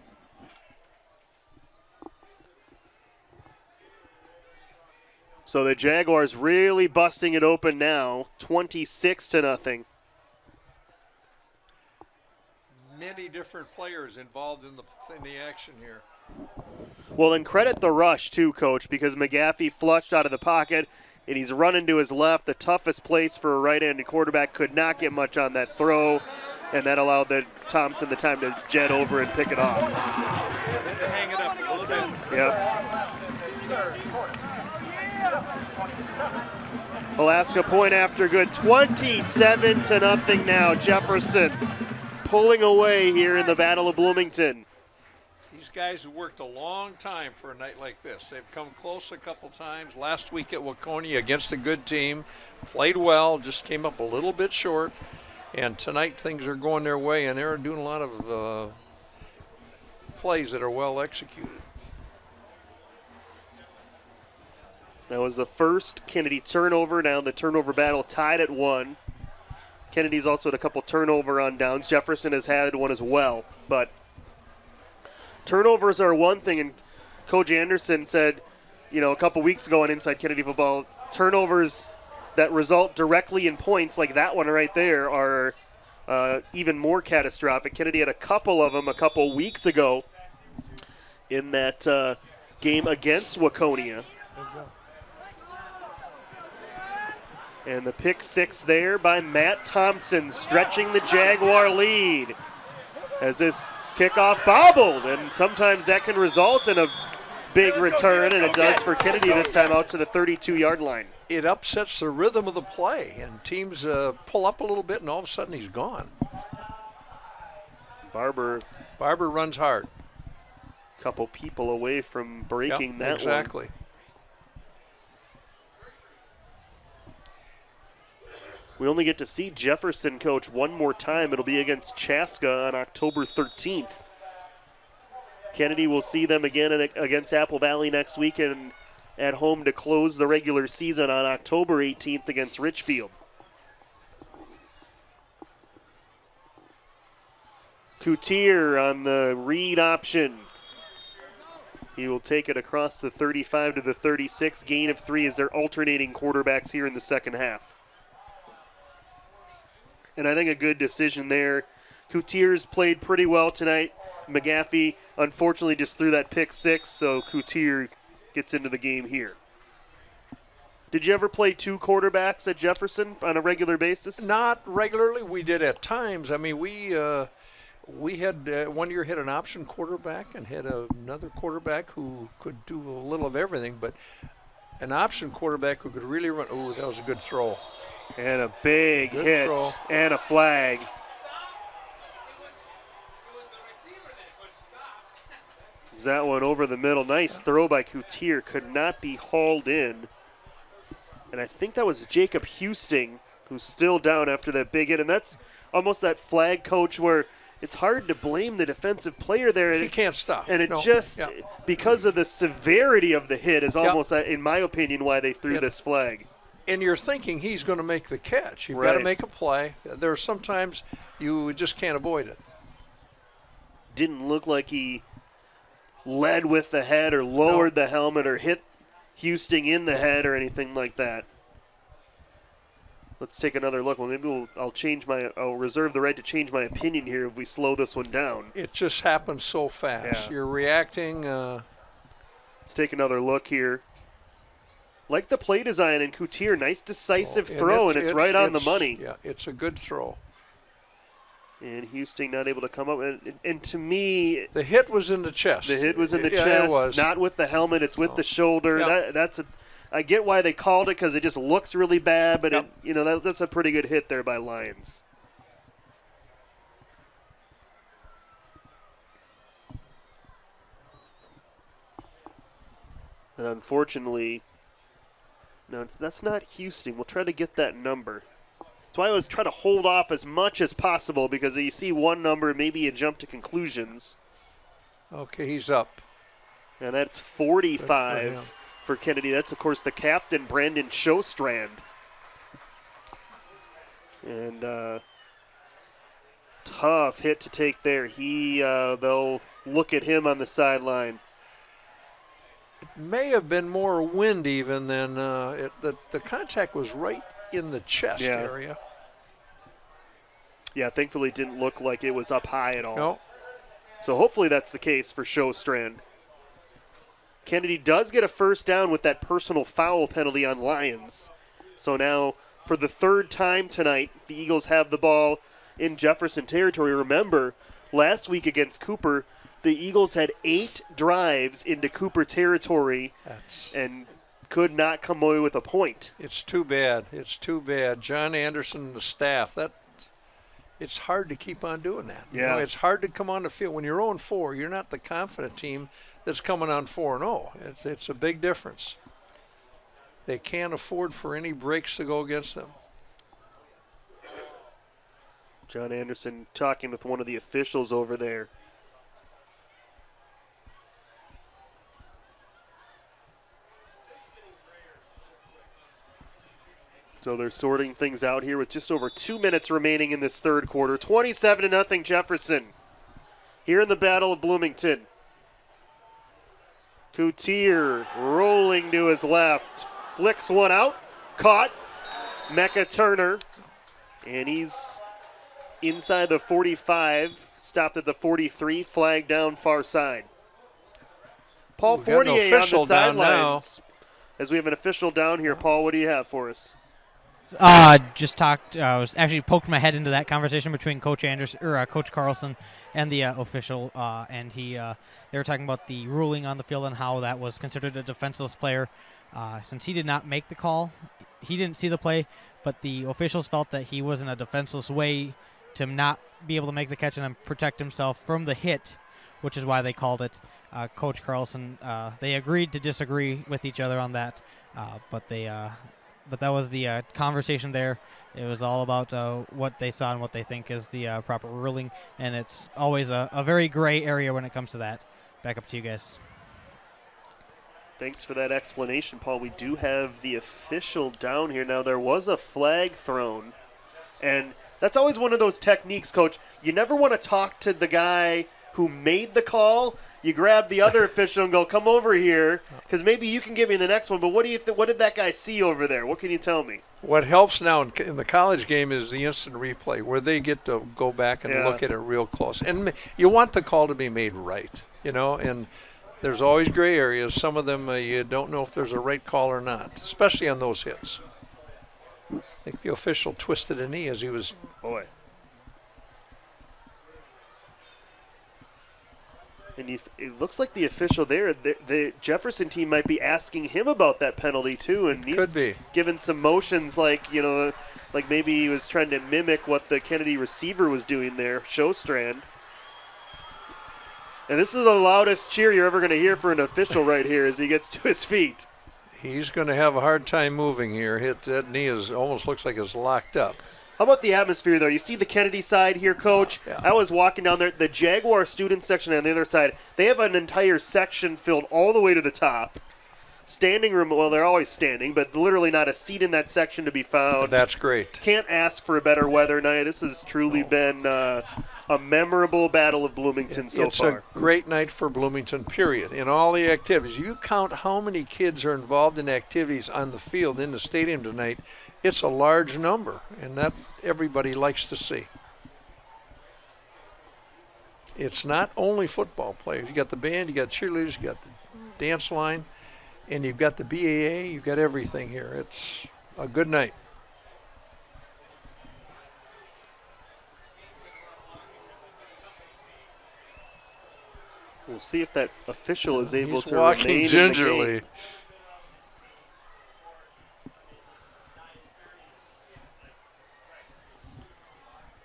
So the Jaguars really busting it open now, 26-0. Many different players involved in the action here. Well, and credit the rush too, Coach, because McGaffey flushed out of the pocket, and he's running to his left. The toughest place for a right-handed quarterback, could not get much on that throw, and that allowed Thompson the time to jet over and pick it off. Hang it up a little bit. Yep. Alaska point after good, 27-0 now. Jefferson pulling away here in the Battle of Bloomington. These guys have worked a long time for a night like this. They've come close a couple times. Last week at Waconia against a good team, played well, just came up a little bit short. And tonight things are going their way, and they're doing a lot of plays that are well executed. That was the first Kennedy turnover. Now the turnover battle tied at 1. Kennedy's also had a couple turnover on downs. Jefferson has had one as well. But turnovers are one thing, and Coach Anderson said, a couple weeks ago on Inside Kennedy Football, turnovers that result directly in points, like that one right there, are even more catastrophic. Kennedy had a couple of them a couple weeks ago in that game against Waconia. And the pick 6 there by Matt Thompson, stretching the Jaguar lead as this kickoff bobbled, and sometimes that can result in a big return, and it does for Kennedy this time out to the 32-yard line. It upsets the rhythm of the play, and teams pull up a little bit, and all of a sudden he's gone. Barber runs hard. Couple people away from breaking that exactly. one. We only get to see Jefferson, Coach, one more time. It'll be against Chaska on October 13th. Kennedy will see them again against Apple Valley next week and at home to close the regular season on October 18th against Richfield. Coutier on the read option. He will take it across the 35 to the 36. Gain of 3 as they're alternating quarterbacks here in the second half. And I think a good decision there. Coutier's played pretty well tonight. McGaffey, unfortunately, just threw that pick 6, so Coutier gets into the game here. Did you ever play 2 quarterbacks at Jefferson on a regular basis? Not regularly. We did at times. I mean, we had one year hit an option quarterback and had another quarterback who could do a little of everything, but an option quarterback who could really run. Oh, that was a good throw. And a big hit throw. And a flag. That one over the middle. Nice throw by Coutier. Could not be hauled in. And I think that was Jacob Houston, who's still down after that big hit. And that's almost that flag, Coach, where it's hard to blame the defensive player there. He can't stop. And it because of the severity of the hit, is almost, in my opinion, why they threw this flag. And you're thinking he's going to make the catch. You've got to make a play. There are sometimes you just can't avoid it. Didn't look like he led with the head or lowered the helmet or hit Houston in the head or anything like that. Let's take another look. Well, maybe I'll reserve the right to change my opinion here if we slow this one down. It just happens so fast. Yeah. You're reacting. Let's take another look here. Like the play design and Coutier, nice decisive and throw, and it's right on the money. Yeah, it's a good throw. And Houston not able to come up. And to me, the hit was in the chest. The hit was in the Yeah, chest. it was. Not with the helmet. It's with the shoulder. Yep. I get why they called it because it just looks really bad, but Yep. that's a pretty good hit there by Lions. And unfortunately, no, that's not Houston. We'll try to get that number. That's why I always try to hold off as much as possible, because you see one number, maybe you jump to conclusions. Okay, he's up. And that's 45 for Kennedy. That's, of course, the captain, Brandon Shostrand. And tough hit to take there. They'll look at him on the sideline. It may have been more wind even than the contact was right in the chest area. Yeah, thankfully it didn't look like it was up high at all. No. So hopefully that's the case for Shostrand. Kennedy does get a first down with that personal foul penalty on Lions. So now, for the third time tonight, the Eagles have the ball in Jefferson territory. Remember, last week against Cooper, the Eagles had 8 drives into Cooper territory and could not come away with a point. It's too bad. It's too bad. John Anderson and the staff, it's hard to keep on doing that. Yeah. You know, it's hard to come on the field. When you're 0-4, you're not the confident team that's coming on 4-0. It's a big difference. They can't afford for any breaks to go against them. John Anderson talking with one of the officials over there. So they're sorting things out here with just over 2 minutes remaining in this third quarter. 27-0 Jefferson here in the Battle of Bloomington. Coutier rolling to his left. Flicks one out. Caught. Mecca Turner. And he's inside the 45. Stopped at the 43. Flag down far side. Paul Fournier on the sidelines. As we have an official down here, Paul, what do you have for us? Just talked. I was actually poked my head into that conversation between Coach Anderson or Coach Carlson and the official, and they were talking about the ruling on the field and how that was considered a defenseless player, since he did not make the call. He didn't see the play, but the officials felt that he was in a defenseless way to not be able to make the catch and then protect himself from the hit, which is why they called it. Coach Carlson, they agreed to disagree with each other on that, but that was the conversation there. It was all about what they saw and what they think is the proper ruling, and it's always a very gray area when it comes to that. Back up to you guys. Thanks for that explanation, Paul. We do have the official down here. Now, there was a flag thrown, and that's always one of those techniques, Coach. You never want to talk to the guy who made the call. You grab the other official and go, come over here, because maybe you can give me the next one. But what do you what did that guy see over there? What can you tell me? What helps now in the college game is the instant replay, where they get to go back and look at it real close. And you want the call to be made right, and there's always gray areas. Some of them you don't know if there's a right call or not, especially on those hits. I think the official twisted a knee as he was. Boy. And it looks like the official there, the Jefferson team might be asking him about that penalty too, and he's could be giving some motions like like maybe he was trying to mimic what the Kennedy receiver was doing there, Shostrand. And this is the loudest cheer you're ever going to hear for an official right here as he gets to his feet. He's going to have a hard time moving here. That knee almost looks like it's locked up. How about the atmosphere, though? You see the Kennedy side here, Coach? Yeah. I was walking down there. The Jaguar student section on the other side, they have an entire section filled all the way to the top. Standing room, well, they're always standing, but literally not a seat in that section to be found. That's great. Can't ask for a better weather night. This has truly been a memorable Battle of Bloomington so it's far. A great night for Bloomington, period, in all the activities. You count how many kids are involved in activities on the field in the stadium tonight, it's a large number, and that everybody likes to see. It's not only football players. You got the band, you got cheerleaders, you got the dance line, and you've got the BAA, you've got everything here. It's a good night. We'll see if that official is able He's to walking remain gingerly. in the game.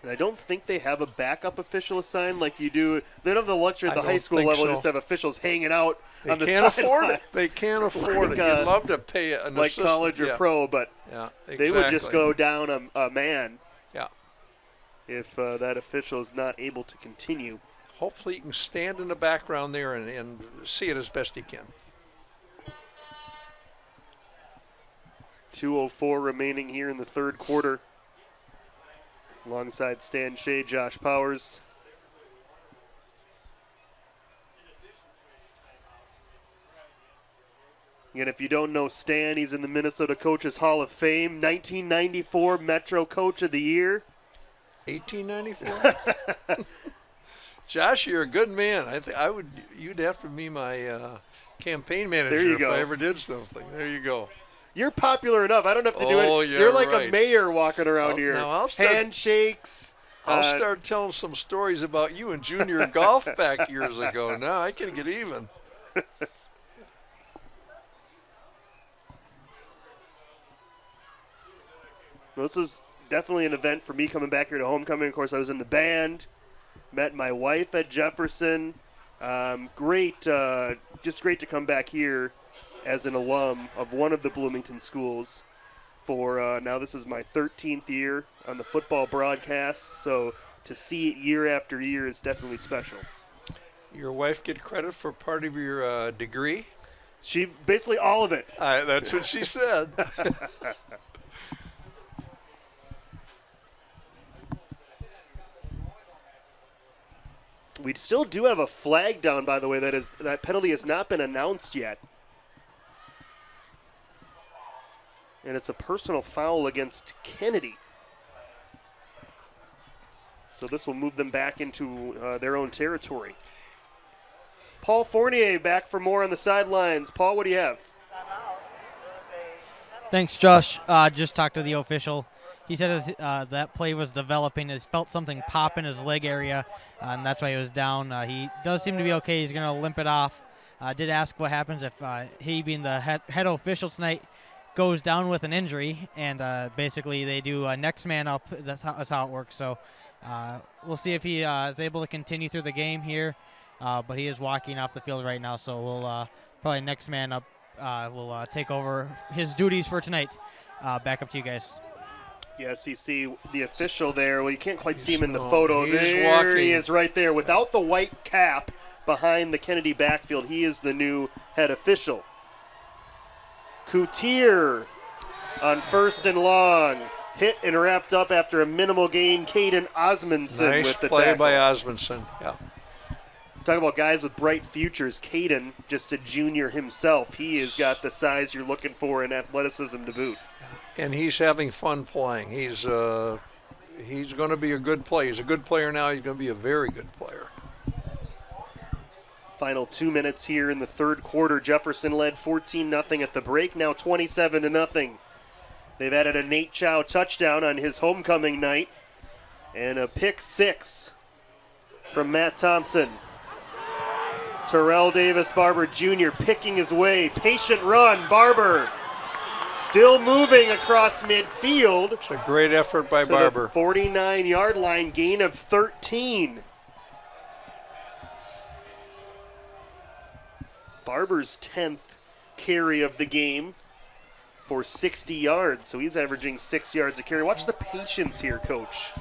And I don't think they have a backup official assigned like you do. They don't have the luxury at the high school level just have officials hanging out on the can't sidelines. afford it. They can't afford it. Like, You'd love to pay an like assistant. college or Yeah. pro, but Yeah, they would just exactly. go down a man. Yeah. If that official is not able to continue. Hopefully he can stand in the background there and see it as best he can. 2:04 remaining here in the third quarter. Alongside Stan Shea, Josh Powers. And if you don't know Stan, he's in the Minnesota Coaches Hall of Fame. 1994 Metro Coach of the Year. 1894. Josh, you're a good man. You'd have to be my campaign manager There you if go. I ever did something. There you go. You're popular enough. I don't have to do Oh, it. yeah, You're like right. a mayor walking around here. Now I'll start- Handshakes. I'll start telling some stories about you in junior golf back years ago. Now I can get even. This is definitely an event for me coming back here to homecoming. Of course, I was in the band, met my wife at Jefferson. Just great to come back here as an alum of one of the Bloomington schools for now this is my 13th year on the football broadcast, so to see it year after year is definitely special. Your wife get credit for part of your degree? She basically all of it. That's what she said. We still do have a flag down, by the way. That penalty has not been announced yet. And it's a personal foul against Kennedy. So this will move them back into their own territory. Paul Fournier back for more on the sidelines. Paul, what do you have? Thanks, Josh. Just talked to the official. He said as that play was developing, he felt something pop in his leg area, and that's why he was down. He does seem to be okay. He's going to limp it off. Did ask what happens if he, being the head official tonight, goes down with an injury, and basically they do a next man up. That's how it works. So we'll see if he is able to continue through the game here, but he is walking off the field right now, so we'll probably next man up will take over his duties for tonight. Back up to you guys. Yes, you see the official there. Well, you can't quite see him in the photo. He's There walking. he is right there. Without the white cap behind the Kennedy backfield, he is the new head official. Coutier on 1st and long. Hit and wrapped up after a minimal gain. Caden Osmondson Nice with the play tackle. by Osmondson. Yeah. Talk about guys with bright futures. Caden, just a junior himself. He has got the size you're looking for and athleticism to boot. And he's having fun playing. He's going to be a good player. He's a good player now. He's going to be a very good player. Final 2 minutes here in the third quarter. Jefferson led 14-0 at the break, now 27-0. They've added a Nate Chow touchdown on his homecoming night and a pick six from Matt Thompson. Terrell Davis Barber Jr. picking his way. Patient run. Barber still moving across midfield. It's a great effort by to Barber. The 49-yard line, gain of 13. Barber's 10th carry of the game for 60 yards, so he's averaging 6 yards a carry. Watch the patience here, Coach.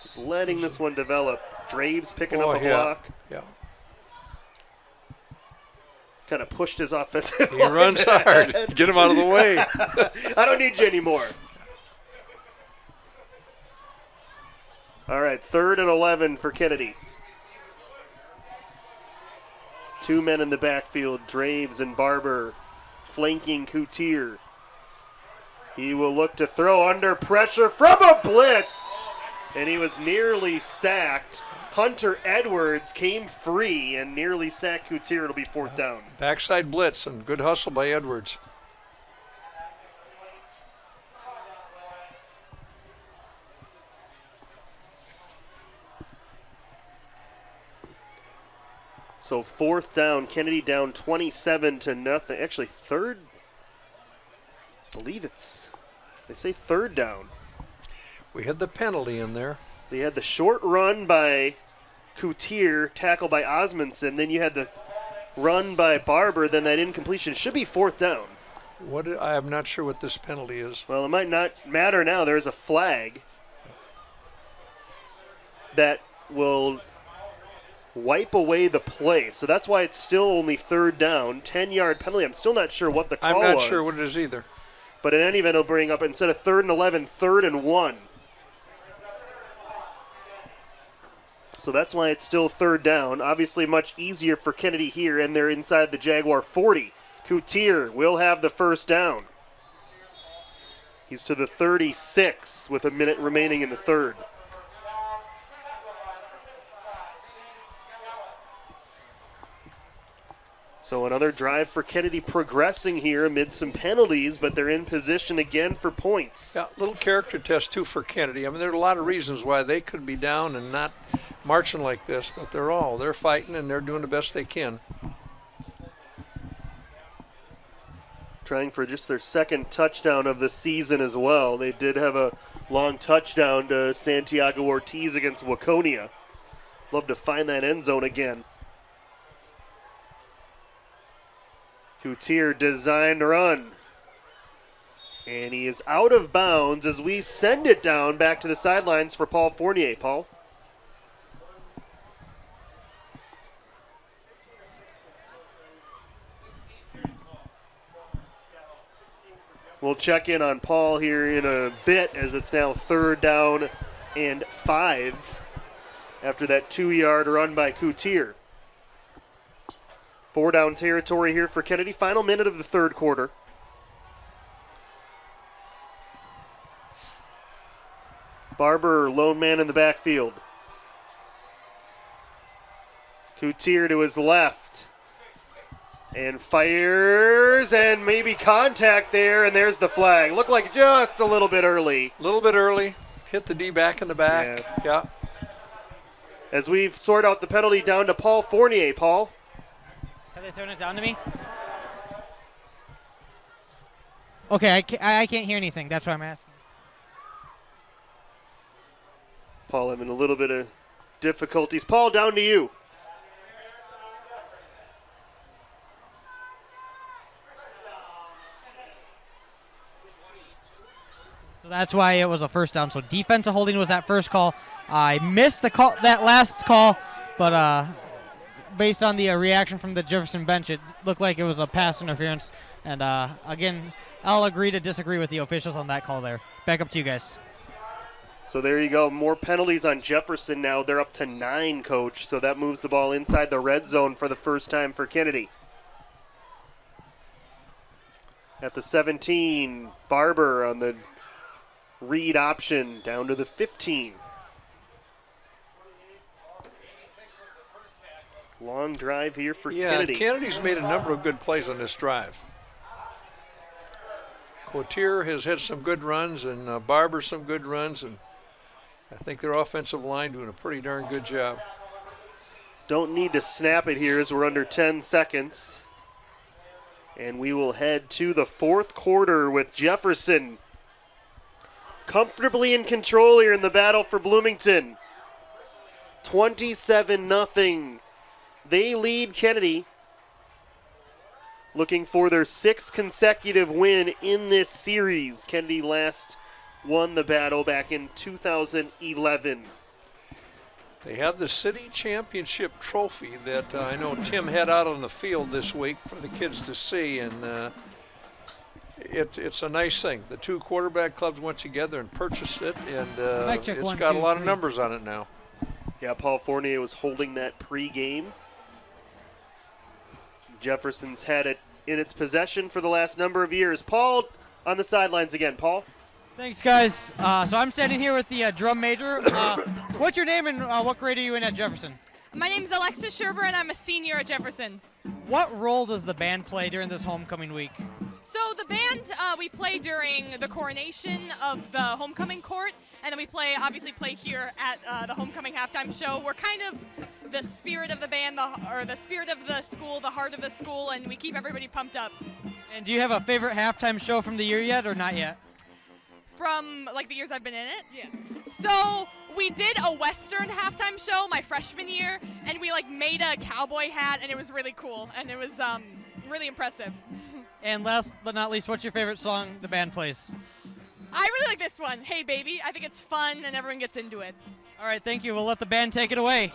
Just letting this one develop. Draves picking up a block. Yeah. Kind of pushed his offensive He line runs hard. ahead. Get him out of the way. I don't need you anymore. All right, 3rd and 11 for Kennedy. 2 men in the backfield, Draves and Barber, flanking Coutier. He will look to throw under pressure from a blitz, and he was nearly sacked. Hunter Edwards came free and nearly sacked Coutier. It'll be 4th down. Backside blitz and good hustle by Edwards. So 4th down, Kennedy down 27-0. Actually, 3rd. I believe they say 3rd down. We had the penalty in there. They had the short run by Coutier, tackle by Osmondson. Then you had the run by Barber. Then that incompletion should be 4th down. I am not sure what this penalty is. Well, it might not matter now. There's a flag that will wipe away the play. So that's why it's still only 3rd down. 10-yard penalty. I'm still not sure what the call was. I'm not sure what it is either. But in any event, it'll bring up, instead of 3rd and 11, 3rd and 1. So that's why it's still 3rd down. Obviously much easier for Kennedy here, and they're inside the Jaguar 40. Coutier will have the 1st down. He's to the 36 with a minute remaining in the 3rd. So another drive for Kennedy progressing here amid some penalties, but they're in position again for points. Yeah, little character test too for Kennedy. I mean, there are a lot of reasons why they could be down and not marching like this, but they're fighting and they're doing the best they can. Trying for just their 2nd touchdown of the season as well. They did have a long touchdown to Santiago Ortiz against Waconia. Love to find that end zone again. Coutier designed run. And he is out of bounds as we send it down back to the sidelines for Paul Fournier. Paul? We'll check in on Paul here in a bit as it's now 3rd down and 5 after that 2-yard run by Coutier. 4 down territory here for Kennedy. Final minute of the 3rd quarter. Barber, lone man in the backfield. Coutier to his left. And fires, and maybe contact there, and there's the flag. Looked like just a little bit early. A little bit early. Hit the D-back in the back. Yeah. As we've sorted out the penalty down to Paul Fournier. Paul? Have they thrown it down to me? Okay, I can't hear anything. That's why I'm asking. Paul having a little bit of difficulties. Paul, down to you. So that's why it was a 1st down. So defensive holding was that first call. I missed the call, that last call, but based on the reaction from the Jefferson bench, it looked like it was a pass interference. And again, I'll agree to disagree with the officials on that call there. Back up to you guys. So there you go. More penalties on Jefferson now. They're up to 9, Coach. So that moves the ball inside the red zone for the first time for Kennedy. At the 17, Barber on the read option down to the 15. Long drive here for Kennedy. Kennedy's made a number of good plays on this drive. Coutier has had some good runs, and Barber some good runs, and I think their offensive line doing a pretty darn good job. Don't need to snap it here as we're under 10 seconds. And we will head to the 4th quarter with Jefferson comfortably in control here in the battle for Bloomington. 27-0. They lead Kennedy, looking for their 6th consecutive win in this series. Kennedy last won the battle back in 2011. They have the city championship trophy that I know Tim had out on the field this week for the kids to see, and it's a nice thing. The two quarterback clubs went together and purchased it, and Mic check, it's 1, got 2, a lot of 3. numbers on it now. Yeah, Paul Fournier was holding that pre-game. Jefferson's had it in its possession for the last number of years. Paul on the sidelines again. Paul? Thanks, guys. So I'm standing here with the drum major. What's your name and what grade are you in at Jefferson? My name's Alexis Sherber, and I'm a senior at Jefferson. What role does the band play during this homecoming week? So the band, we play during the coronation of the homecoming court, and then we obviously play here at the homecoming halftime show. We're kind of the spirit of the band, or the spirit of the school, the heart of the school, and we keep everybody pumped up. And do you have a favorite halftime show from the year yet, or not yet? From like the years I've been in it? Yes. So we did a Western halftime show my freshman year, and we like made a cowboy hat, and it was really cool, and it was really impressive. And last but not least, what's your favorite song the band plays? I really like this one, Hey Baby. I think it's fun, and everyone gets into it. All right, thank you. We'll let the band take it away.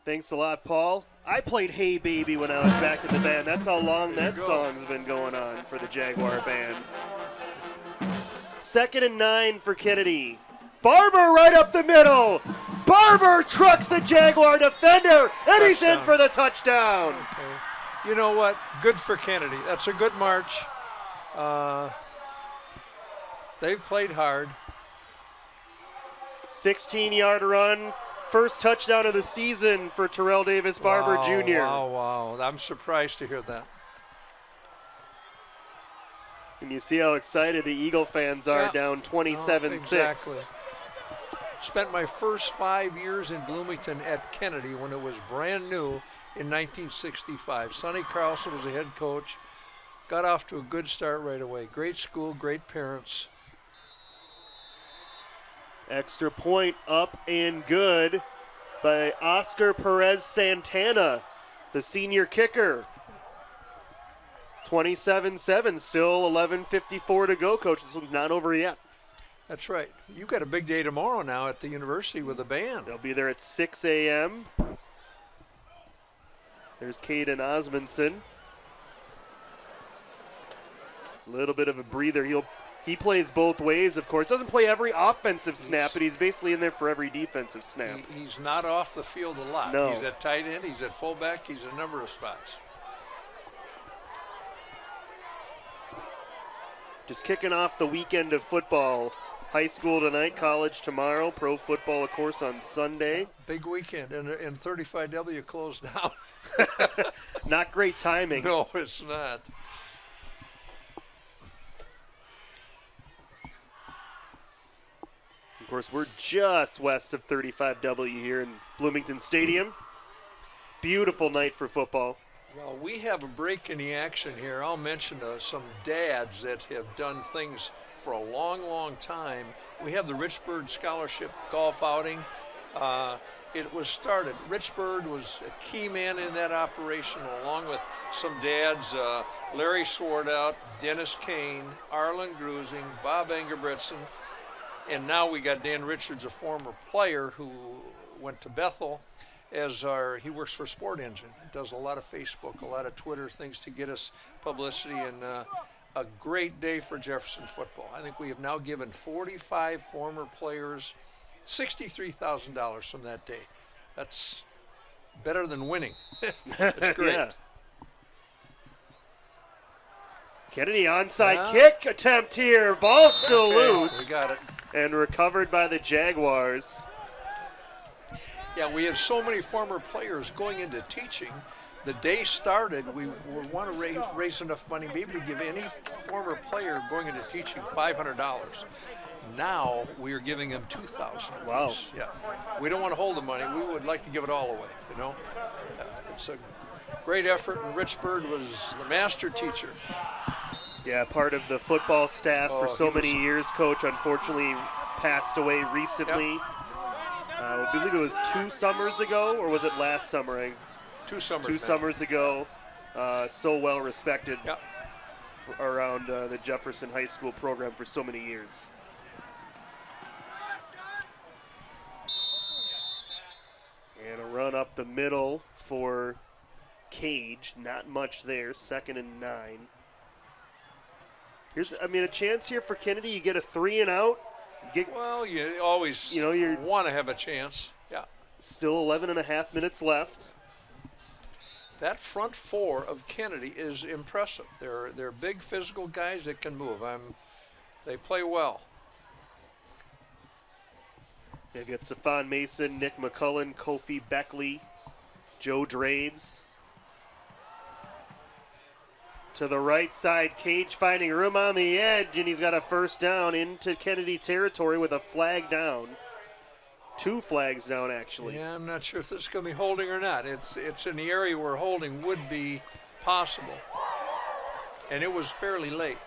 Thanks a lot, Paul. I played Hey Baby when I was back in the band. That's how long that song's been going on for the Jaguar band. 2nd and 9 for Kennedy. Barber right up the middle. Barber trucks the Jaguar defender, and he's in for the touchdown. Okay. You know what? Good for Kennedy. That's a good march. They've played hard. 16-yard run. First touchdown of the season for Terrell Davis Barber Jr. Wow. I'm surprised to hear that. And you see how excited the Eagle fans are, down 27-6. Exactly. Spent my first 5 years in Bloomington at Kennedy when it was brand new in 1965. Sonny Carlson was the head coach. Got off to a good start right away. Great school, great parents. Extra point up and good by Oscar Perez Santana, the senior kicker. 27-7, still 11:54 to go, Coach. This one's not over yet. That's right. You've got a big day tomorrow now at the university with the band. They'll be there at 6 a.m. There's Caden Osmondson. A little bit of a breather. He plays both ways, of course. Doesn't play every offensive snap, but he's basically in there for every defensive snap. He's not off the field a lot. No. He's at tight end, he's at fullback, he's a number of spots. Just kicking off the weekend of football. High school tonight, college tomorrow, pro football, of course, on Sunday. Big weekend, and 35W closed down. Not great timing. No, it's not. Of course, we're just west of 35W here in Bloomington Stadium. Beautiful night for football. Well, we have a break in the action here. I'll mention some dads that have done things for a long, long time. We have the Rich Bird Scholarship Golf Outing. It was started. Rich Bird was a key man in that operation, along with some dads, Larry Swartout, Dennis Kane, Arlen Grusing, Bob Engerbretson, and now we got Dan Richards, a former player who went to Bethel. He works for Sport Engine, does a lot of Facebook, a lot of Twitter things to get us publicity, and a great day for Jefferson football. I think we have now given 45 former players $63,000 from that day. That's better than winning. That's great. Yeah. Kennedy onside kick attempt here. Ball still loose. We got it. And recovered by the Jaguars. Yeah, we have so many former players going into teaching. The day started, we want to raise enough money maybe to give any former player going into teaching $500. Now we are giving them $2,000. Wow. Yeah. We don't want to hold the money. We would like to give it all away, you know. It's a great effort, and Rich Bird was the master teacher. Yeah, part of the football staff for so many years. Coach unfortunately passed away recently. Yep. I believe it was 2 summers ago, or was it last summer? 2 summers. 2 summers ago. So well respected around the Jefferson High School program for so many years. And a run up the middle for Cage. Not much there. 2nd and 9. Here's, a chance here for Kennedy. You get a 3 and out. Well, you always you want to have a chance. Yeah. Still 11 and a half minutes left. That front four of Kennedy is impressive. They're big physical guys that can move. They play well. They've got Stephon Mason, Nick McCullen, Kofi Beckley, Joe Draves. To the right side, Cage finding room on the edge, and he's got a first down into Kennedy territory with a flag down. 2 flags down, actually. Yeah, I'm not sure if this is going to be holding or not. It's in the area where holding would be possible. And it was fairly late.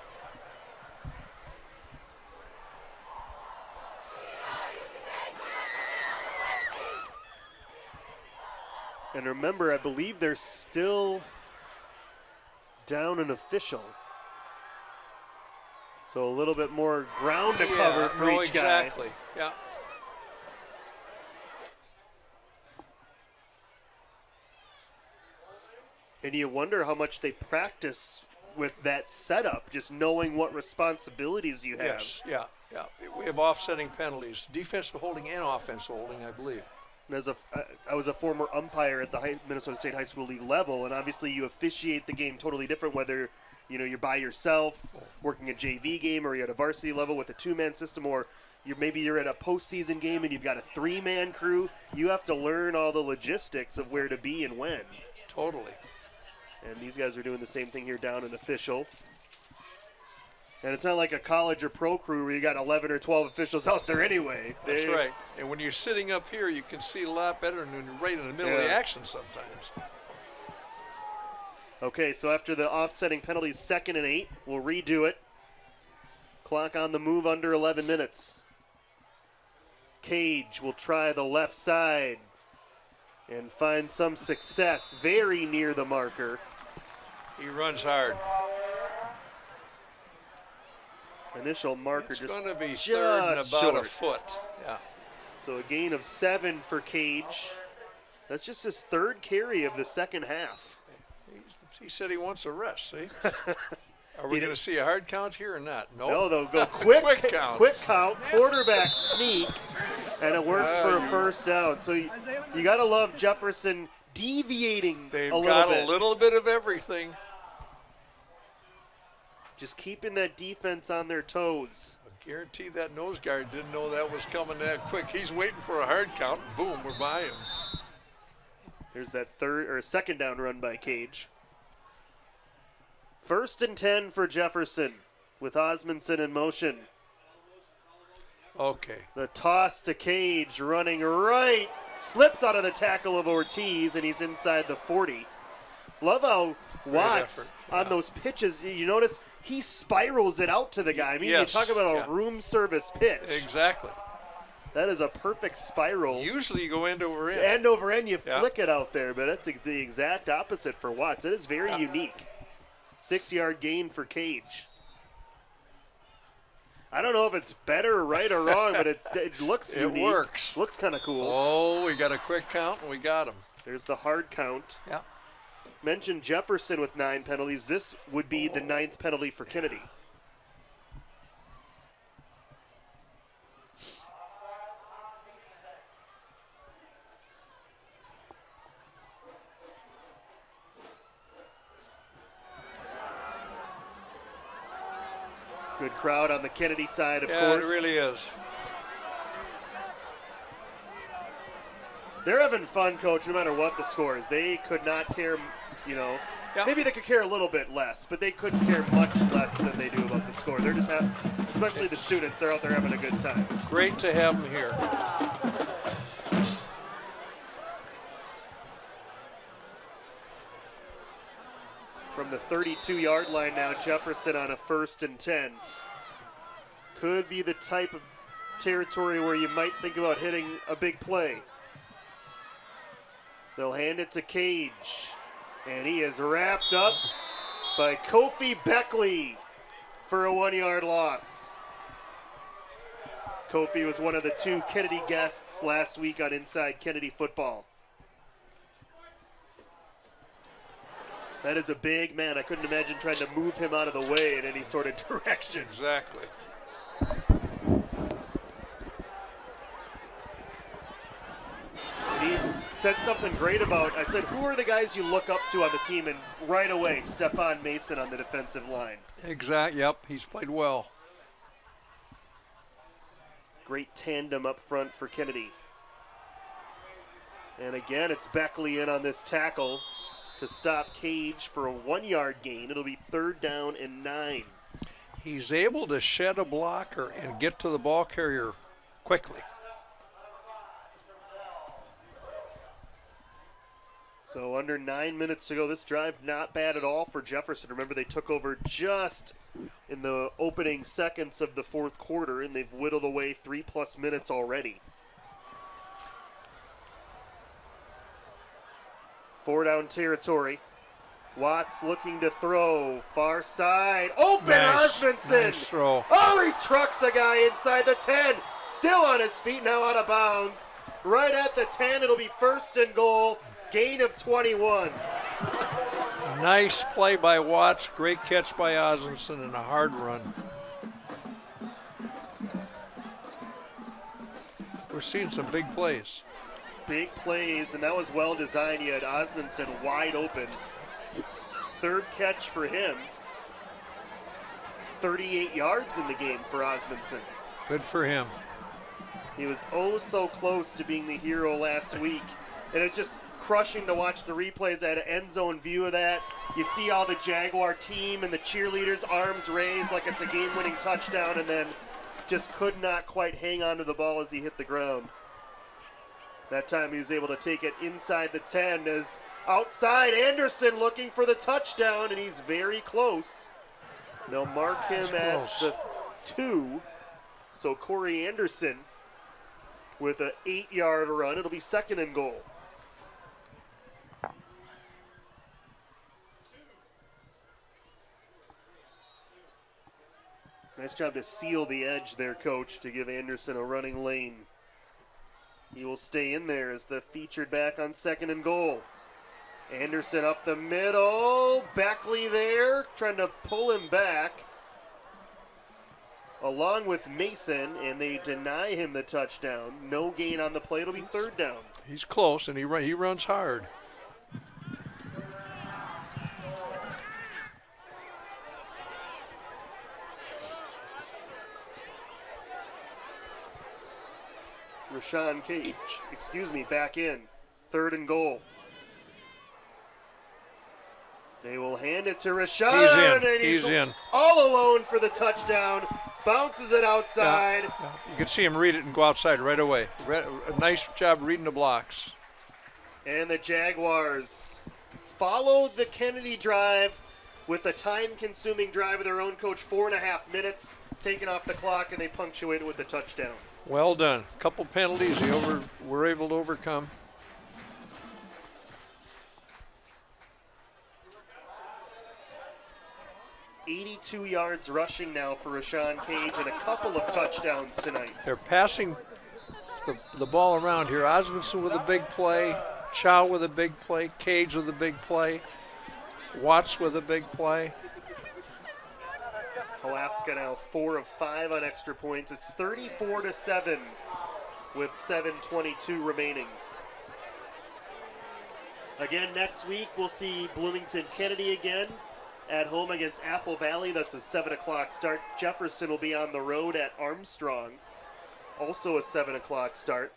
And remember, I believe they're still down an official. So a little bit more ground to cover for each guy. Exactly. Yeah. And you wonder how much they practice with that setup, just knowing what responsibilities you have. Yes, yeah. We have offsetting penalties, defensive holding and offensive holding, I believe. And I was a former umpire at the Minnesota State High School League level, and obviously you officiate the game totally different whether you're by yourself, working a JV game, or you're at a varsity level with a 2-man system, or maybe you're at a postseason game and you've got a 3-man crew. You have to learn all the logistics of where to be and when. Totally. And these guys are doing the same thing here down an official. And it's not like a college or pro crew where you got 11 or 12 officials out there anyway. That's right. And when you're sitting up here, you can see a lot better than when you're right in the middle of the action sometimes. Okay, so after the offsetting penalties, 2nd and 8, we'll redo it. Clock on the move, under 11 minutes. Cage will try the left side and find some success very near the marker. He runs hard. Initial marker it's just going to be just 3rd and about short. a foot. Yeah. So a gain of 7 for Cage. That's just his 3rd carry of the second half. He said he wants a rest, see? Are we going to see a hard count here or not? Nope. No, they'll go quick count. Quick count, quarterback sneak, and it works for a first down. So you got to love Jefferson deviating They've a little got bit. a little bit of everything. Just keeping that defense on their toes. I guarantee that nose guard didn't know that was coming that quick. He's waiting for a hard count, and boom, we're by him. There's that second down run by Cage. 1st and 10 for Jefferson with Osmondson in motion. Okay. The toss to Cage, running right, slips out of the tackle of Ortiz, and he's inside the 40. Love how Watts on those pitches, you notice he spirals it out to the guy. I mean, you talk about a room service pitch. Exactly. That is a perfect spiral. Usually you go end over end. End over end, you flick it out there, but that's the exact opposite for Watts. It is very unique. 6-yard gain for Cage. I don't know if it's better or right or wrong, but it looks unique. It works. Looks kind of cool. Oh, we got a quick count, and we got him. There's the hard count. Yeah. Mentioned Jefferson with 9 penalties. This would be the 9th penalty for Kennedy. Good crowd on the Kennedy side, of course. Yeah, it really is. They're having fun, Coach, no matter what the score is. They could not care, Maybe they could care a little bit less, but they couldn't care much less than they do about the score. They're just having, especially the students, they're out there having a good time. Great to have them here. From the 32-yard line now, Jefferson on a 1st and 10. Could be the type of territory where you might think about hitting a big play. They'll hand it to Cage, and he is wrapped up by Kofi Beckley for a 1-yard loss. Kofi was one of the 2 Kennedy guests last week on Inside Kennedy Football. That is a big man. I couldn't imagine trying to move him out of the way in any sort of direction. Exactly. He said something great about, I said, who are the guys you look up to on the team? And right away, Stephon Mason on the defensive line. Exactly. Yep, he's played well. Great tandem up front for Kennedy. And again, it's Beckley in on this tackle to stop Cage for a 1-yard gain. It'll be 3rd down and 9. He's able to shed a blocker and get to the ball carrier quickly. So under 9 minutes to go, this drive not bad at all for Jefferson. Remember, they took over just in the opening seconds of the 4th quarter, and they've whittled away 3+ minutes already. 4-down territory. Watts looking to throw. Far side. Open Osmondson. Nice throw. Oh, he trucks a guy inside the 10. Still on his feet, now out of bounds. Right at the 10, it'll be 1st and goal. Gain of 21. Nice play by Watts. Great catch by Osmondson and a hard run. We're seeing some big plays. Big plays, and that was well designed. You had Osmondson wide open. 3rd catch for him. 38 yards in the game for Osmondson. Good for him. He was oh so close to being the hero last week. And it's just crushing to watch the replays. I had an end zone view of that. You see all the Jaguar team and the cheerleaders' arms raised like it's a game-winning touchdown, and then just could not quite hang on to the ball as he hit the ground. That time he was able to take it inside the 10 as outside Anderson looking for the touchdown, and he's very close. They'll mark him at the 2. So Corey Anderson with an 8-yard run. It'll be 2nd and goal. Nice job to seal the edge there, Coach, to give Anderson a running lane. He will stay in there as the featured back on 2nd and goal. Anderson up the middle. Beckley there, trying to pull him back. Along with Mason, and they deny him the touchdown. No gain on the play. It'll be 3rd down. He's close, and he runs hard. Rashawn Cage, back in. 3rd and goal. They will hand it to Rashawn. He's in. All alone for the touchdown. Bounces it outside. Yeah. You can see him read it and go outside right away. A nice job reading the blocks. And the Jaguars follow the Kennedy drive with a time-consuming drive of their own, Coach. 4.5 minutes taken off the clock, and they punctuate it with a touchdown. Well done. A couple penalties they were able to overcome. $82 yards rushing now for Rashawn Cage and a couple of touchdowns tonight. They're passing the ball around here. Osmondson with a big play. Chow with a big play. Cage with a big play. Watts with a big play. Alaska now 4 of 5 on extra points. It's 34-7 with 7:22 remaining. Again, next week we'll see Bloomington Kennedy again at home against Apple Valley. That's a 7 o'clock start. Jefferson will be on the road at Armstrong. Also a 7 o'clock start.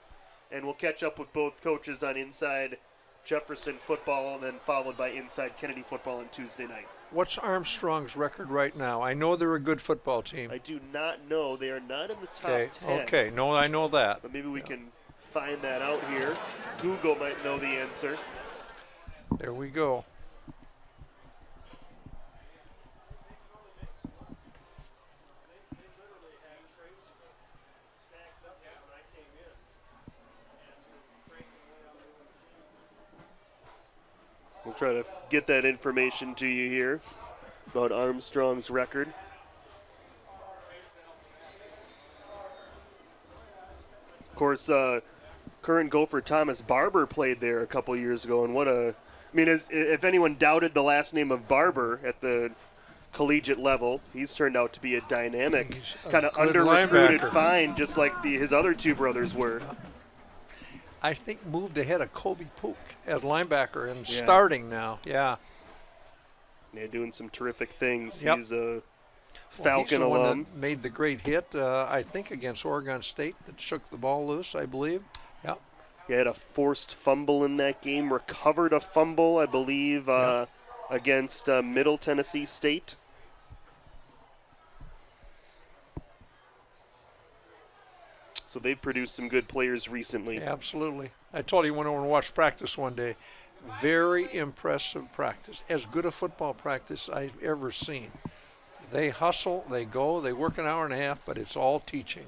And we'll catch up with both coaches on Inside Jefferson football and then followed by Inside Kennedy football on Tuesday night. What's Armstrong's record right now? I know they're a good football team. I do not know. They are not in the top 10. Okay, no, I know that. But maybe we can find that out here. Google might know the answer. There we go. We'll try to get that information to you here about Armstrong's record. Of course, current Gopher Thomas Barber played there a couple years ago, and what a I mean, if anyone doubted the last name of Barber at the collegiate level, he's turned out to be a dynamic, kind of under-recruited find, just like his other two brothers were. I think moved ahead of Kobe Pook at linebacker and starting now. Yeah. Yeah, doing some terrific things. Yep. He's a Falcon he's the alum. one that made the great hit, I think, against Oregon State that shook the ball loose, I believe. Yeah. He had a forced fumble in that game, recovered a fumble, I believe, against Middle Tennessee State. So they've produced some good players recently. Yeah, absolutely. I told you when I went and watched practice one day, very impressive practice. As good a football practice I've ever seen. They hustle, they go, they work an hour and a half, but it's all teaching.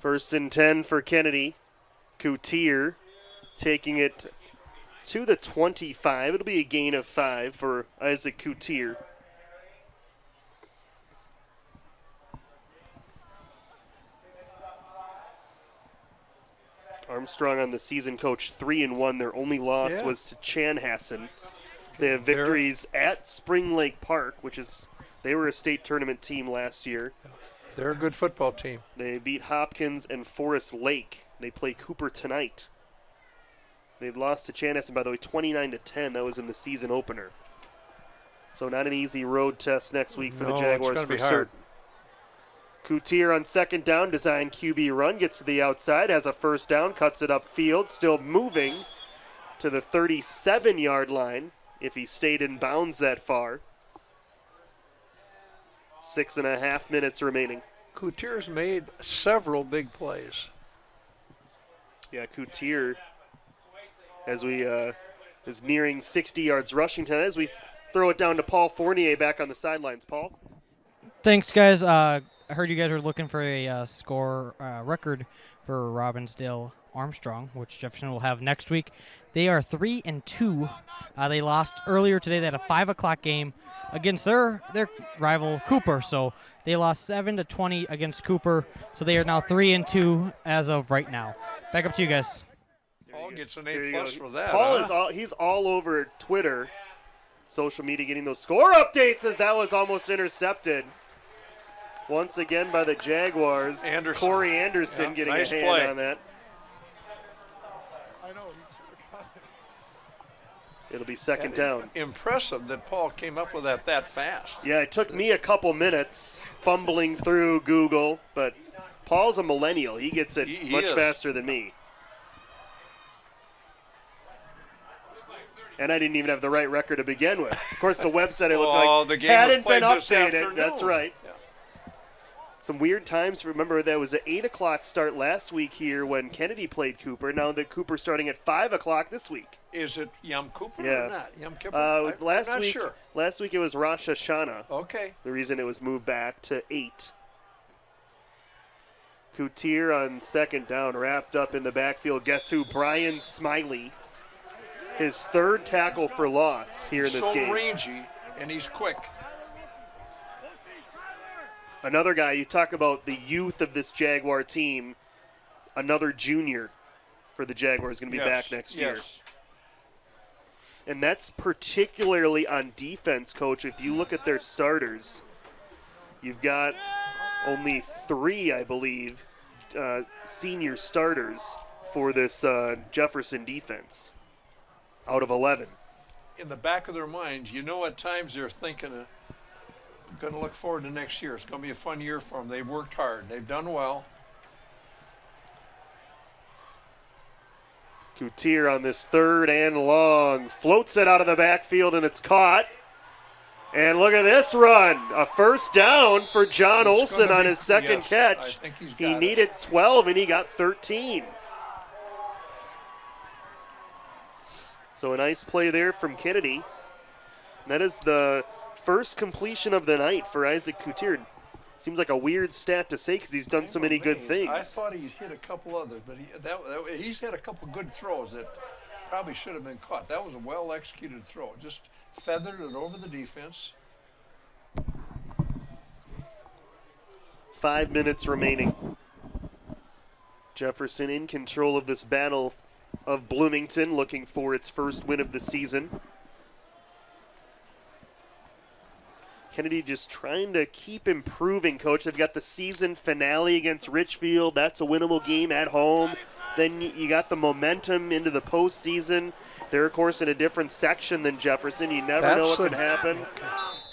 First and 10 for Kennedy. Coutier taking it to the 25. It'll be a gain of 5 for Isaac Coutier. Armstrong on the season, coach 3-1. Their only loss was to Chanhassen. They have victories at Spring Lake Park, they were a state tournament team last year. They're a good football team. They beat Hopkins and Forest Lake. They play Cooper tonight. They lost to Chanhassen, by the way, 29-10. That was in the season opener. So not an easy road test next week for the Jaguars for certain. Coutier on second down, design QB run, gets to the outside, has a first down, cuts it upfield, still moving to the 37-yard line if he stayed in bounds that far. 6.5 minutes remaining. Coutier's made several big plays. Yeah, Coutier, as we is nearing 60 yards rushing tonight, as we throw it down to Paul Fournier back on the sidelines. Paul? Thanks, guys. I heard you guys were looking for a score record for Robbinsdale Armstrong, which Jefferson will have next week. They are 3-2. They lost earlier today. They had a 5 o'clock game against their rival Cooper. So they lost 7-20 against Cooper. So they are now 3-2 as of right now. Back up to you guys. Paul gets an A+ for that. Paul he's all over Twitter, social media, getting those score updates as that was almost intercepted. Once again by the Jaguars. Corey Anderson getting a hand on that. It'll be second down. Impressive that Paul came up with that fast. Yeah, it took me a couple minutes fumbling through Google, but Paul's a millennial. He gets it much faster than me. And I didn't even have the right record to begin with. Of course, the website it looked like hadn't been updated. That's right. Yeah. Some weird times. Remember, there was an 8 o'clock start last week here when Kennedy played Cooper. Now that Cooper's starting at 5 o'clock this week. Is it Yom Kippur or not? Yom Kippur? I'm not sure. Last week it was Rosh Hashanah. Okay. The reason it was moved back to 8. Coutier on second down, wrapped up in the backfield. Guess who? Brian Smiley. His third tackle for loss here in this game. So rangy, and he's quick. Another guy, you talk about the youth of this Jaguar team, another junior for the Jaguars going to be back next year. And that's particularly on defense, Coach. If you look at their starters, you've got only 3, I believe, senior starters for this Jefferson defense out of 11. In the back of their minds, at times they're thinking, going to look forward to next year. It's going to be a fun year for them. They've worked hard. They've done well. Coutier on this third and long. Floats it out of the backfield, and it's caught. And look at this run. A first down for John Olson on his second catch. He needed 12, and he got 13. So a nice play there from Kennedy. And that is the first completion of the night for Isaac Coutier. Seems like a weird stat to say because he's done so many good things. I thought he'd hit a couple others, but he's had a couple good throws that probably should have been caught. That was a well-executed throw. Just feathered it over the defense. 5 minutes remaining. Jefferson in control of this battle of Bloomington, looking for its first win of the season. Kennedy just trying to keep improving, Coach. They've got the season finale against Richfield. That's a winnable game at home. Then you got the momentum into the postseason. They're, of course, in a different section than Jefferson. You never know what could happen.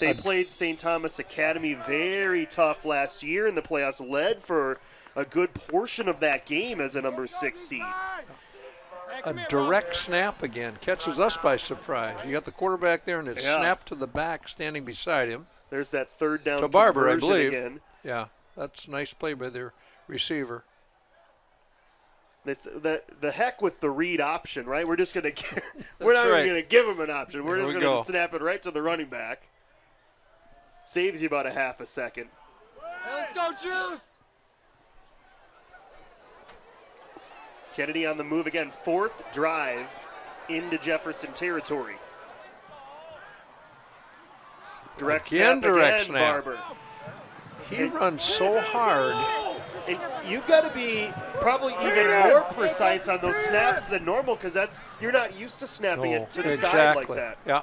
They played St. Thomas Academy very tough last year in the playoffs, led for a good portion of that game as a number 6 seed. A direct snap again catches us by surprise. You got the quarterback there, and it's snapped to the back, standing beside him. There's that third down to Barber, I conversion believe. Again. Yeah, that's a nice play by their receiver. The heck with the read option, right? We're just gonna we're not even gonna give him an option. We're just gonna snap it right to the running back. Saves you about a half a second. Let's go, Juice! Kennedy on the move again. 4th drive into Jefferson territory. Direct snap again, Barber. He runs so hard. And you've got to be probably even more precise on those snaps than normal, because you're not used to snapping it to the side like that. Yeah.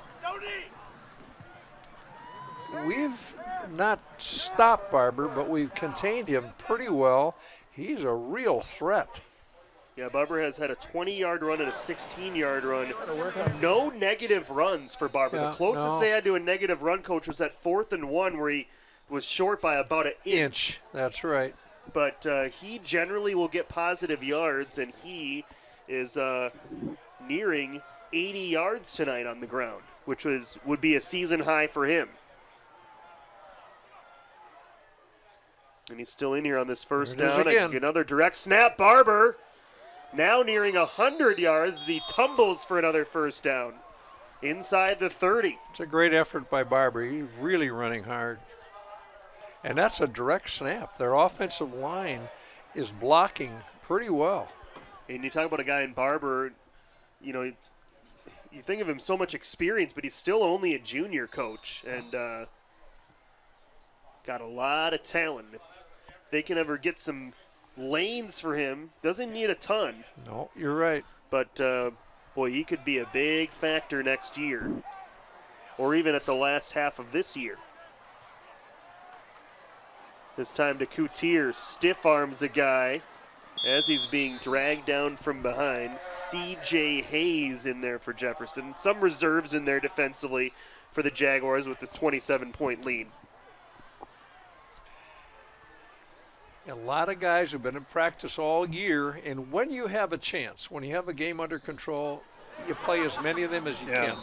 We've not stopped Barber, but we've contained him pretty well. He's a real threat. Yeah, Barber has had a 20-yard run and a 16-yard run. No negative runs for Barber. The closest they had to a negative run, Coach, was that 4th and 1 where he was short by about an inch. That's right. But he generally will get positive yards, and he is nearing 80 yards tonight on the ground, which would be a season high for him. And he's still in here on this first down. Another direct snap. Barber now nearing 100 yards as he tumbles for another first down inside the 30. It's a great effort by Barber. He's really running hard. And that's a direct snap. Their offensive line is blocking pretty well. And you talk about a guy in Barber, you think of him so much experience, but he's still only a junior, Coach, and got a lot of talent. If they can ever get some lanes for him, doesn't need a ton. No, you're right. But, boy, he could be a big factor next year, or even at the last half of this year. This time to Coutier, stiff arms a guy as he's being dragged down from behind. C.J. Hayes in there for Jefferson. Some reserves in there defensively for the Jaguars with this 27-point lead. A lot of guys have been in practice all year, and when you have a chance, when you have a game under control, you play as many of them as you can.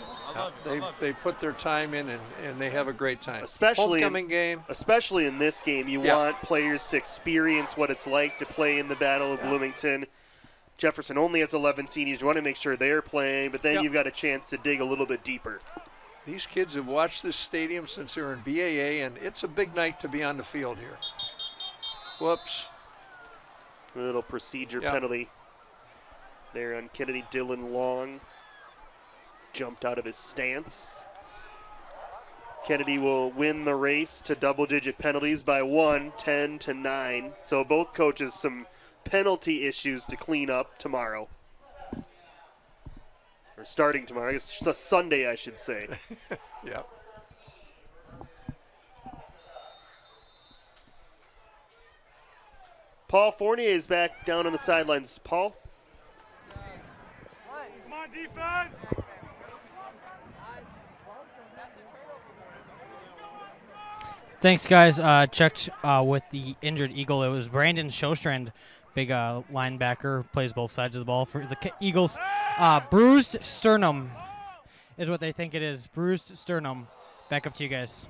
They put their time in, and they have a great time. Especially in this game, you want players to experience what it's like to play in the Battle of Bloomington. Jefferson only has 11 seniors. You want to make sure they're playing, but then you've got a chance to dig a little bit deeper. These kids have watched this stadium since they were in BAA, and it's a big night to be on the field here. Whoops. A little procedure penalty there on Kennedy. Dylan Long jumped out of his stance. Kennedy will win the race to double-digit penalties by 1, 10-9. So both coaches some penalty issues to clean up tomorrow. Or starting tomorrow. I guess it's Sunday, I should say. Yep. Paul Fournier is back down on the sidelines. Paul? Come on, defense! Thanks, guys. Checked with the injured Eagle. It was Brandon Shostrand, big linebacker, plays both sides of the ball for the Eagles. Bruised sternum is what they think it is. Bruised sternum. Back up to you guys.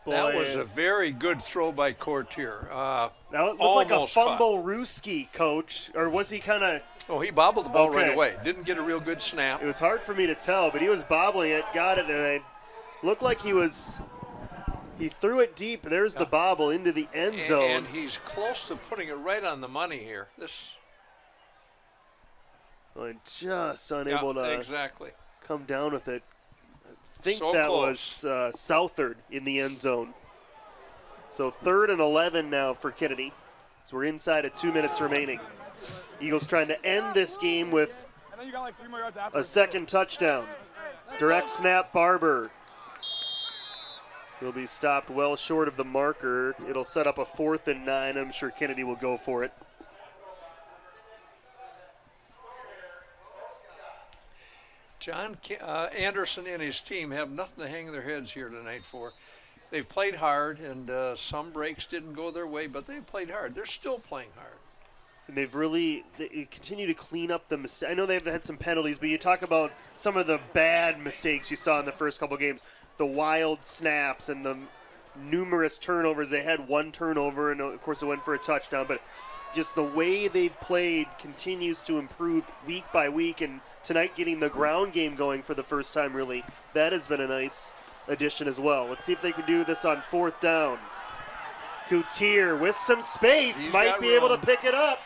That was a very good throw by Courtier. That looked like a fumble Ruski, Coach. Or was he kind of... Oh, he bobbled the ball right away. Didn't get a real good snap. It was hard for me to tell, but he was bobbling it, got it, and it looked like he was... He threw it deep. There's the bobble into the end zone. And he's close to putting it right on the money here. Just unable to come down with it. I think So that close. was Southard in the end zone. So 3rd and 11 now for Kennedy. So we're inside of 2 minutes remaining. Eagles trying to end this game with a second touchdown. Direct snap, Barber. He'll be stopped well short of the marker. It'll set up a 4th and 9. I'm sure Kennedy will go for it. John Anderson and his team have nothing to hang their heads here tonight for. They've played hard, and some breaks didn't go their way, but they've played hard. They're still playing hard. And they continue to clean up the mistakes. I know they've had some penalties, but you talk about some of the bad mistakes you saw in the first couple games. The wild snaps and the numerous turnovers. They had one turnover, and of course it went for a touchdown, but just the way they've played continues to improve week by week, and tonight getting the ground game going for the first time, really, that has been a nice addition as well. Let's see if they can do this on 4th down. Coutier with some space might be able to pick it up,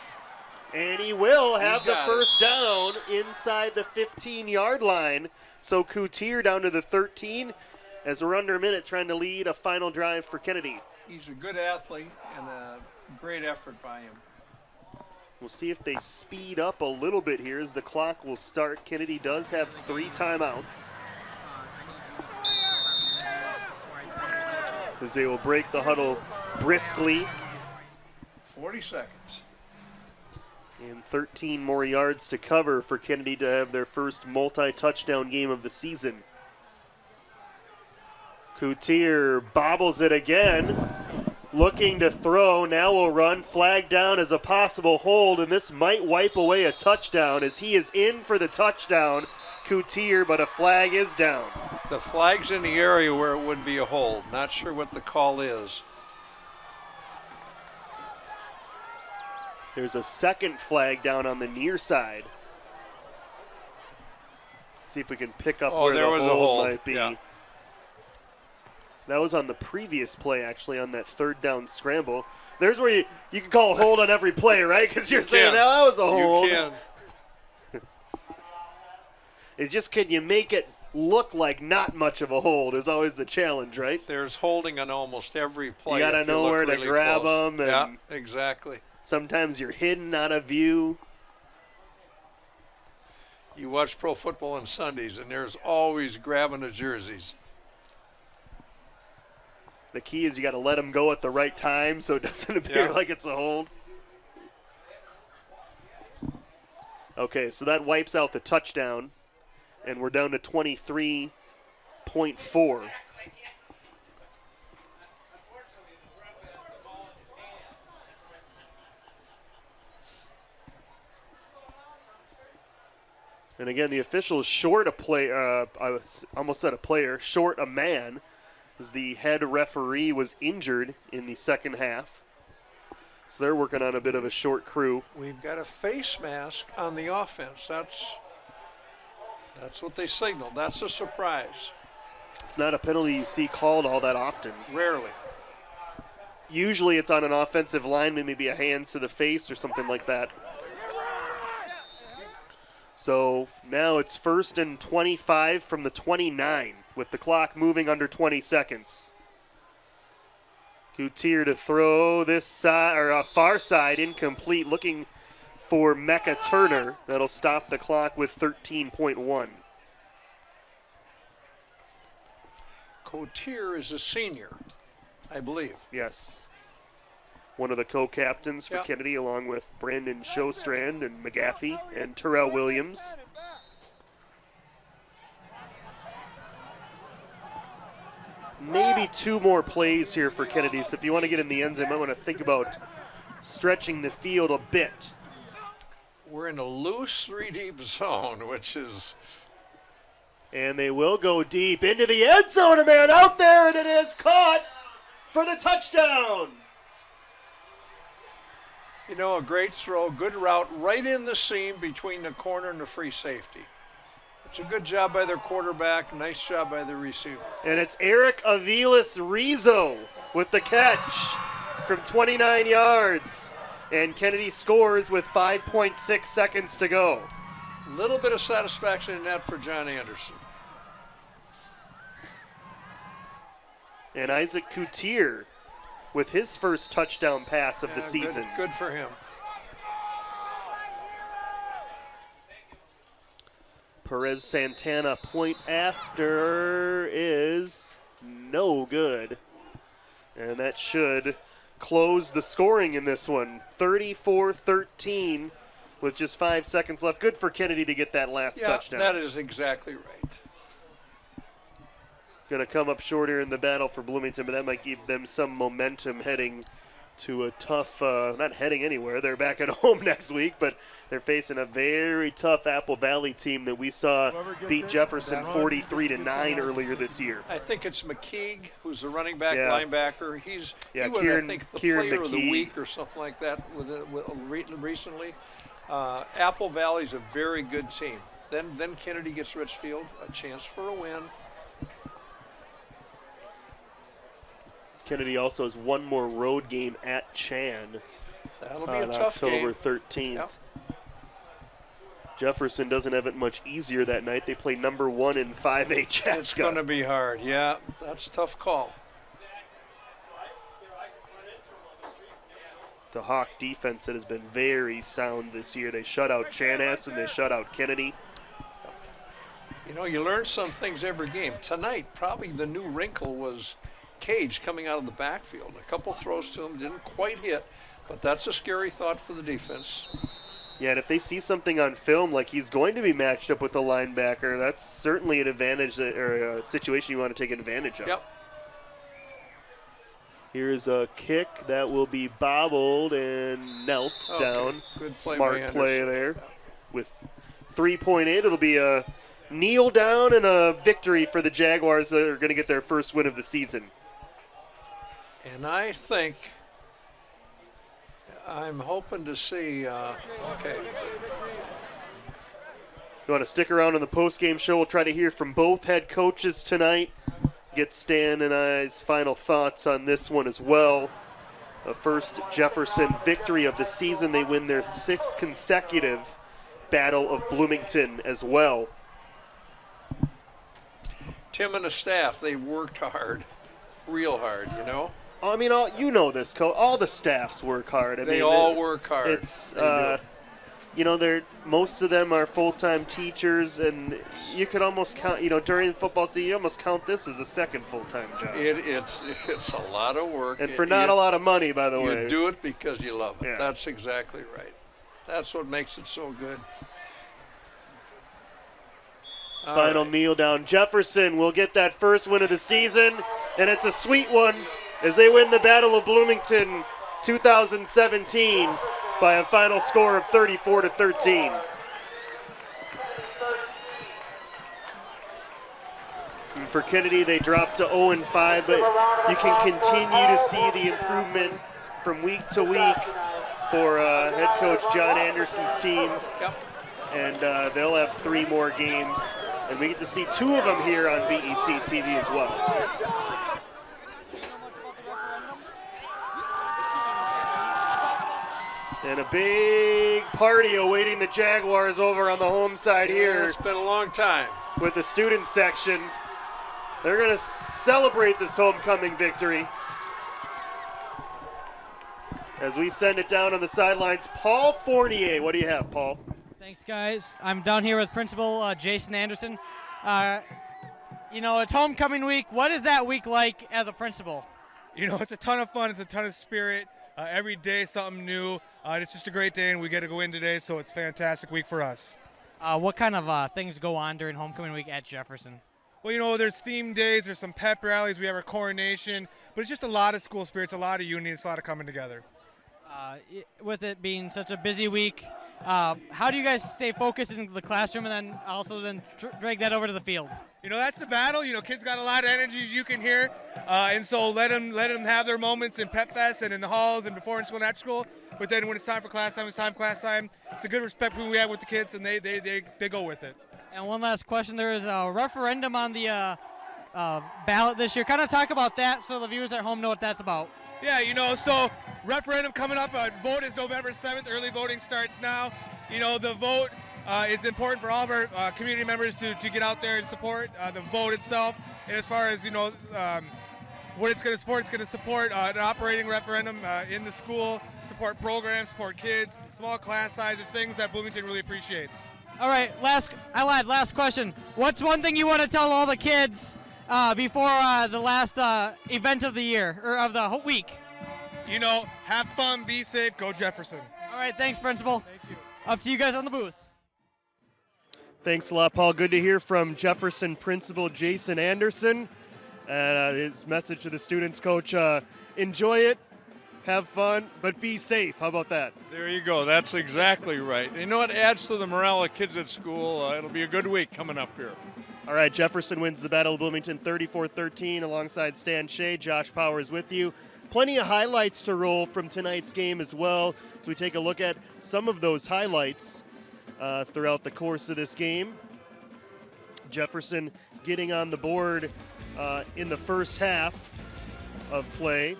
and he will have the first down inside the 15-yard line. So Coutier down to the 13 as we're under a minute trying to lead a final drive for Kennedy. He's a good athlete and a great effort by him. We'll see if they speed up a little bit here as the clock will start. Kennedy does have 3 timeouts, as they will break the huddle briskly. 40 seconds. And 13 more yards to cover for Kennedy to have their first multi-touchdown game of the season. Coutier bobbles it again, looking to throw. Now will run, flag down as a possible hold, and this might wipe away a touchdown as he is in for the touchdown, Coutier, but a flag is down. The flag's in the area where it would be a hold. Not sure what the call is. There's a second flag down on the near side. See if we can pick up where there the was a hold hold. might be. Yeah. That was on the previous play, actually, on that 3rd down scramble. There's where you can call a hold on every play, right? Because you're saying, that was a hold. You can. It's just, can you make it look like not much of a hold is always the challenge, right? There's holding on almost every play. You got to know where to grab them. And yeah, exactly. Sometimes you're hidden out of view. You watch Pro Football on Sundays, and there's always grabbing the jerseys. The key is you got to let them go at the right time so it doesn't appear like it's a hold. Okay, so that wipes out the touchdown, and we're down to 23.4. And again, the officials short a player, I almost said a player, short a man, as the head referee was injured in the second half. So they're working on a bit of a short crew. We've got a face mask on the offense. That's what they signaled. That's a surprise. It's not a penalty you see called all that often. Rarely. Usually it's on an offensive lineman, maybe a hands to the face or something like that. So now it's 1st and 25 from the 29 with the clock moving under 20 seconds. Coutier to throw this side, or far side, incomplete, looking for Mecca Turner. That'll stop the clock with 13.1. Coutier is a senior, I believe. Yes. One of the co-captains for Kennedy, along with Brandon Shostrand and McGaffey and Terrell Williams. Maybe 2 more plays here for Kennedy. So if you want to get in the end zone, you might want to think about stretching the field a bit. We're in a loose 3-deep zone, which is... And they will go deep into the end zone. A man out there, and it is caught for the touchdown. You know, a great throw, good route, right in the seam between the corner and the free safety. It's a good job by their quarterback, nice job by the receiver. And it's Eric Aviles Rizzo with the catch from 29 yards. And Kennedy scores with 5.6 seconds to go. A little bit of satisfaction in that for John Anderson. And Isaac Coutier with his first touchdown pass of the season. Good for him. Perez Santana point after is no good. And that should close the scoring in this one. 34-13 with just 5 seconds left. Good for Kennedy to get that last touchdown. That is exactly right. Going to come up short here in the battle for Bloomington, but that might give them some momentum heading to a tough, not heading anywhere. They're back at home next week, but they're facing a very tough Apple Valley team that we saw beat Jefferson 43-9 earlier this year. I think it's McKeague, who's the running back linebacker. He was, I think, the Kieran player of the McKeague. week or something like that recently. Apple Valley's a very good team. Then Kennedy gets Richfield, a chance for a win. Kennedy also has one more road game at Chan. That'll be a tough October game. 13th. Yep. Jefferson doesn't have it much easier that night. They play number 1 in 5A Chaska. It's going to be hard. Yeah, that's a tough call. The Hawk defense that has been very sound this year. They shut out Chanhassen, they shut out Kennedy. You know, you learn some things every game. Tonight, probably the new wrinkle was Cage coming out of the backfield. A couple throws to him didn't quite hit, but that's a scary thought for the defense. Yeah, and if they see something on film like he's going to be matched up with a linebacker, that's certainly an advantage or a situation you want to take advantage of. Yep. Here's a kick that will be bobbled and knelt down. Good play Smart by play Anderson. there. With 3.8, it'll be a kneel down and a victory for the Jaguars that are going to get their first win of the season. And I think I'm hoping to see, okay. You want to stick around in the post-game show? We'll try to hear from both head coaches tonight. Get Stan and I's final thoughts on this one as well. The first Jefferson victory of the season. They win their 6th consecutive Battle of Bloomington as well. Tim and the staff, they worked hard, real hard, you know. I mean, you know this, Coach. All the staffs work hard. They all work hard. It's, you know, most of them are full-time teachers, and you could almost count, you know, during the football season, you almost count this as a second full-time job. It's a lot of work. And for not a lot of money, by the way. You do it because you love it. Yeah. That's exactly right. That's what makes it so good. Final kneel down. Jefferson will get that first win of the season, and it's a sweet one as they win the Battle of Bloomington 2017 by a final score of 34-13. And for Kennedy, they dropped to 0-5, but you can continue to see the improvement from week to week for head coach John Anderson's team. Yep. And they'll have 3 more games, and we get to see 2 of them here on BEC-TV as well. And a big party awaiting the Jaguars over on the home side here. It's been a long time. With the student section. They're going to celebrate this homecoming victory. As we send it down on the sidelines, Paul Fournier. What do you have, Paul? Thanks, guys. I'm down here with Principal Jason Anderson. You know, it's homecoming week. What is that week like as a principal? You know, it's a ton of fun. It's a ton of spirit. Every day something new. It's just a great day, and we get to go in today, so it's a fantastic week for us. What kind of things go on during homecoming week at Jefferson? Well, you know, there's theme days, there's some pep rallies, we have our coronation, but it's just a lot of school spirits, a lot of unity, it's a lot of coming together. With it being such a busy week, how do you guys stay focused in the classroom and then also drag that over to the field? You know, that's the battle. You know, kids got a lot of energy, as you can hear, and so let them have their moments in Pep Fest and in the halls and before in school and after school. But then when it's time for class time, it's time for class time. It's a good respect we have with the kids, and they go with it. And one last question: there is a referendum on the ballot this year. Kind of talk about that so the viewers at home know what that's about. Yeah, you know, so referendum coming up. Vote is November 7th. Early voting starts now. You know, the vote is important for all of our community members to get out there and support the vote itself. And as far as, you know, what it's going to support. It's going to support an operating referendum in the school, support programs, support kids, small class sizes, things that Bloomington really appreciates. All right, last question. What's one thing you want to tell all the kids before the last event of the year, or of the whole week? You know, have fun, be safe, go Jefferson. All right, thanks, Principal. Thank you. Up to you guys on the booth. Thanks a lot, Paul. Good to hear from Jefferson Principal Jason Anderson. And his message to the students, Coach, enjoy it, have fun, but be safe. How about that? There you go. That's exactly right. You know what adds to the morale of kids at school? It'll be a good week coming up here. All right, Jefferson wins the Battle of Bloomington 34-13 alongside Stan Shea. Josh Powers with you. Plenty of highlights to roll from tonight's game as well. So we take a look at some of those highlights throughout the course of this game. Jefferson getting on the board in the first half of play.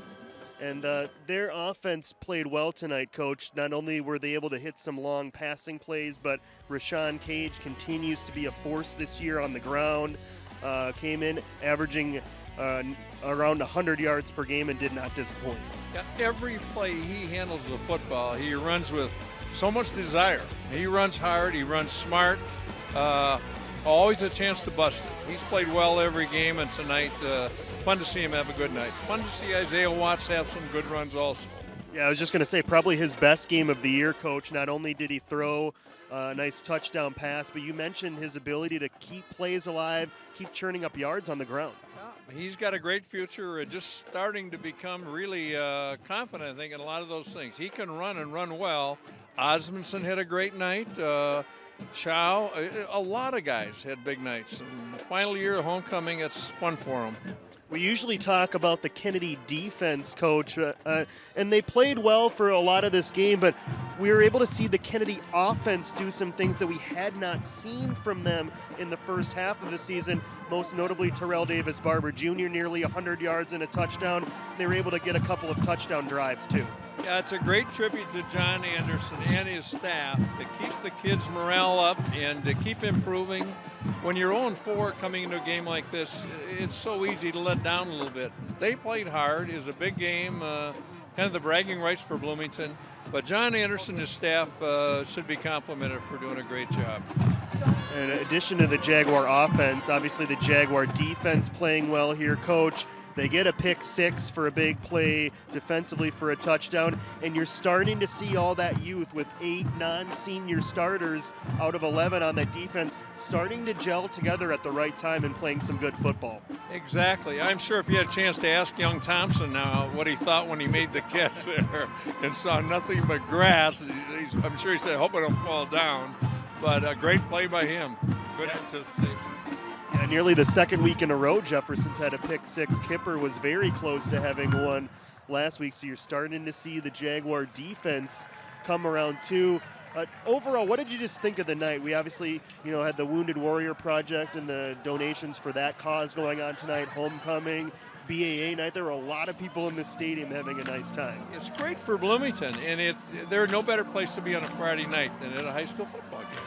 And their offense played well tonight, Coach. Not only were they able to hit some long passing plays, but Rashawn Cage continues to be a force this year on the ground. Came in averaging around 100 yards per game and did not disappoint. Yeah, every play he handles the football, he runs with so much desire. He runs hard, he runs smart, always a chance to bust it. He's played well every game, and tonight, fun to see him have a good night. Fun to see Isaiah Watts have some good runs also. Yeah, I was just going to say, probably his best game of the year, Coach. Not only did he throw a nice touchdown pass, but you mentioned his ability to keep plays alive, keep churning up yards on the ground. He's got a great future, just starting to become really confident, I think, in a lot of those things. He can run and run well. Osmondson had a great night. Chow, a lot of guys had big nights. And the final year of homecoming, it's fun for them. We usually talk about the Kennedy defense, Coach, and they played well for a lot of this game, but we were able to see the Kennedy offense do some things that we had not seen from them in the first half of the season, most notably Terrell Davis-Barber Jr., nearly 100 yards and a touchdown. They were able to get a couple of touchdown drives, too. Yeah, it's a great tribute to John Anderson and his staff to keep the kids' morale up and to keep improving. When you're 0-4 coming into a game like this, it's so easy to let down a little bit. They played hard. It was a big game, kind of the bragging rights for Bloomington. But John Anderson and his staff should be complimented for doing a great job. In addition to the Jaguar offense, obviously the Jaguar defense playing well here, Coach. They get a pick six for a big play, defensively for a touchdown, and you're starting to see all that youth with 8 non-senior starters out of 11 on that defense starting to gel together at the right time and playing some good football. Exactly. I'm sure if you had a chance to ask young Thompson now what he thought when he made the catch there and saw nothing but grass, I'm sure he said, hope I don't fall down. But a great play by him. Good anticipation. Yeah, nearly the second week in a row, Jefferson's had a pick six. Kipper was very close to having one last week, so you're starting to see the Jaguar defense come around too. Overall, what did you just think of the night? We obviously, had the Wounded Warrior Project and the donations for that cause going on tonight, homecoming, BAA night. There were a lot of people in the stadium having a nice time. It's great for Bloomington, and there's no better place to be on a Friday night than at a high school football game.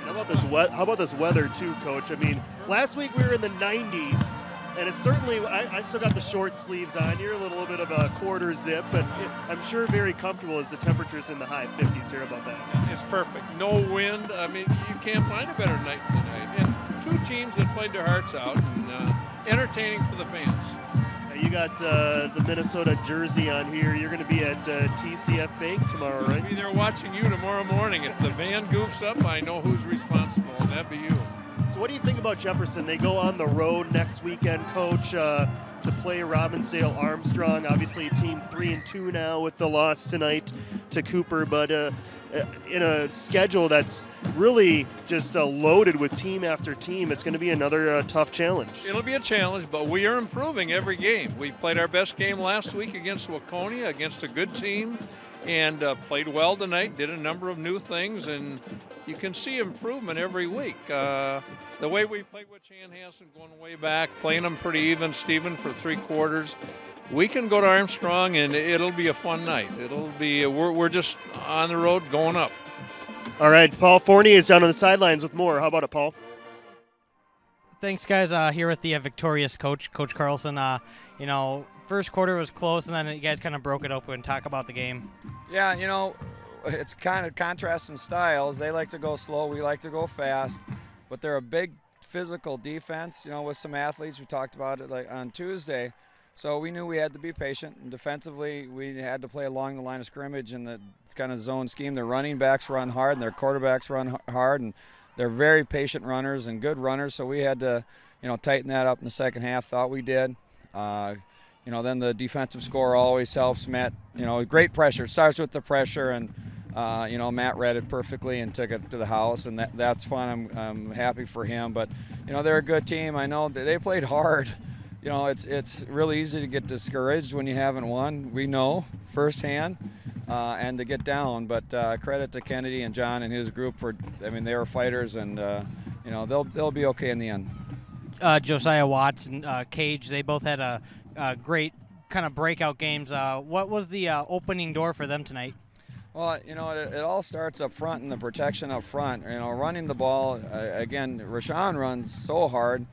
How about this weather too, Coach? I mean, last week we were in the 90s, and it's certainly, I still got the short sleeves on. You're a little bit of a quarter zip, but I'm sure very comfortable as the temperature's in the high 50s here. About that? It's perfect. No wind. I mean, you can't find a better night than tonight. And two teams that played their hearts out and entertaining for the fans. You got the Minnesota jersey on here. You're going to be at TCF Bank tomorrow, right? I'll be there watching you tomorrow morning. If the van goofs up, I know who's responsible, and that'd be you. So what do you think about Jefferson? They go on the road next weekend, Coach, to play Robbinsdale Armstrong. Obviously a team 3-2 now with the loss tonight to Cooper, but in a schedule that's really just loaded with team after team, it's going to be another tough challenge. It'll be a challenge, but we are improving every game. We played our best game last week against Waconia, against a good team, and played well tonight, did a number of new things, and you can see improvement every week. The way we played with Chanhassen going way back, playing them pretty even, Stephen, for 3 quarters. We can go to Armstrong, and it'll be a fun night. It'll be we're just on the road going up. All right, Paul Fournier is down on the sidelines with more. How about it, Paul? Thanks, guys. Here with the victorious Coach Carlson. first quarter was close, and then you guys kind of broke it open. Talk about the game. Yeah, you know, it's kind of contrasting styles. They like to go slow, we like to go fast, but they're a big physical defense, you know, with some athletes. We talked about it like on Tuesday. So we knew we had to be patient, and defensively we had to play along the line of scrimmage in the kind of zone scheme. Their running backs run hard and their quarterbacks run hard, and they're very patient runners and good runners, so we had to, you know, tighten that up in the second half. Thought we did. You know, then the defensive score always helps. Matt, you know, great pressure. It starts with the pressure, and you know, Matt read it perfectly and took it to the house, and that's fun. I'm happy for him. But you know, they're a good team. I know they played hard. You know, it's really easy to get discouraged when you haven't won. We know firsthand, and to get down. But credit to Kennedy and John and his group for. I mean, they were fighters, and you know, they'll be okay in the end. Josiah Watts and Cage, they both had a great kind of breakout games. What was the opening door for them tonight? Well, you know, it all starts up front and the protection up front. You know, running the ball, again, Rashawn runs so hard.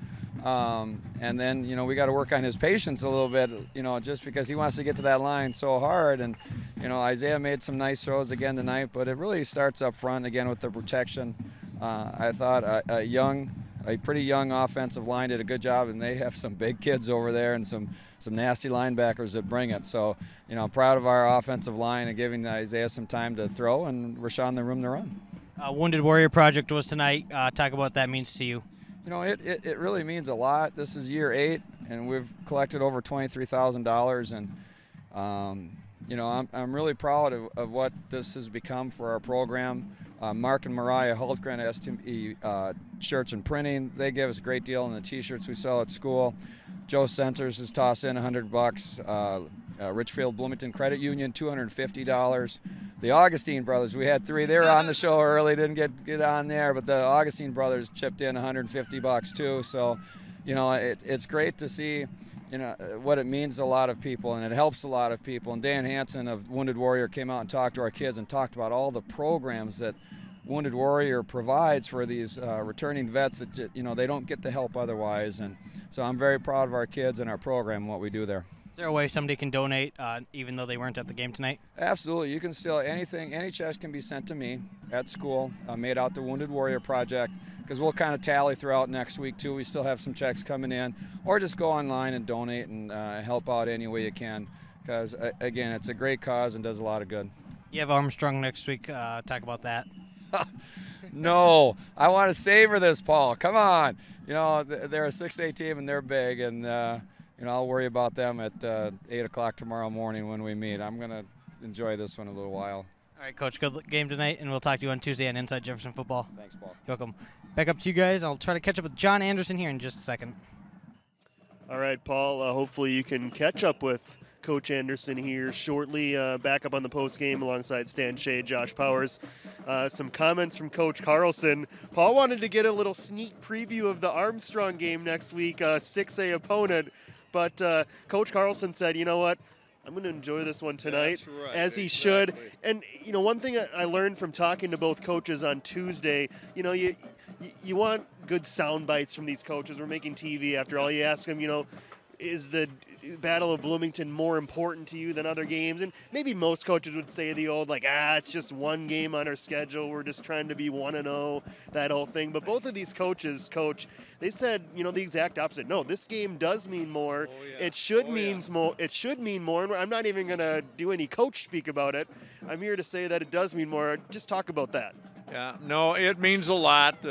And then, you know, we got to work on his patience a little bit, you know, just because he wants to get to that line so hard. And, you know, Isaiah made some nice throws again tonight, but it really starts up front again with the protection. I thought a pretty young offensive line did a good job, and they have some big kids over there and some nasty linebackers that bring it. So, you know, proud of our offensive line and giving Isaiah some time to throw and Rashawn the room to run. Wounded Warrior Project was tonight. Talk about what that means to you. You know, it really means a lot. This is year 8, and we've collected over $23,000, and you know, I'm really proud of what this has become for our program. Mark and Mariah Hultgren at STE Shirts and Printing, they give us a great deal on the T-shirts we sell at school. Joe Sensors has tossed in $100. Richfield Bloomington Credit Union, $250. The Augustine brothers, we had 3. They were on the show early, didn't get on there, but the Augustine brothers chipped in $150 too. So, you know, it's great to see, you know, what it means to a lot of people, and it helps a lot of people. And Dan Hansen of Wounded Warrior came out and talked to our kids and talked about all the programs that Wounded Warrior provides for these returning vets that, you know, they don't get the help otherwise. And so I'm very proud of our kids and our program and what we do there. Is there a way somebody can donate even though they weren't at the game tonight? Absolutely. You can still, anything, any checks can be sent to me at school, made out to Wounded Warrior Project, because we'll kind of tally throughout next week too. We still have some checks coming in, or just go online and donate and help out any way you can, because again, it's a great cause and does a lot of good. You have Armstrong next week. Talk about that. No, I want to savor this, Paul. Come on. You know, they're a 6A team and they're big, and you know, I'll worry about them at 8 o'clock tomorrow morning when we meet. I'm going to enjoy this one a little while. All right, Coach, good game tonight, and we'll talk to you on Tuesday on Inside Jefferson Football. Thanks, Paul. You're welcome. Back up to you guys. I'll try to catch up with John Anderson here in just a second. All right, Paul, hopefully you can catch up with Coach Anderson here shortly. Back up on the post game alongside Stan Shea, Josh Powers. Some comments from Coach Carlson. Paul wanted to get a little sneak preview of the Armstrong game next week, 6A opponent. But Coach Carlson said, you know what, I'm going to enjoy this one tonight, right, as he should. And, you know, one thing I learned from talking to both coaches on Tuesday, you know, you want good sound bites from these coaches. We're making TV after all. You ask them, you know, is the Battle of Bloomington more important to you than other games? And maybe most coaches would say the old, like, it's just one game on our schedule. We're just trying to be 1-0, that whole thing. But both of these coaches, Coach, they said, you know, the exact opposite. No, this game does mean more. It should means more. It should mean more. And I'm not even going to do any coach speak about it. I'm here to say that it does mean more. Just talk about that. Yeah, no, it means a lot.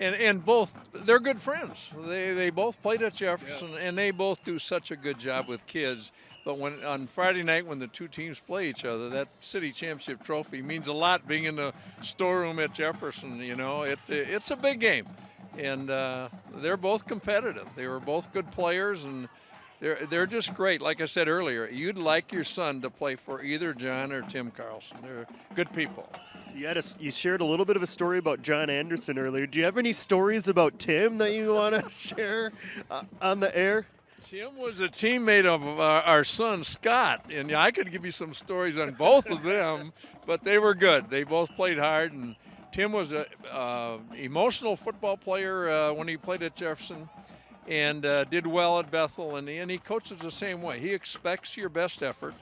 And both, they're good friends. They both played at Jefferson, and they both do such a good job with kids. But when on Friday night when the two teams play each other, that city championship trophy means a lot. Being in the storeroom at Jefferson, you know, it's a big game, and they're both competitive. They were both good players, and they're just great. Like I said earlier, you'd like your son to play for either John or Tim Carlson. They're good people. You shared a little bit of a story about John Anderson earlier. Do you have any stories about Tim that you want to share on the air? Tim was a teammate of our son, Scott, and I could give you some stories on both of them, but they were good. They both played hard, and Tim was an emotional football player when he played at Jefferson, and did well at Bethel, and he coaches the same way. He expects your best effort,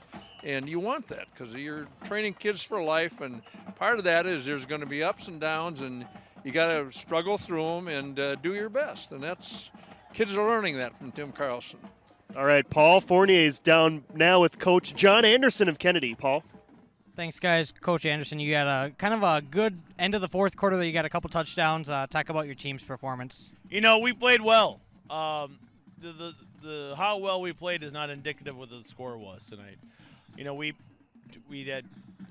and you want that because you're training kids for life, and part of that is there's going to be ups and downs, and you got to struggle through them and do your best, and that's kids are learning that from Tim Carlson. All right, Paul Fournier is down now with Coach John Anderson of Kennedy. Paul. Thanks, guys. Coach Anderson, you got a kind of a good end of the fourth quarter. You got a couple touchdowns. Talk about your team's performance. You know, we played well. The how well we played is not indicative of what the score was tonight. You know, we had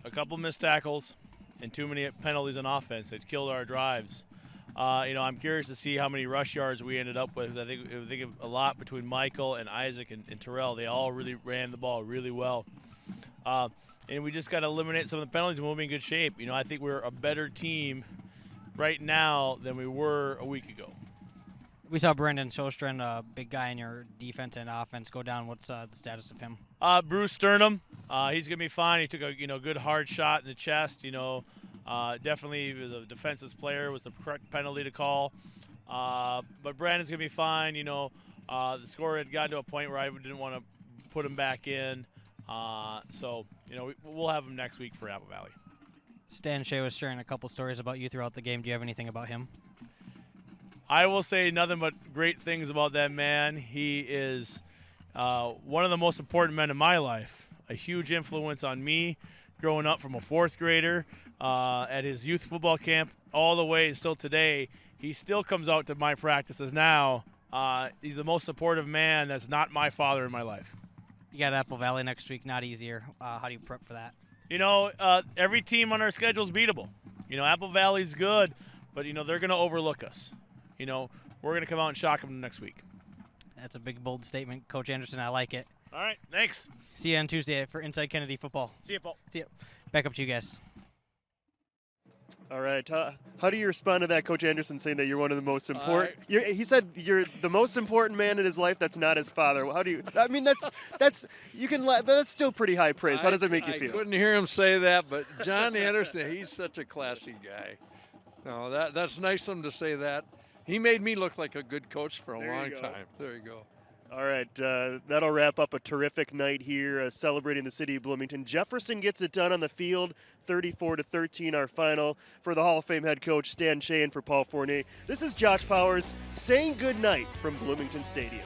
a couple missed tackles and too many penalties on offense that killed our drives. You know, I'm curious to see how many rush yards we ended up with. I think a lot between Michael and Isaac and Terrell. They all really ran the ball really well. And we just got to eliminate some of the penalties and we'll be in good shape. You know, I think we're a better team right now than we were a week ago. We saw Brendan Sjostren, a big guy in your defense and offense, go down. What's the status of him? Bruce Sternum, he's going to be fine. He took a good hard shot in the chest. You know, definitely was a defensive player, was the correct penalty to call. But Brandon's going to be fine. You know, the score had gotten to a point where I didn't want to put him back in. So, you know, we'll have him next week for Apple Valley. Stan Shea was sharing a couple stories about you throughout the game. Do you have anything about him? I will say nothing but great things about that man. He is one of the most important men in my life, a huge influence on me growing up from a fourth grader at his youth football camp all the way still today. He still comes out to my practices now. He's the most supportive man that's not my father in my life. You got Apple Valley next week, not easier. How do you prep for that? You know, every team on our schedule is beatable. You know, Apple Valley's good, but, you know, they're going to overlook us. You know, we're going to come out and shock them next week. That's a big, bold statement. Coach Anderson, I like it. All right, thanks. See you on Tuesday for Inside Kennedy Football. See you, Paul. See you. Back up to you guys. All right. How do you respond to that, Coach Anderson, saying that you're one of the most important? He said you're the most important man in his life. That's not his father. How do you? I mean, that's you can. That's still pretty high praise. How does it make you feel? I couldn't hear him say that, but John Anderson, he's such a classy guy. No, that's nice of him to say that. He made me look like a good coach for a long time. There you go. All right, that'll wrap up a terrific night here celebrating the city of Bloomington. Jefferson gets it done on the field, 34-13 our final. For the Hall of Fame head coach Stan Shea and for Paul Fournier, this is Josh Powers saying good night from Bloomington Stadium.